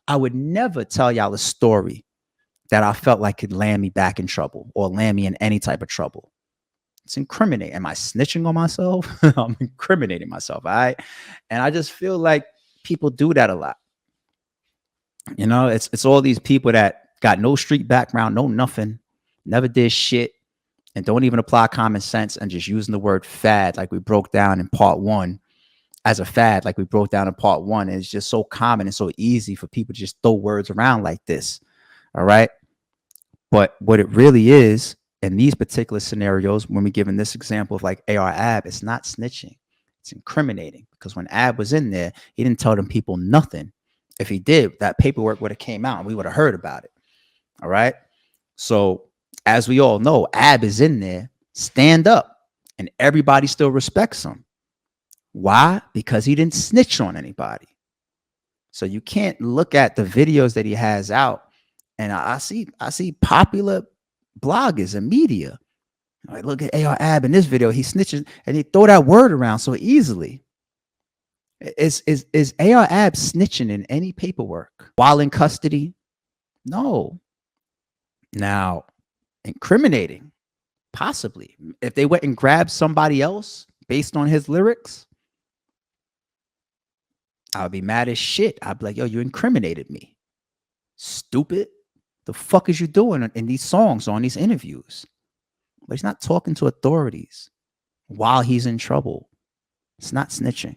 I would never tell y'all a story that I felt like could land me back in trouble or land me in any type of trouble. It's incriminating. Am I snitching on myself? I'm incriminating myself. All right. And I just feel like people do that a lot. It's all these people that got no street background, no nothing, never did shit, and don't even apply common sense and just using the word fad like we broke down in part one as a fad, like we broke down in part one. And it's just so common and so easy for people to just throw words around like this. All right. But what it really is in these particular scenarios, when we're given this example of like AR Ab, it's not snitching. It's incriminating, because when Ab was in there, he didn't tell them people nothing. If he did, that paperwork would have came out and we would have heard about it. All right. So as we all know, Ab is in there, stand up, and everybody still respects him. Why? Because he didn't snitch on anybody. So you can't look at the videos that he has out, and I see popular bloggers and media like, look at AR Ab in this video, he snitches, and they throw that word around so easily. Is AR Ab snitching in any paperwork while in custody? No. Now, incriminating, possibly. If they went and grabbed somebody else based on his lyrics, I would be mad as shit. I'd be like, yo, you incriminated me. Stupid. The fuck is you doing in these songs or on these interviews? But he's not talking to authorities while he's in trouble. It's not snitching.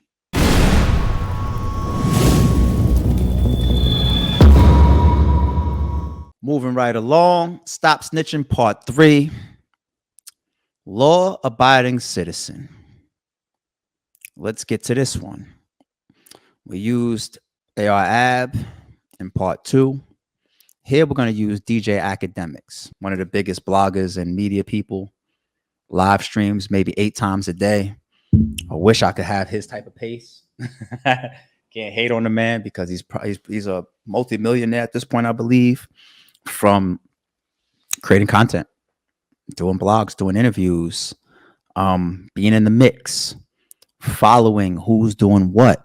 Moving right along, Stop Snitching Part 3. Law-abiding citizen. Let's get to this one. We used AR Ab in Part 2. Here we're going to use DJ Academics, one of the biggest bloggers and media people. Live streams maybe 8 times a day. I wish I could have his type of pace. Can't hate on the man because he's a multi-millionaire at this point, I believe, from creating content, doing blogs, doing interviews, being in the mix, following who's doing what,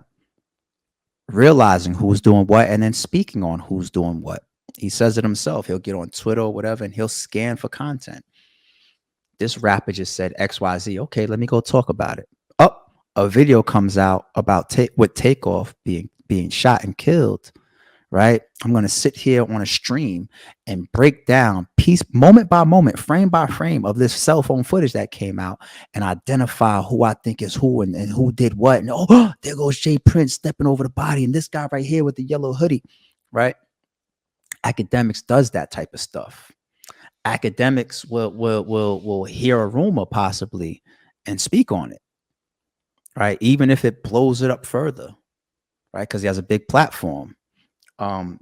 realizing who's doing what, and then speaking on who's doing what. He says it himself. He'll get on Twitter or whatever, and he'll scan for content. This rapper just said XYZ. Okay, let me go talk about it. Oh, a video comes out about with Takeoff being shot and killed. Right? I'm going to sit here on a stream and break down moment by moment, frame by frame of this cell phone footage that came out and identify who I think is who and who did what. And oh, there goes Jay Prince stepping over the body and this guy right here with the yellow hoodie. Right? Academics does that type of stuff. Academics will hear a rumor possibly and speak on it. Right? Even if it blows it up further. Right? Because he has a big platform.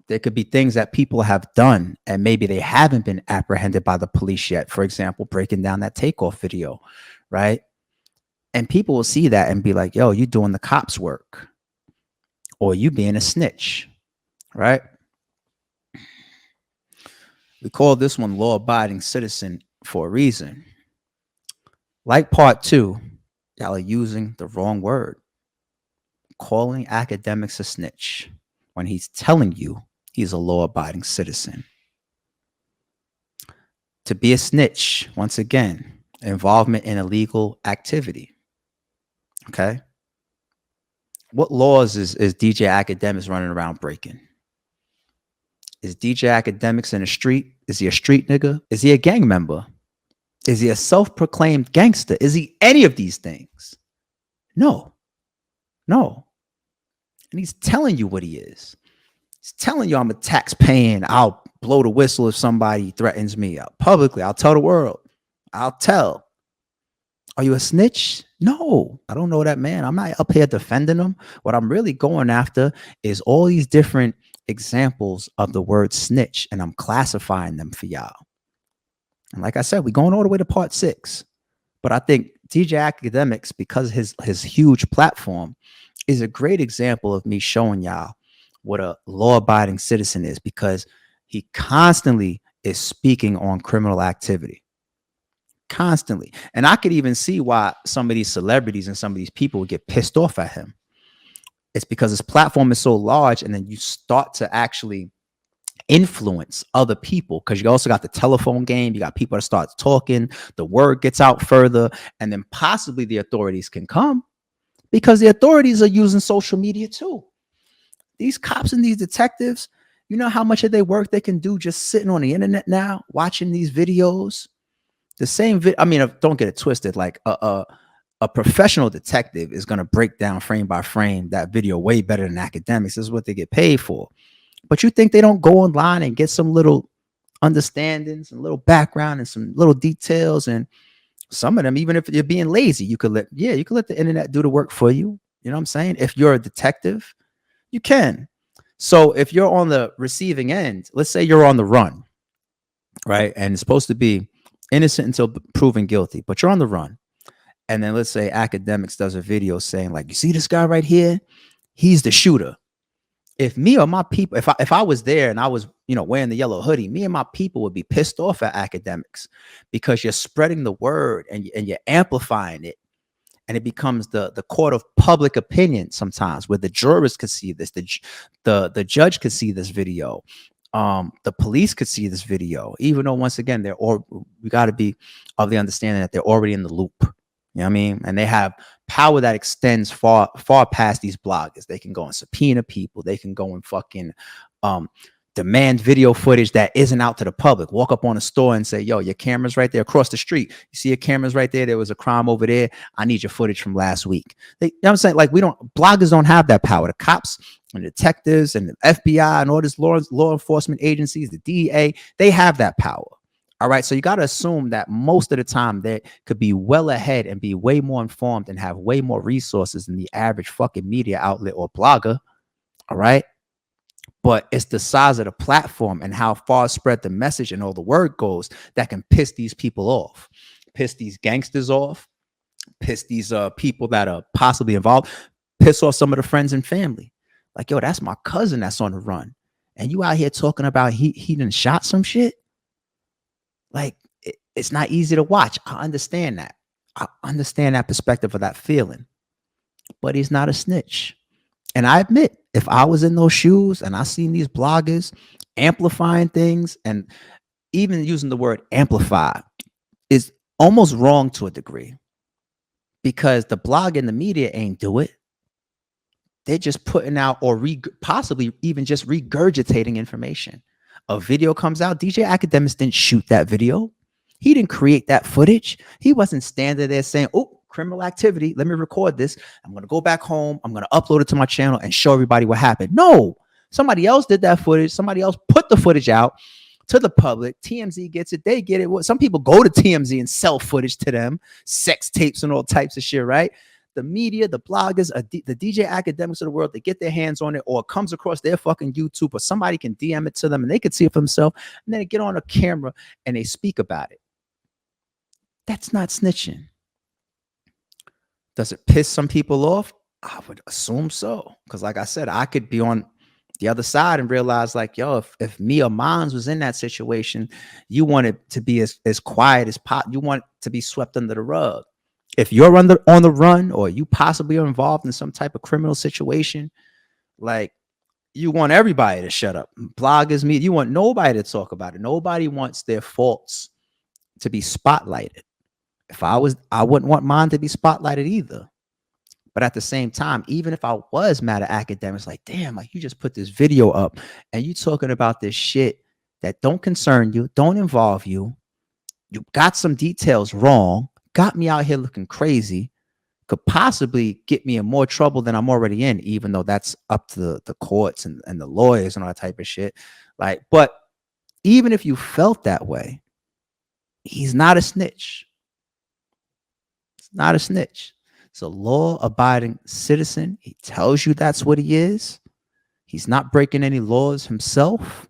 There could be things that people have done and maybe they haven't been apprehended by the police yet. For example, breaking down that Takeoff video, right? And people will see that and be like, yo, you doing the cops work or you being a snitch, right? We call this one law-abiding citizen for a reason. Like part 2, y'all are using the wrong word, calling academics a snitch when he's telling you he's a law-abiding citizen. To be a snitch, once again, involvement in illegal activity. Okay? What laws is DJ Academics running around breaking? Is DJ Academics in the street? Is he a street nigga? Is he a gang member? Is he a self-proclaimed gangster? Is he any of these things? No. No. And he's telling you what he is. He's telling you I'm a tax-paying. I'll blow the whistle if somebody threatens me publicly. I'll tell the world. I'll tell. Are you a snitch? No, I don't know that man. I'm not up here defending him. What I'm really going after is all these different examples of the word snitch, and I'm classifying them for y'all. And like I said, we're going all the way to part 6. But I think DJ Academics, because his huge platform, is a great example of me showing y'all what a law-abiding citizen is, because he constantly is speaking on criminal activity. Constantly. And I could even see why some of these celebrities and some of these people would get pissed off at him. It's because his platform is so large, and then you start to actually influence other people, because you also got the telephone game. You got people that start talking, the word gets out further, and then possibly the authorities can come, because the authorities are using social media too. These cops and these detectives, you know how much of their work they can do just sitting on the internet now, watching these videos. The same I mean, don't get it twisted. Like a professional detective is going to break down frame by frame that video way better than academics. This is what they get paid for. But you think they don't go online and get some little understanding, some little background, and some little details? And some of them, even if you're being lazy, you could let the internet do the work for you. You know what I'm saying? If you're a detective, you can. So if you're on the receiving end, let's say you're on the run, right? And it's supposed to be innocent until proven guilty, but you're on the run. And then let's say academics does a video saying, like, you see this guy right here? He's the shooter. If me or my people, if I was there and I was, wearing the yellow hoodie, me and my people would be pissed off at academics, because you're spreading the word and you're amplifying it. And it becomes the court of public opinion sometimes, where the jurors could see this, the judge could see this video, the police could see this video, even though, once again, we got to be of the understanding that they're already in the loop. You know what I mean? And they have power that extends far past these bloggers. They can go and subpoena people. They can go and fucking demand video footage that isn't out to the public. Walk up on a store and say, yo, your camera's right there across the street. You see your camera's right there. There was a crime over there. I need your footage from last week. You know what I'm saying? Like, bloggers don't have that power. The cops and the detectives and the FBI and all these law enforcement agencies, the DEA, they have that power. All right. So you got to assume that most of the time they could be well ahead and be way more informed and have way more resources than the average fucking media outlet or blogger. All right. But it's the size of the platform and how far spread the message and all the word goes that can piss these people off, piss these gangsters off, piss these people that are possibly involved, piss off some of the friends and family. Like, yo, that's my cousin that's on the run. And you out here talking about he done shot some shit. Like, it's not easy to watch. I understand that. I understand that perspective of that feeling. But he's not a snitch. And I admit, if I was in those shoes and I seen these bloggers amplifying things, and even using the word amplify is almost wrong to a degree, because the blog and the media ain't do it. They're just putting out or possibly even just regurgitating information. A video comes out. DJ Academics didn't shoot that video. He didn't create that footage. He wasn't standing there saying, oh, criminal activity. Let me record this. I'm going to go back home. I'm going to upload it to my channel and show everybody what happened. No, somebody else did that footage. Somebody else put the footage out to the public. TMZ gets it. They get it. Some people go to TMZ and sell footage to them, sex tapes and all types of shit, right? The media, the bloggers, the DJ Academics of the world, they get their hands on it, or it comes across their fucking YouTube, or somebody can DM it to them and they can see it for themselves, and then they get on a camera and they speak about it. That's not snitching. Does it piss some people off? I would assume so. Because like I said, I could be on the other side and realize, like, yo, if me or Mons was in that situation, you want it to be as quiet as possible. You want it to be swept under the rug. If you're on the run, or you possibly are involved in some type of criminal situation, like, you want everybody to shut up. Bloggers, media, you want nobody to talk about it. Nobody wants their faults to be spotlighted. If I wouldn't want mine to be spotlighted either. But at the same time, even if I was mad at academics, like, damn, like, you just put this video up and you talking about this shit that don't concern you, don't involve you. You got some details wrong. Got me out here looking crazy, could possibly get me in more trouble than I'm already in, even though that's up to the courts and the lawyers and all that type of shit. Like, but even if you felt that way, he's not a snitch. It's not a snitch. It's a law-abiding citizen. He tells you that's what he is. He's not breaking any laws himself.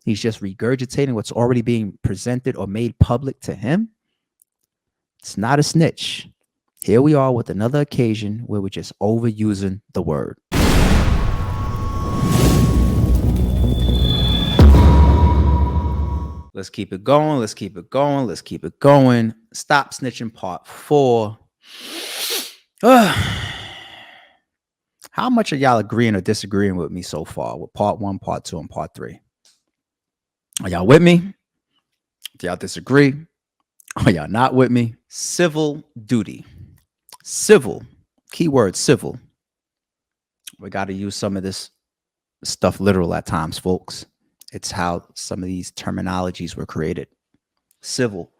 He's just regurgitating what's already being presented or made public to him. It's not a snitch. Here we are with another occasion where we're just overusing the word. Let's keep it going. Let's keep it going. Let's keep it going. Stop Snitching Part 4. How much are y'all agreeing or disagreeing with me so far with Part 1, Part 2, and Part 3? Are y'all with me? Do y'all disagree? Are y'all not with me? Civil duty. Civil. Keyword civil. We got to use some of this stuff literal at times, folks. It's how some of these terminologies were created. Civil.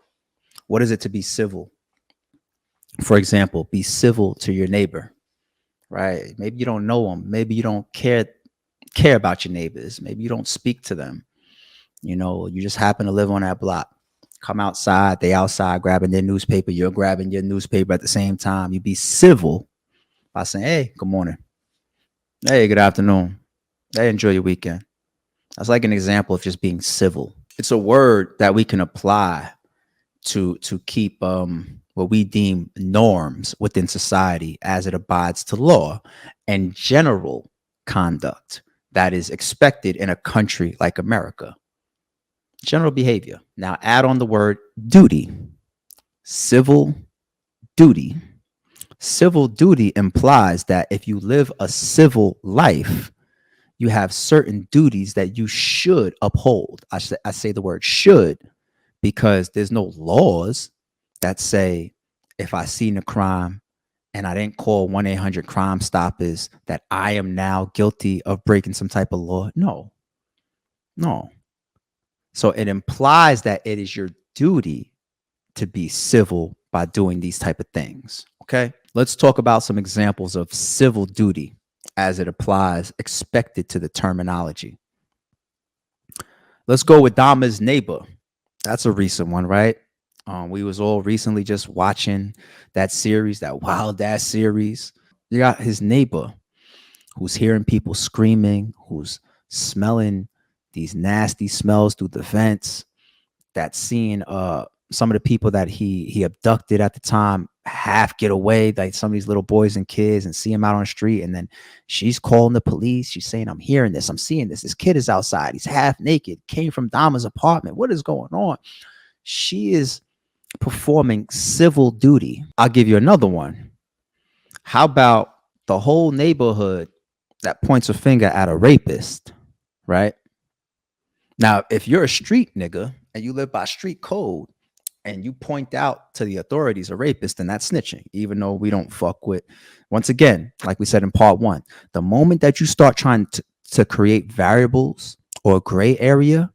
What is it to be civil? For example, be civil to your neighbor, right? Maybe you don't know them. Maybe you don't care about your neighbors. Maybe you don't speak to them. You know, you just happen to live on that block. Come outside, they outside grabbing their newspaper. You're grabbing your newspaper at the same time. You be civil by saying, hey, good morning. Hey, good afternoon. Hey, enjoy your weekend. That's like an example of just being civil. It's a word that we can apply to keep what we deem norms within society as it abides to law and general conduct that is expected in a country like America. General behavior. Now add on the word duty. Civil duty. Civil duty implies that if you live a civil life, you have certain duties that you should uphold. I say the word should because there's no laws that say if I seen a crime and I didn't call 1-800-Crime Stoppers that I am now guilty of breaking some type of law. No. So it implies that it is your duty to be civil by doing these type of things. Okay, let's talk about some examples of civil duty as it applies expected to the terminology. Let's go with Dahmer's neighbor. That's a recent one, right? We was all recently just watching that series, that wild ass series. You got his neighbor who's hearing people screaming, who's smelling these nasty smells through the vents, that's seeing some of the people that he abducted at the time half get away, like some of these little boys and kids, and see him out on the street. And then she's calling the police. She's saying, I'm hearing this. I'm seeing this. This kid is outside. He's half naked. Came from Dahmer's apartment. What is going on? She is performing civil duty. I'll give you another one. How about the whole neighborhood that points a finger at a rapist, right? Now, if you're a street nigga and you live by street code, and you point out to the authorities a rapist, then that's snitching, even though we don't fuck with, once again, like we said in part 1, the moment that you start trying to create variables or a gray area,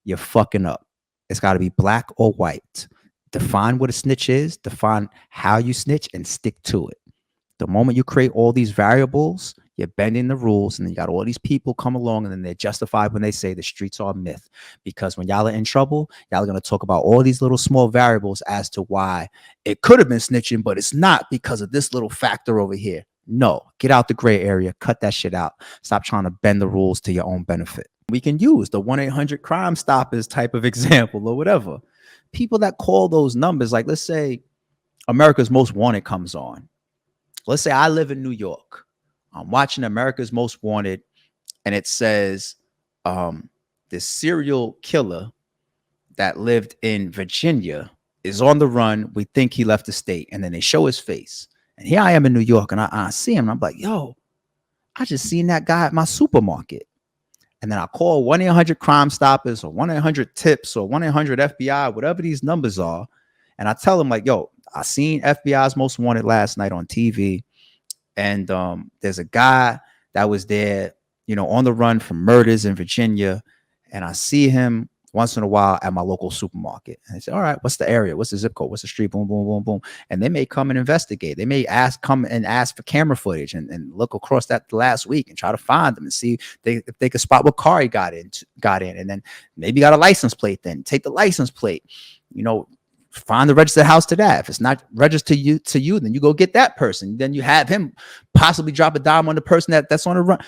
you're fucking up. It's got to be black or white. Define what a snitch is, define how you snitch, and stick to it. The moment you create all these variables, you're bending the rules, and then you got all these people come along, and then they're justified when they say the streets are a myth. Because when y'all are in trouble, y'all are going to talk about all these little small variables as to why it could have been snitching, but it's not because of this little factor over here. No, get out the gray area, cut that shit out. Stop trying to bend the rules to your own benefit. We can use the 1-800-Crime Stoppers type of example or whatever. People that call those numbers, like let's say America's Most Wanted comes on. Let's say I live in New York. I'm watching America's Most Wanted, and it says this serial killer that lived in Virginia is on the run. We think he left the state, and then they show his face. And here I am in New York, and I see him, and I'm like, yo, I just seen that guy at my supermarket. And then I call 1-800-Crime Stoppers or 1-800-TIPS or 1-800-FBI, whatever these numbers are. And I tell them like, yo, I seen FBI's Most Wanted last night on TV. And there's a guy that was there, you know, on the run from murders in Virginia. And I see him once in a while at my local supermarket. And I say, all right, what's the area? What's the zip code? What's the street? Boom, boom, boom, boom. And they may come and investigate. They may come and ask for camera footage and look across that last week and try to find them and see if they could spot what car he got in. And then maybe got a license plate, then take the license plate, you know, find the registered house to that. If it's not registered to you, then you go get that person. Then you have him possibly drop a dime on the person that's on the run.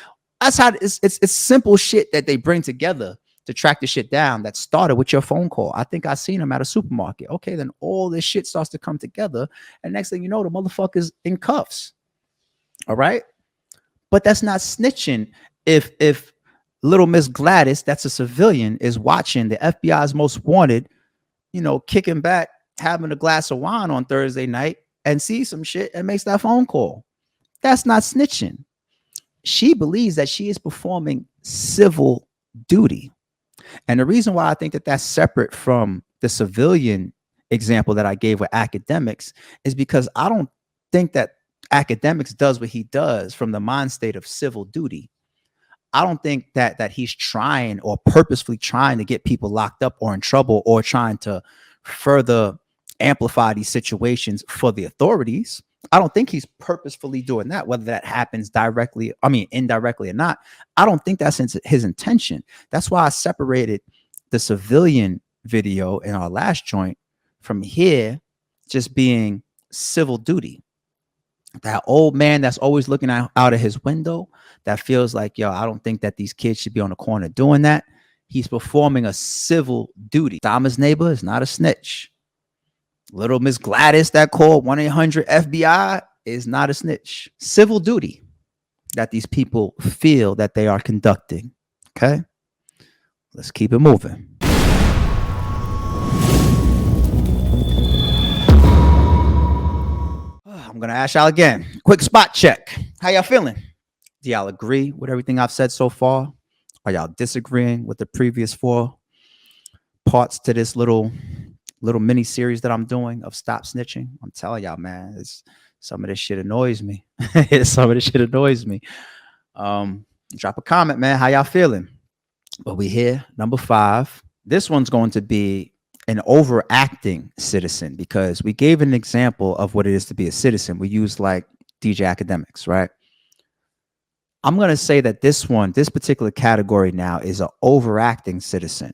That's how it's simple shit that they bring together to track the shit down that started with your phone call. I think I seen him at a supermarket. Okay, then all this shit starts to come together. And next thing you know, the motherfucker's in cuffs. All right. But that's not snitching. If little Miss Gladys, that's a civilian, is watching the FBI's most wanted, kicking back, having a glass of wine on Thursday night and sees some shit and makes that phone call. That's not snitching. She believes that she is performing civil duty. And the reason why I think that that's separate from the civilian example that I gave with academics is because I don't think that academics does what he does from the mind state of civil duty. I don't think that he's trying or purposefully trying to get people locked up or in trouble or trying to further amplify these situations for the authorities. I don't think he's purposefully doing that, whether that happens indirectly or not. I don't think that's his intention. That's why I separated the civilian video in our last joint from here just being civil duty. That old man that's always looking out of his window that feels like, I don't think that these kids should be on the corner doing that. He's performing a civil duty. Dahmer's neighbor is not a snitch. Little Miss Gladys that called 1-800-FBI is not a snitch. Civil duty that these people feel that they are conducting. Okay, let's keep it moving. I'm going to ask y'all again. Quick spot check. How y'all feeling? Do y'all agree with everything I've said so far? Are y'all disagreeing with the previous 4 parts to this little mini series that I'm doing of Stop Snitching? I'm telling y'all, man, some of this shit annoys me. Drop a comment, man. How y'all feeling? But we here, number 5. This one's going to be an overacting citizen because we gave an example of what it is to be a citizen. We used like DJ Academics, right? I'm going to say that this particular category now is an overacting citizen.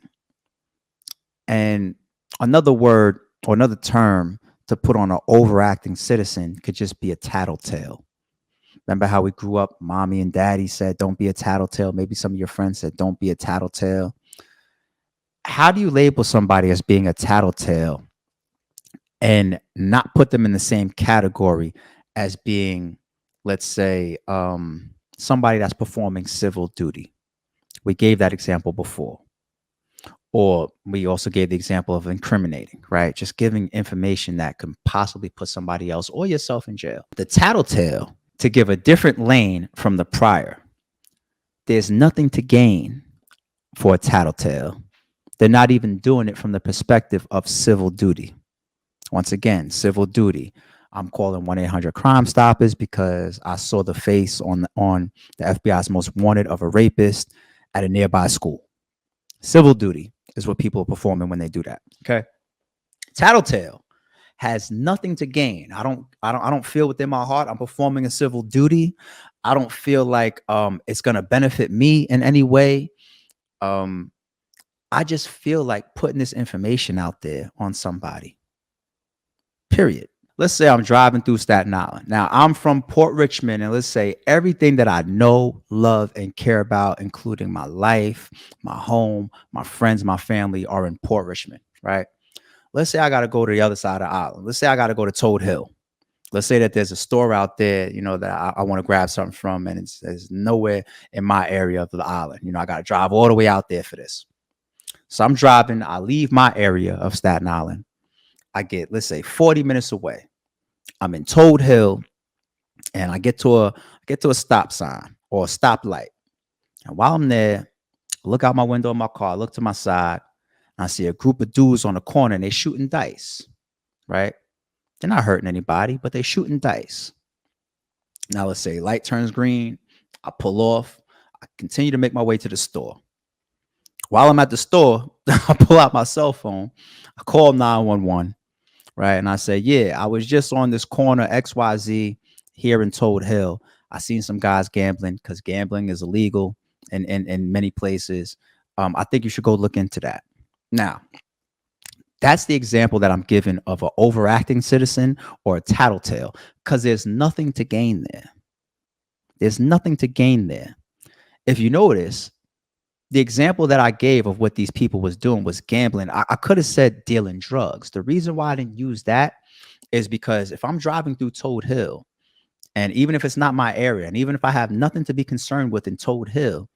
And another word or another term to put on an overacting citizen could just be a tattletale. Remember how we grew up, mommy and daddy said, don't be a tattletale. Maybe some of your friends said, don't be a tattletale. How do you label somebody as being a tattletale and not put them in the same category as being, let's say, somebody that's performing civil duty? We gave that example before. Or we also gave the example of incriminating, right? Just giving information that can possibly put somebody else or yourself in jail. The tattletale, to give a different lane from the prior, there's nothing to gain for a tattletale. They're not even doing it from the perspective of civil duty. Once again, civil duty. I'm calling 1-800-Crime Stoppers because I saw the face on the FBI's most wanted of a rapist at a nearby school. Civil duty is what people are performing when they do that. Okay. Tattletale has nothing to gain. I don't feel within my heart I'm performing a civil duty. I don't feel like it's gonna benefit me in any way. I just feel like putting this information out there on somebody. Period. Let's say I'm driving through Staten Island. Now, I'm from Port Richmond, and let's say everything that I know, love, and care about, including my life, my home, my friends, my family, are in Port Richmond, right? Let's say I got to go to the other side of the island. Let's say I got to go to Toad Hill. Let's say that there's a store out there, that I want to grab something from, and it's nowhere in my area of the island. I got to drive all the way out there for this. So I'm driving. I leave my area of Staten Island. I get, let's say, 40 minutes away. I'm in Toad Hill, and I get to a stop sign or a stoplight. And while I'm there, I look out my window of my car, look to my side, and I see a group of dudes on the corner, and they're shooting dice, right? They're not hurting anybody, but they're shooting dice. Now, let's say light turns green. I pull off. I continue to make my way to the store. While I'm at the store, I pull out my cell phone. I call 911, right? And I say, yeah, I was just on this corner XYZ here in Toad Hill. I seen some guys gambling because gambling is illegal in many places. I think you should go look into that. Now, that's the example that I'm giving of an overacting citizen or a tattletale, because there's nothing to gain there. There's nothing to gain there. If you notice, the example that I gave of what these people was doing was gambling. I could have said dealing drugs. The reason why I didn't use that is because if I'm driving through Toad Hill, and even if it's not my area, and even if I have nothing to be concerned with in Toad Hill,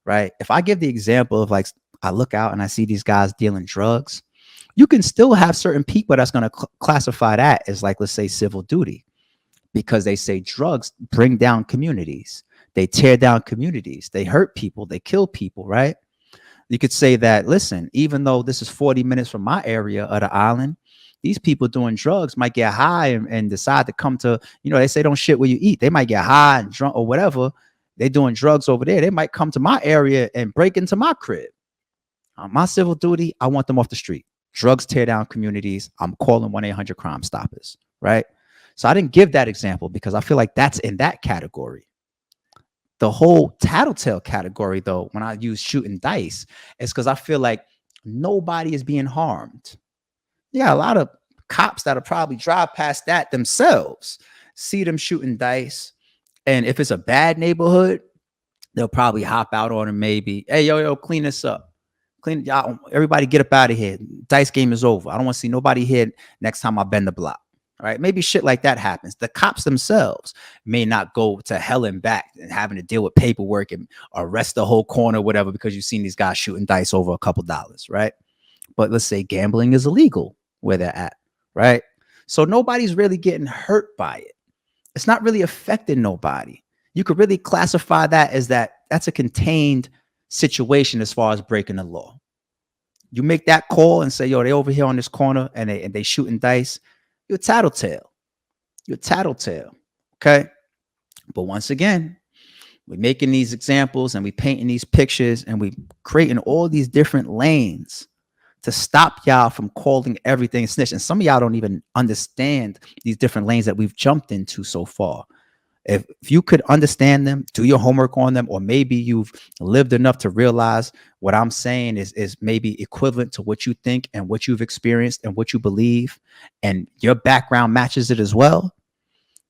right? If I give the example of like, I look out and I see these guys dealing drugs, you can still have certain people that's going to classify that as like, let's say civil duty, because they say drugs bring down communities. They tear down communities. They hurt people. They kill people, right? You could say that, listen, even though this is 40 minutes from my area of the island, these people doing drugs might get high and decide to come to, they say don't shit where you eat. They might get high and drunk or whatever. They're doing drugs over there. They might come to my area and break into my crib. My civil duty, I want them off the street. Drugs tear down communities. I'm calling 1-800 Crime Stoppers, right? So I didn't give that example because I feel like that's in that category. The whole tattletale category, though, when I use shooting dice, is because I feel like nobody is being harmed. Yeah, a lot of cops that'll probably drive past that themselves, see them shooting dice. And if it's a bad neighborhood, they'll probably hop out on them maybe. Hey, yo, clean this up. Clean, y'all, everybody get up out of here. Dice game is over. I don't want to see nobody here next time I bend the block. All right, maybe shit like that happens. The cops themselves may not go to hell and back and having to deal with paperwork and arrest the whole corner, whatever, because you've seen these guys shooting dice over a couple dollars, right? But let's say gambling is illegal where they're at, right? So nobody's really getting hurt by it. It's not really affecting nobody. You could really classify that as that's a contained situation as far as breaking the law. You make that call and say, yo, they over here on this corner and they shooting dice. You're a tattletale. You're a tattletale. Okay. But once again, we're making these examples and we painting these pictures and we creating all these different lanes to stop y'all from calling everything snitch. And some of y'all don't even understand these different lanes that we've jumped into so far. If you could understand them, do your homework on them, or maybe you've lived enough to realize what I'm saying is maybe equivalent to what you think and what you've experienced and what you believe, and your background matches it as well,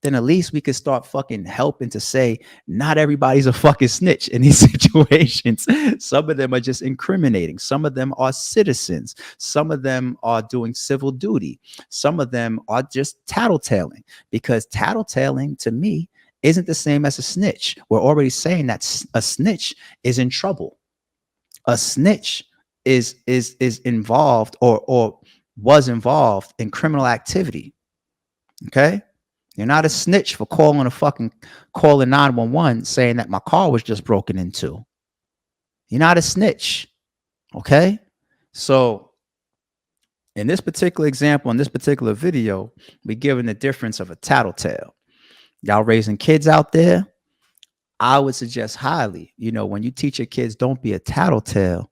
then at least we could start fucking helping to say not everybody's a fucking snitch in these situations. Some of them are just incriminating. Some of them are citizens. Some of them are doing civil duty. Some of them are just tattletaling, because tattletaling to me isn't the same as a snitch. We're already saying that a snitch is in trouble. A snitch is involved or was involved in criminal activity. Okay? You're not a snitch for calling 911 saying that my car was just broken into. You're not a snitch. Okay? So in this particular example, in this particular video, we're given the difference of a tattletale. Y'all raising kids out there, I would suggest highly, when you teach your kids, don't be a tattletale.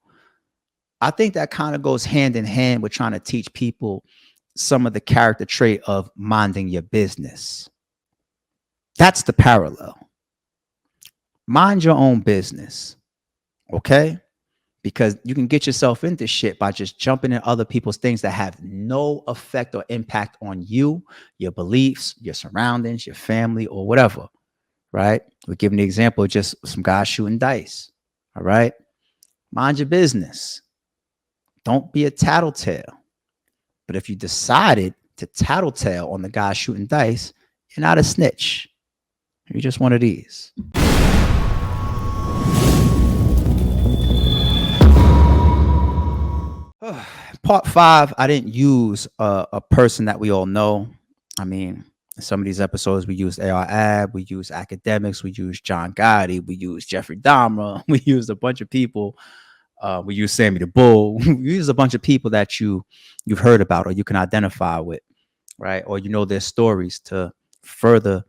I think that kind of goes hand in hand with trying to teach people some of the character trait of minding your business. That's the parallel. Mind your own business. Okay? Because you can get yourself into shit by just jumping in other people's things that have no effect or impact on you, your beliefs, your surroundings, your family, or whatever, right? We're giving the example of just some guys shooting dice, all right? Mind your business. Don't be a tattletale. But if you decided to tattletale on the guy shooting dice, you're not a snitch. You're just one of these. Part 5, I didn't use a person that we all know. I mean, in some of these episodes, we used AR Ab, we used academics, we used John Gotti, we used Jeffrey Dahmer, we used a bunch of people. We used Sammy the Bull. We used a bunch of people that you've heard about or you can identify with, right? Or their stories to further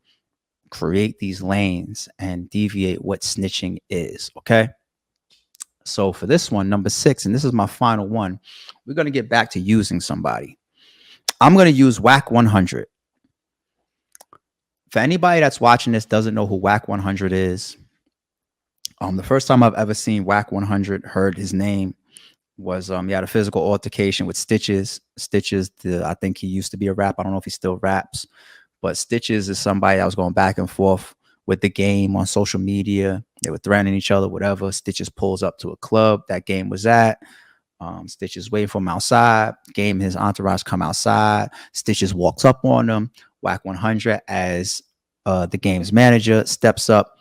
create these lanes and deviate what snitching is, okay? So for this one, number 6, and this is my final one, we're going to get back to using somebody. I'm going to use Whack 100. For anybody that's watching this doesn't know who Whack 100 is, the first time I've ever seen Whack 100, heard his name, was he had a physical altercation with Stitches. Stitches, I think he used to be a rapper. I don't know if he still raps, but Stitches is somebody that was going back and forth with the game on social media. They were threatening each other, whatever. Stitches pulls up to a club that game was at. Stitches waiting for him outside. Game and his entourage come outside. Stitches walks up on them. Whack 100 as the game's manager steps up,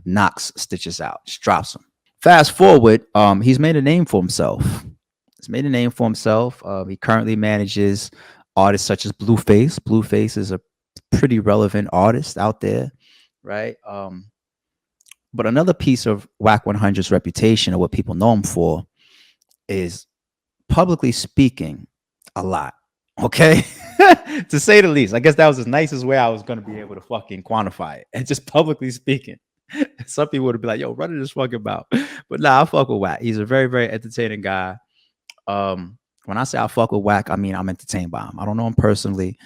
knocks Stitches out, just drops him. Fast forward, he's made a name for himself. He currently manages artists such as Blueface. Blueface is a pretty relevant artist out there, right? But another piece of Whack 100's reputation, or what people know him for, is publicly speaking a lot. Okay, to say the least. I guess that was the nicest way I was going to be able to fucking quantify it. And just publicly speaking. Some people would be like, yo, run this fucking about. But nah, I fuck with Whack. He's a very, very entertaining guy. When I say I fuck with Whack, I mean I'm entertained by him. I don't know him personally.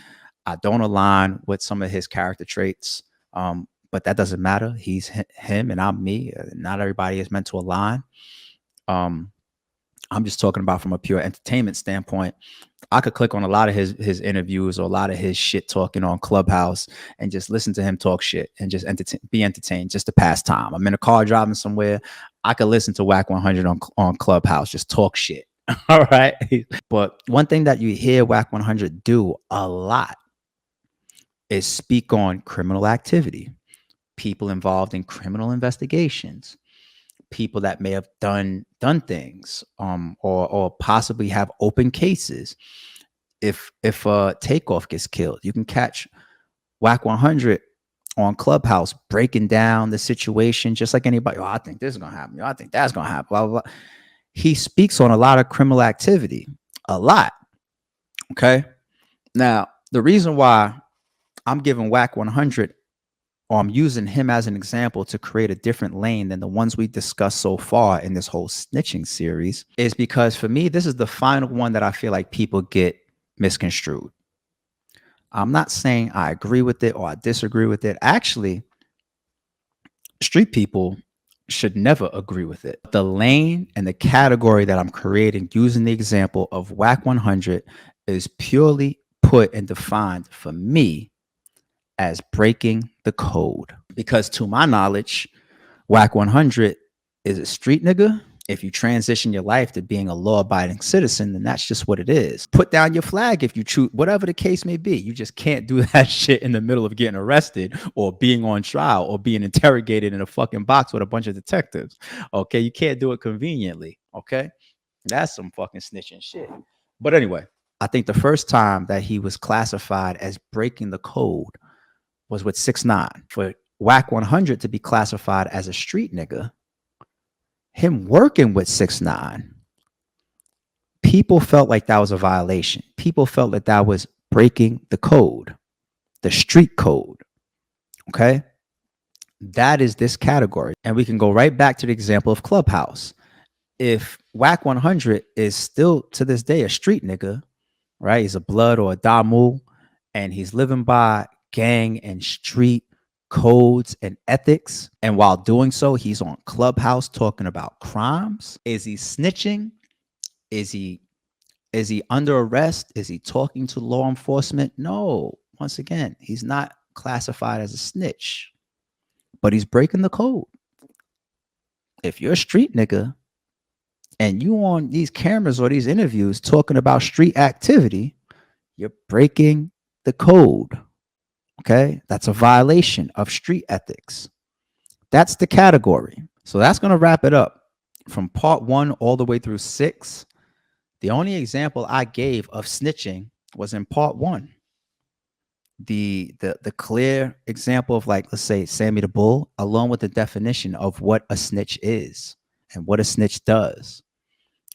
I don't align with some of his character traits. But that doesn't matter. He's him and I'm me. Not everybody is meant to align. I'm just talking about from a pure entertainment standpoint. I could click on a lot of his interviews or a lot of his shit talking on Clubhouse and just listen to him talk shit and just be entertained, just to pass time. I'm in a car driving somewhere. I could listen to Whack 100 on Clubhouse, just talk shit. All right. But one thing that you hear Whack 100 do a lot is speak on criminal activity, people involved in criminal investigations, people that may have done things, or possibly have open cases. If Takeoff gets killed, you can catch Whack 100 on Clubhouse breaking down the situation, just like anybody. Oh, I think this is gonna happen. I think that's gonna happen. Blah, blah, blah. He speaks on a lot of criminal activity, a lot. Okay. Now, the reason why I'm giving Whack 100, or I'm using him as an example to create a different lane than the ones we discussed so far in this whole snitching series, is because for me, this is the final one that I feel like people get misconstrued. I'm not saying I agree with it or I disagree with it. Actually, street people should never agree with it. The lane and the category that I'm creating using the example of Whack 100 is purely put and defined for me as breaking the code. Because to my knowledge, Whack 100 is a street nigga. If you transition your life to being a law-abiding citizen, then that's just what it is. Put down your flag if you choose, whatever the case may be. You just can't do that shit in the middle of getting arrested or being on trial or being interrogated in a fucking box with a bunch of detectives. Okay, you can't do it conveniently. Okay, that's some fucking snitching shit. But anyway, I think the first time that he was classified as breaking the code was with 6ix9ine. For Whack 100 to be classified as a street nigga, him working with 6ix9ine, people felt like that was a violation. People felt that that was breaking the code, the street code. Okay, that is this category. And we can go right back to the example of Clubhouse. If Whack 100 is still to this day a street nigga, right? He's a blood or a damu, and he's living by gang and street codes and ethics, and while doing so, he's on Clubhouse talking about crimes. Is he snitching? Is he under arrest? Is he talking to law enforcement? No. Once again, he's not classified as a snitch, but he's breaking the code. If you're a street nigga and you on these cameras or these interviews talking about street activity, you're breaking the code. Okay, that's a violation of street ethics. That's the category. So that's going to wrap it up from part 1 all the way through 6. The only example I gave of snitching was in part 1. The clear example of, like, let's say Sammy the Bull, along with the definition of what a snitch is and what a snitch does.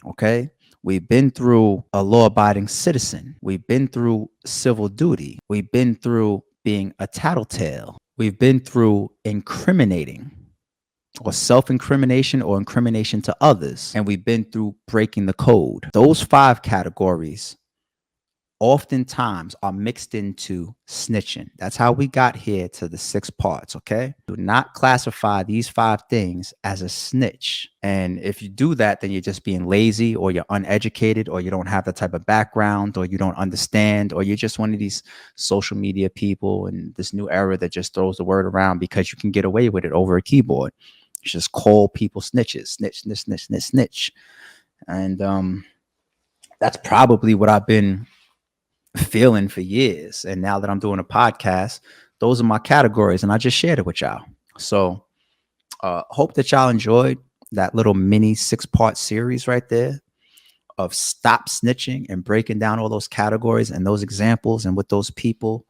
Okay, we've been through a law-abiding citizen. We've been through civil duty. We've been through being a tattletale. We've been through incriminating or self-incrimination or incrimination to others. And we've been through breaking the code. Those 5 categories oftentimes are mixed into snitching. That's how we got here to the 6 parts, okay? Do not classify these 5 things as a snitch. And if you do that, then you're just being lazy, or you're uneducated, or you don't have the type of background, or you don't understand, or you're just one of these social media people in this new era that just throws the word around because you can get away with it over a keyboard. You just call people snitches, snitch, snitch, snitch, snitch, snitch. And that's probably what I've been feeling for years. And now that I'm doing a podcast, those are my categories, and I just shared it with y'all. So hope that y'all enjoyed that little mini 6-part series right there of stop snitching and breaking down all those categories and those examples and with those people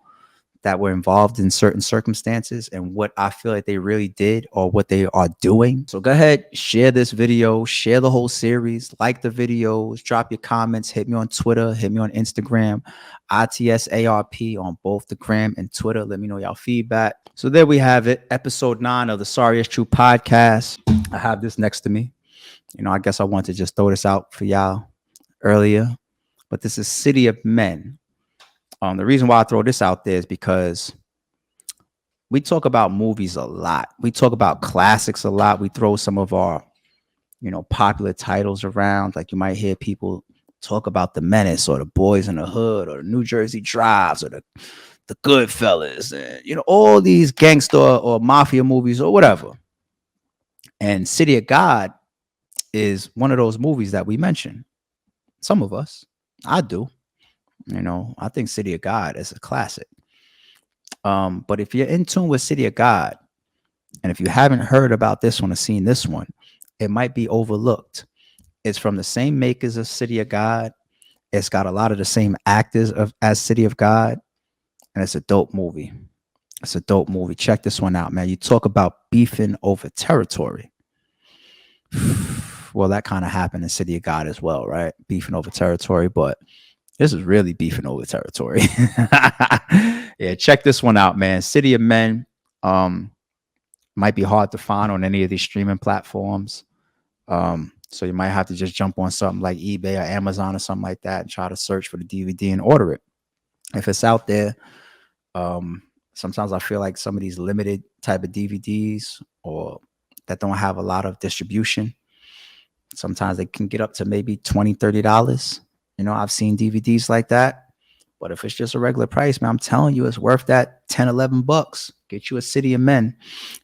that were involved in certain circumstances and what I feel like they really did or what they are doing. So go ahead, share this video, share the whole series, like the videos, drop your comments, hit me on Twitter, hit me on Instagram, ITSARP on both the gram and Twitter. Let me know y'all feedback. So there we have it, episode 9 of the Sorry Is True podcast. I have this next to me. You know, I guess I wanted to just throw this out for y'all earlier, but this is City of Men. The reason why I throw this out there is because we talk about movies a lot. We talk about classics a lot. We throw some of our, you know, popular titles around. Like you might hear people talk about The Menace or The Boys in the Hood or New Jersey Drives or the Goodfellas, and, you know, all these gangster or mafia movies or whatever. And City of God is one of those movies that we mention. Some of us, I do. You know, I think City of God is a classic. But if you're in tune with City of God, and if you haven't heard about this one or seen this one, it might be overlooked. It's from the same makers of City of God. It's got a lot of the same actors as City of God. And it's a dope movie. It's a dope movie. Check this one out, man. You talk about beefing over territory. Well, that kind of happened in City of God as well, right? Beefing over territory, but this is really beefing over territory. Yeah, check this one out, man. City of Men might be hard to find on any of these streaming platforms. So you might have to just jump on something like eBay or Amazon or something like that and try to search for the DVD and order it. If it's out there, sometimes I feel like some of these limited type of DVDs or that don't have a lot of distribution, sometimes they can get up to maybe $20, $30. You know, I've seen DVDs like that, but if it's just a regular price, man, I'm telling you, it's worth that 10, 11 bucks. Get you a City of Men.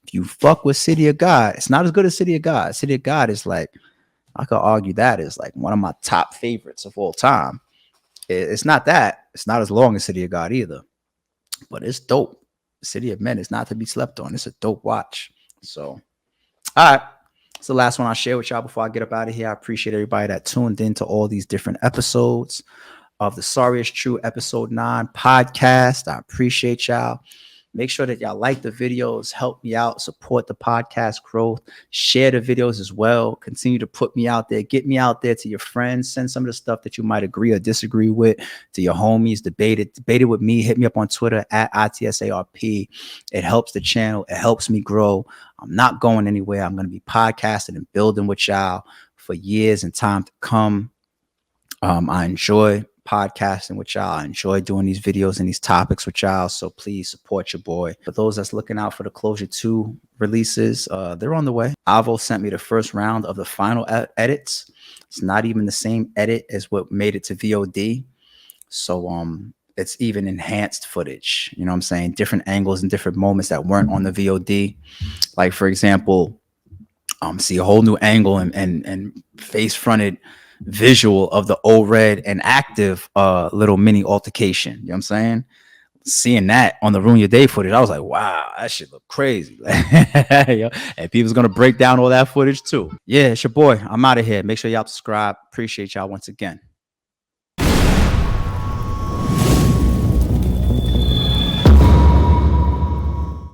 If you fuck with City of God, it's not as good as City of God. City of God is like, I could argue that is like one of my top favorites of all time. It's not that. It's not as long as City of God either, but it's dope. City of Men is not to be slept on. It's a dope watch. So, all right. It's the last one I'll share with y'all before I get up out of here. I appreciate everybody that tuned into all these different episodes of the Sorry Is True episode 9 podcast. I appreciate y'all. Make sure that y'all like the videos, help me out, support the podcast growth, share the videos as well. Continue to put me out there, get me out there to your friends, send some of the stuff that you might agree or disagree with to your homies, debate it with me. Hit me up on Twitter at ITSARP. It helps the channel. It helps me grow. I'm not going anywhere. I'm going to be podcasting and building with y'all for years and time to come. I enjoy podcasting with y'all. I enjoy doing these videos and these topics with y'all. So please support your boy. For those that's looking out for the Closure 2 releases, they're on the way. Avo sent me the first round of the final edits. It's not even the same edit as what made it to VOD. So it's even enhanced footage. You know what I'm saying? Different angles and different moments that weren't on the VOD. Like, for example, see a whole new angle and face fronted visual of the ORED and active little mini altercation. You know what I'm saying? Seeing that on the Ruin Your Day footage, I was like, wow, that shit look crazy. And people's gonna break down all that footage too. Yeah, it's your boy. I'm out of here. Make sure y'all subscribe. Appreciate y'all once again.